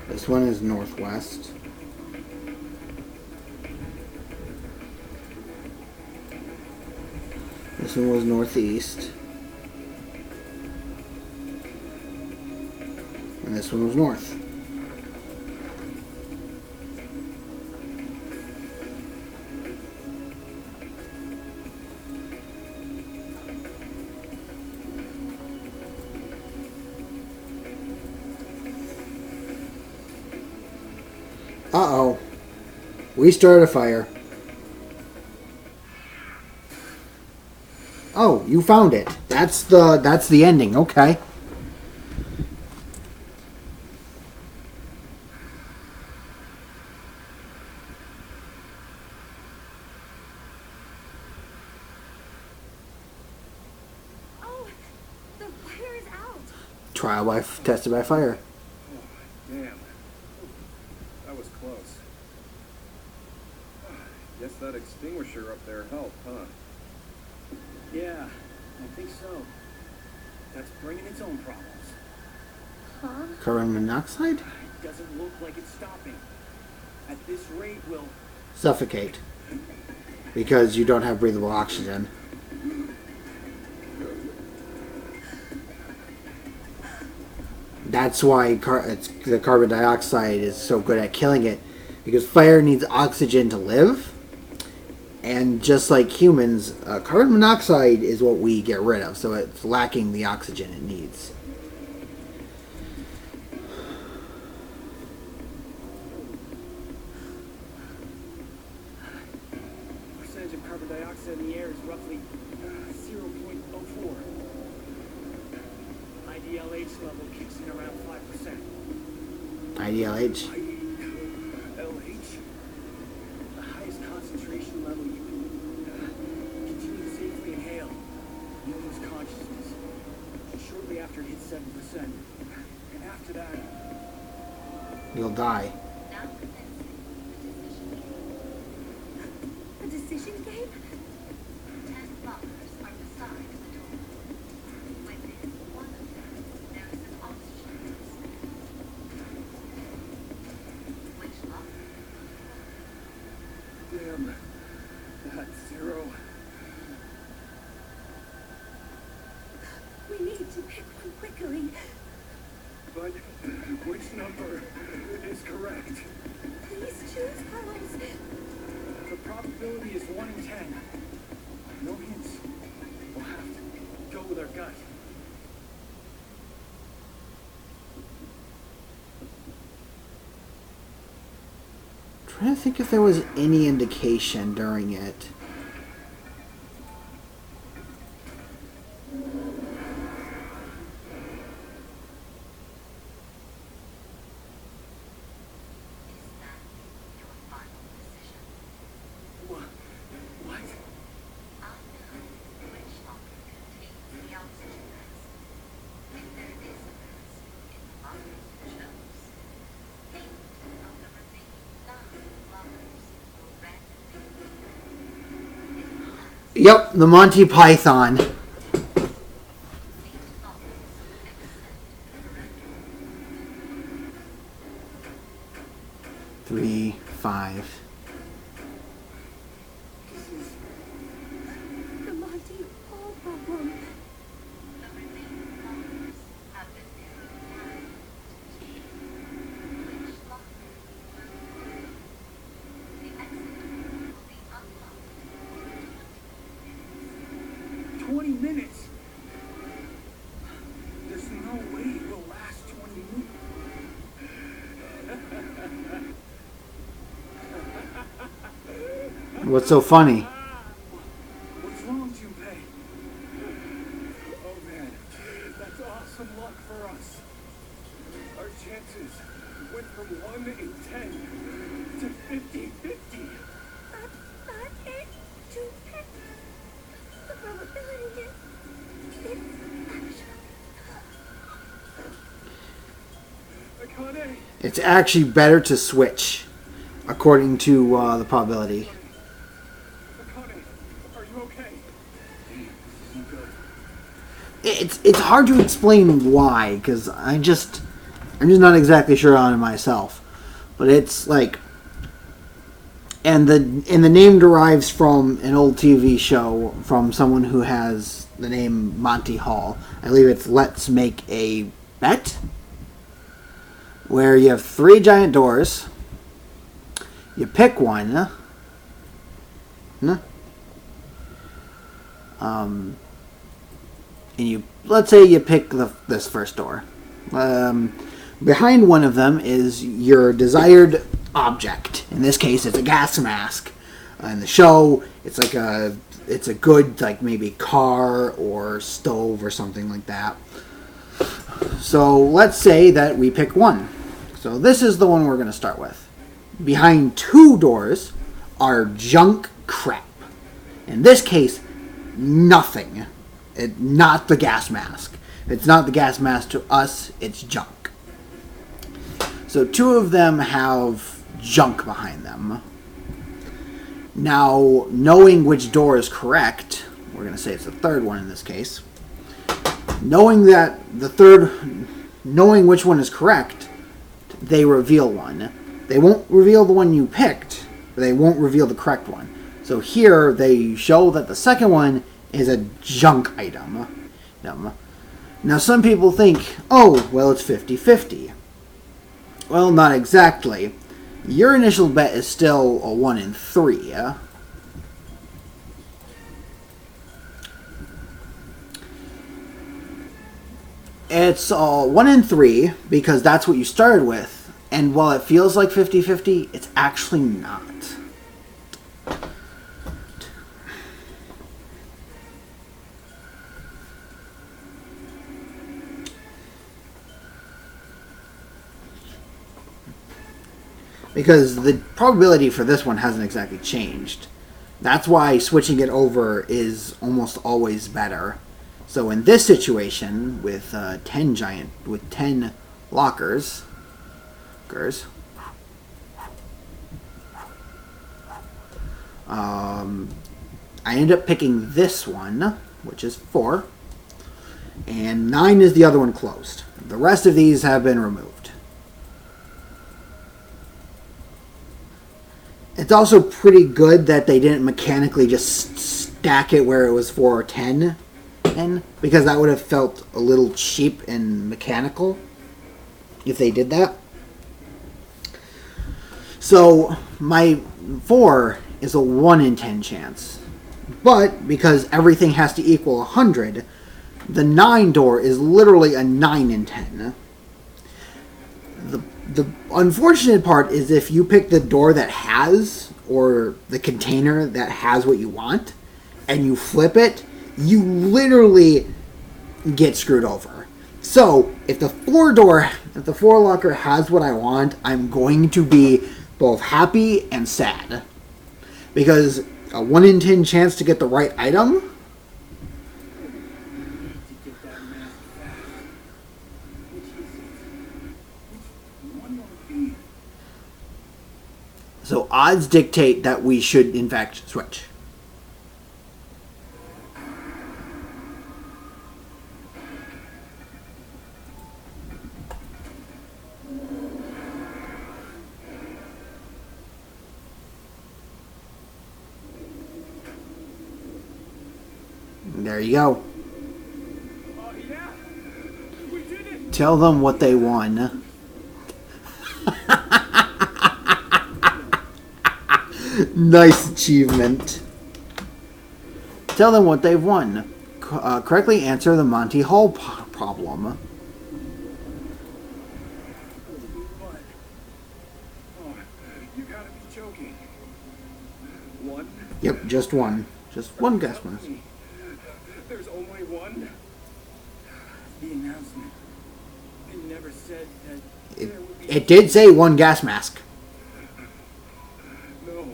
This one is northwest. This one was northeast. And this one was north. Uh-oh. We started a fire. Oh, you found it. That's the ending. Okay. Oh, the fire is out. Trial by tested by fire. Damn. That was close. Guess that extinguisher up there helped, huh? Yeah, I think so. That's bringing its own problems. Huh? Carbon monoxide? It doesn't look like it's stopping. At this rate, we'll... Suffocate. Because you don't have breathable oxygen. That's why the carbon dioxide is so good at killing it. Because fire needs oxygen to live. And just like humans, carbon monoxide is what we get rid of. So it's lacking the oxygen it needs. Percentage of carbon dioxide in the air is roughly 0.04. IDLH level kicks in around 5%. IDLH. LH? The highest concentration level you can continue to safely inhale. You lose consciousness. Shortly after it hits 7%. And after that, You'll die. Now commencing the decision game. A decision game? 10 lockers are beside the door. Within one of them, there is an oxygen mask. Which locker? Damn. That's 0. We need to pick one quickly. But which number is correct? Please choose, Carlos. the probability is 1 in 10. No hints. We'll have to go with our gut. Trying to think if there was any indication during it. Is that your final decision? What? I know which locker contains the oxygen mask. If there is a mask in the locker you chose, 8 of the remaining 9 lockers will randomly Yep, the Monty Python. Three, 5. The Monty Hall problem. The remaining lockers have been narrowed down. Which locker will you? The exit will be unlocked in 20 minutes? There's no way it will last 20 minutes. What's so funny? What's wrong, Junpei? Oh man, that's awesome luck for us. Our chances went from 1 in 10 to 50-50. Not it to pick. The probability is it's Akane, It's actually better to switch, according to the probability. Akane, are you okay? Damn, this isn't good. It's hard to explain why, because I'm just not exactly sure on it myself. But it's like, and the name derives from an old TV show from someone who has the name Monty Hall. I believe it's Let's Make a Bet, where you have 3 giant doors. You pick one. And you, let's say you pick this first door. Behind one of them is your desired object. In this case, it's a gas mask. In the show, it's a good, like, maybe car or stove or something like that. So let's say that we pick one. So this is the one we're going to start with. Behind 2 doors are junk crap. In this case, nothing. Not the gas mask. If it's not the gas mask to us, it's junk. So 2 of them have junk behind them. Now, knowing which door is correct, we're going to say it's the third one in this case. Knowing which one is correct, they reveal one. They won't reveal the one you picked, but they won't reveal the correct one. So here, they show that the second one is a junk item. Now, some people think, oh, well, it's 50-50. Well, not exactly. Your initial bet is still a 1 in 3, yeah? It's 1 in 3 because that's what you started with. And while it feels like 50-50, it's actually not. Because the probability for this one hasn't exactly changed. That's why switching it over is almost always better. So in this situation, with 10 lockers, I end up picking this one, which is 4, and 9 is the other one closed. The rest of these have been removed. It's also pretty good that they didn't mechanically just stack it where it was 4 or 10 in, because that would have felt a little cheap and mechanical if they did that. So my 4 is a 1 in 10 chance. But because everything has to equal 100, the 9 door is literally a 9 in 10. The unfortunate part is if you pick the door that has, or the container that has what you want, and you flip it, you literally get screwed over. So, if the 4 locker has what I want, I'm going to be both happy and sad. Because a 1 in 10 chance to get the right item? To get that mask fast. Which is it? Which one will it be? So odds dictate that we should, in fact, switch. There you go. Yeah. We did it. Tell them what they won. Nice achievement. Tell them what they've won. Correctly answer the Monty Hall problem. What? Oh, you gotta be joking. One? Yep, just one. Just one gas mask. There's only one? The announcement. It never said that there would be... It did say one gas mask. No.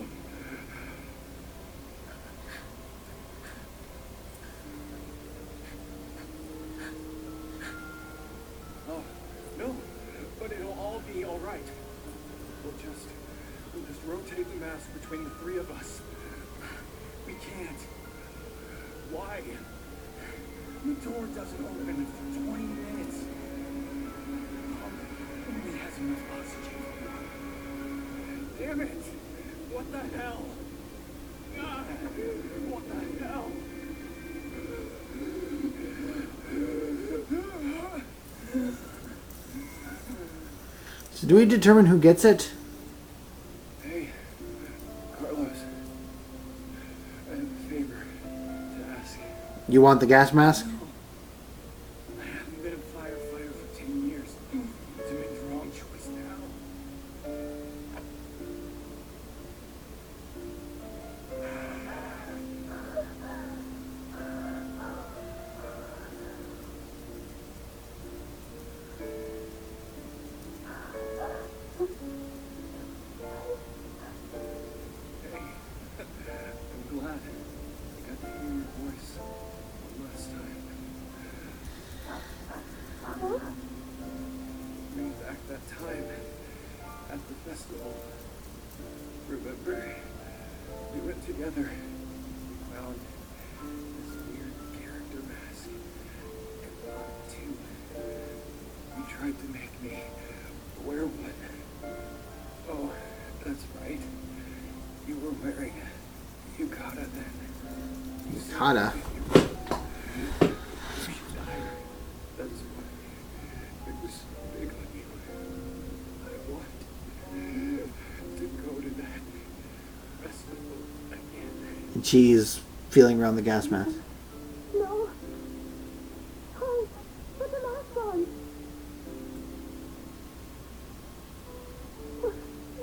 Oh, no. But it'll all be alright. We'll just rotate the mask between the three of us. We can't. Why? The door doesn't open for 20 minutes. Only has enough oxygen. Damn it! What the hell? Ah, what the hell? So do we determine who gets it? Hey, Carlos. I have a favor to ask. You want the gas mask? I haven't been a firefighter for 10 years. To make the wrong choice now. Hey, I'm glad I got to hear your voice one last time. Bring back that time at the festival. Remember? We went together. Found this weird character mask. And bought it too. You tried to make me wear one. Oh, that's right. You were wearing a yukata then. Yukata. That's why it was so big on you. I want to go to that festival again. And she's feeling around the gas mask. No. Oh, put the mask on.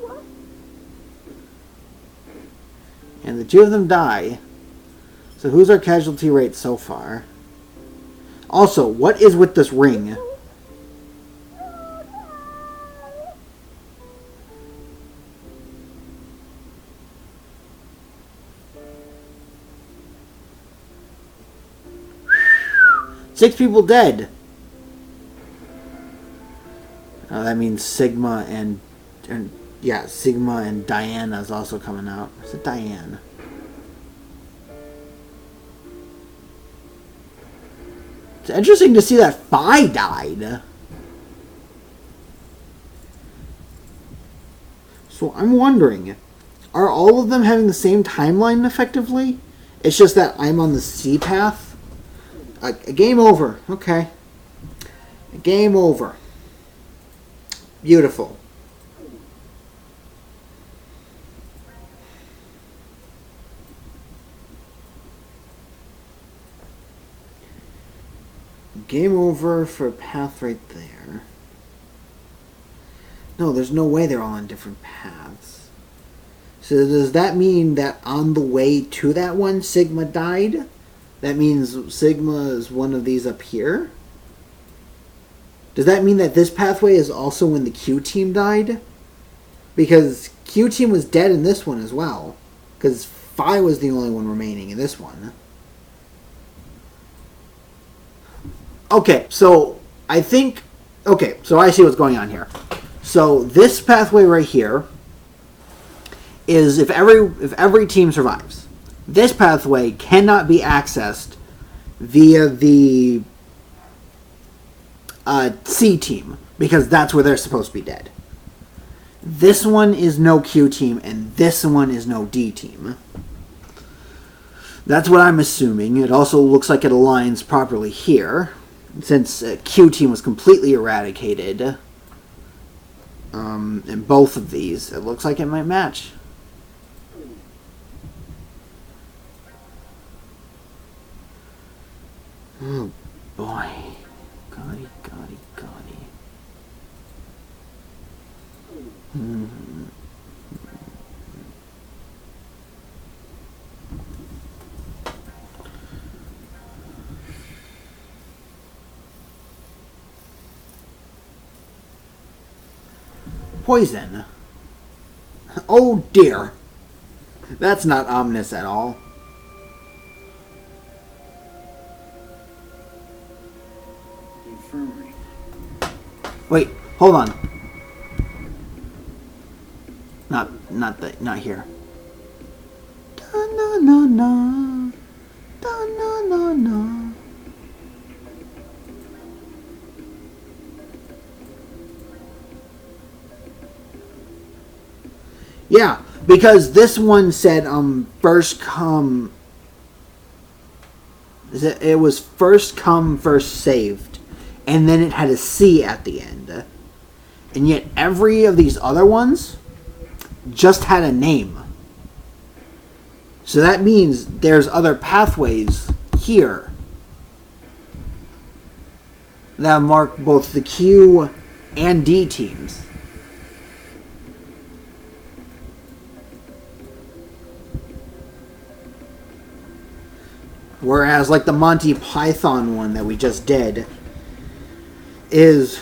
What? And the two of them die. So who's our casualty rate so far? Also, what is with this ring? Six people dead. That means Sigma and yeah, Sigma and Diana is also coming out. Is it Diane? It's interesting to see that Phi died. So I'm wondering, are all of them having the same timeline effectively? It's just that I'm on the C path. A game over. Okay. A game over. Beautiful. Game over for a path right there. No, there's no way they're all on different paths. So does that mean that on the way to that one, Sigma died? That means Sigma is one of these up here? Does that mean that this pathway is also when the Q team died? Because Q team was dead in this one as well. Because Phi was the only one remaining in this one. Okay, so I think... Okay, so I see what's going on here. So this pathway right here is if every team survives. This pathway cannot be accessed via the C team, because that's where they're supposed to be dead. This one is no Q team, and this one is no D team. That's what I'm assuming. It also looks like it aligns properly here. Since Q Team was completely eradicated in both of these, it looks like it might match. Oh boy. Gotti, gotti, gotti. Poison. Oh dear. That's not ominous at all. The infirmary. Wait, hold on. Not here. Da na na na. Da na na na. Yeah, because this one said first come. It was first come, first saved, and then it had a C at the end. And yet every of these other ones just had a name. So that means there's other pathways here that mark both the Q and D teams. Whereas, like the Monty Python one that we just did is,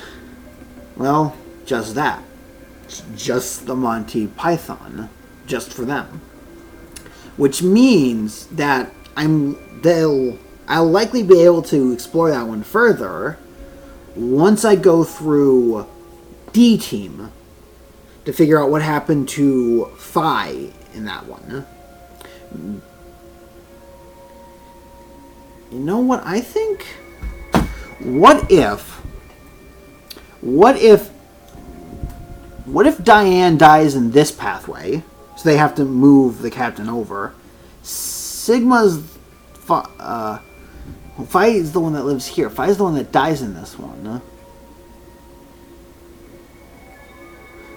well, just that. It's just the Monty Python, just for them. Which means that I'll likely be able to explore that one further once I go through D Team to figure out what happened to Phi in that one. You know what I think? What if Diane dies in this pathway, so they have to move the captain over? Phi is the one that lives here. Phi is the one that dies in this one.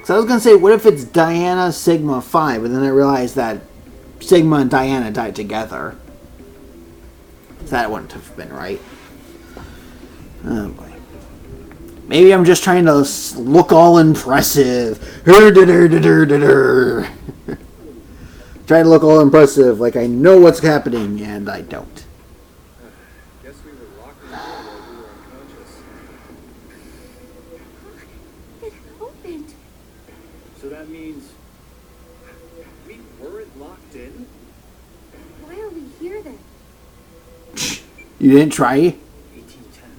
So I was going to say, what if it's Diana, Sigma, Phi, but then I realized that Sigma and Diana died together. That wouldn't have been right. Oh boy. Maybe I'm just trying to look all impressive. Trying to look all impressive, like I know what's happening, and I don't. Guess we were locked in while we were unconscious. It opened. So that means We weren't locked in? Why are we here then? You didn't try? 1810.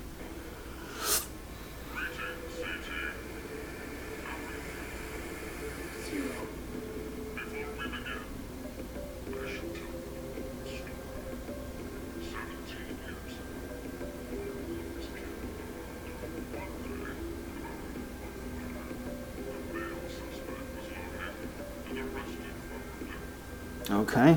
Zero. Okay.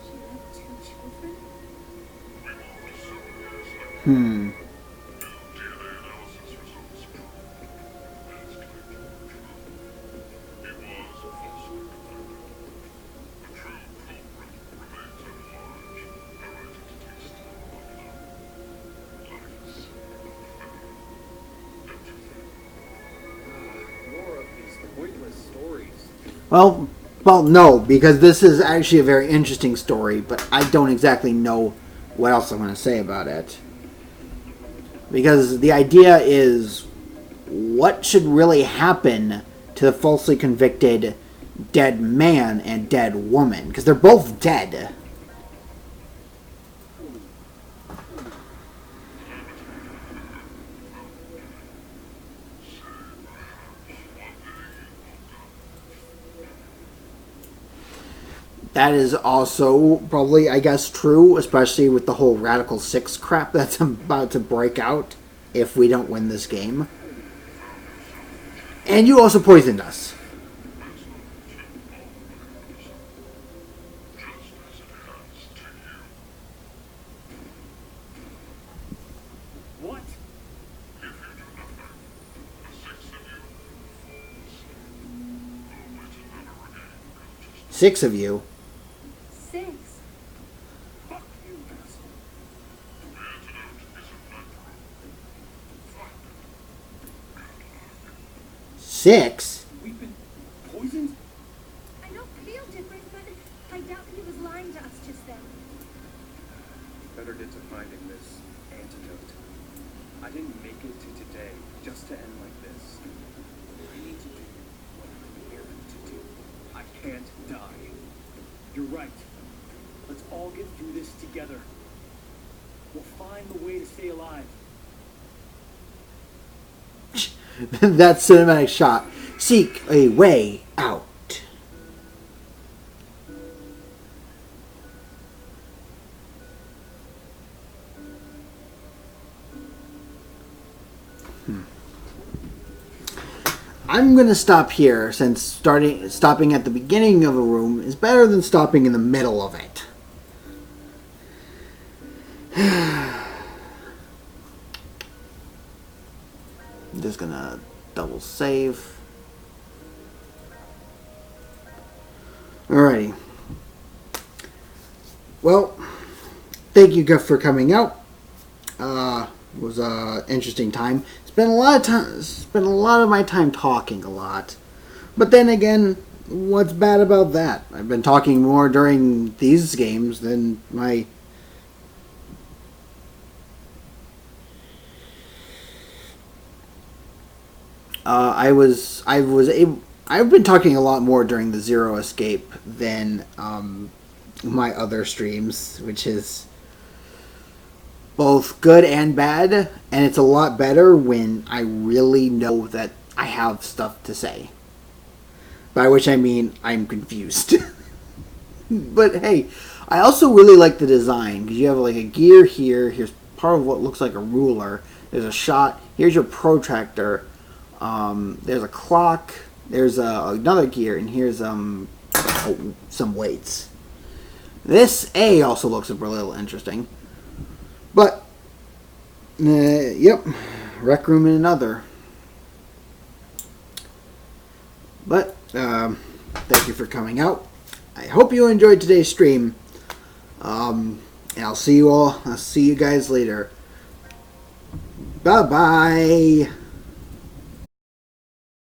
She left 2 children? Hmm. More of these pointless stories. Well, no, because this is actually a very interesting story, but I don't exactly know what else I'm going to say about it. Because the idea is, what should really happen to the falsely convicted dead man and dead woman? Because they're both dead. That is also probably, I guess, true, especially with the whole Radical 6 crap that's about to break out if we don't win this game. And you also poisoned us. What? 6 of you. 6. Fuck you, asshole. 6? We've been poisoned? I don't feel different, but I doubt he was lying to us just then. Better get to finding this antidote. I didn't make it to today just to end like this. I need to do what I'm here to do. I can't die. You're right. Let's all get through this together. We'll find the way to stay alive. That cinematic shot. Seek a way out. I'm gonna stop here since stopping at the beginning of a room is better than stopping in the middle of it. I'm just gonna double save. Alrighty. Well, thank you for coming out. It was an interesting time. Spent a lot of my time talking a lot. But then again, what's bad about that? I've been talking more during these games than my I've been talking a lot more during the Zero Escape than my other streams, which is both good and bad, and it's a lot better when I really know that I have stuff to say. By which I mean I'm confused. But hey, I also really like the design, because you have like a gear here, here's part of what looks like a ruler, there's a shot, here's your protractor, there's a clock, there's another gear, and here's some weights. This A also looks a little interesting. But, yep, Rec Room in another. But, thank you for coming out. I hope you enjoyed today's stream. And I'll see you guys later. Bye-bye.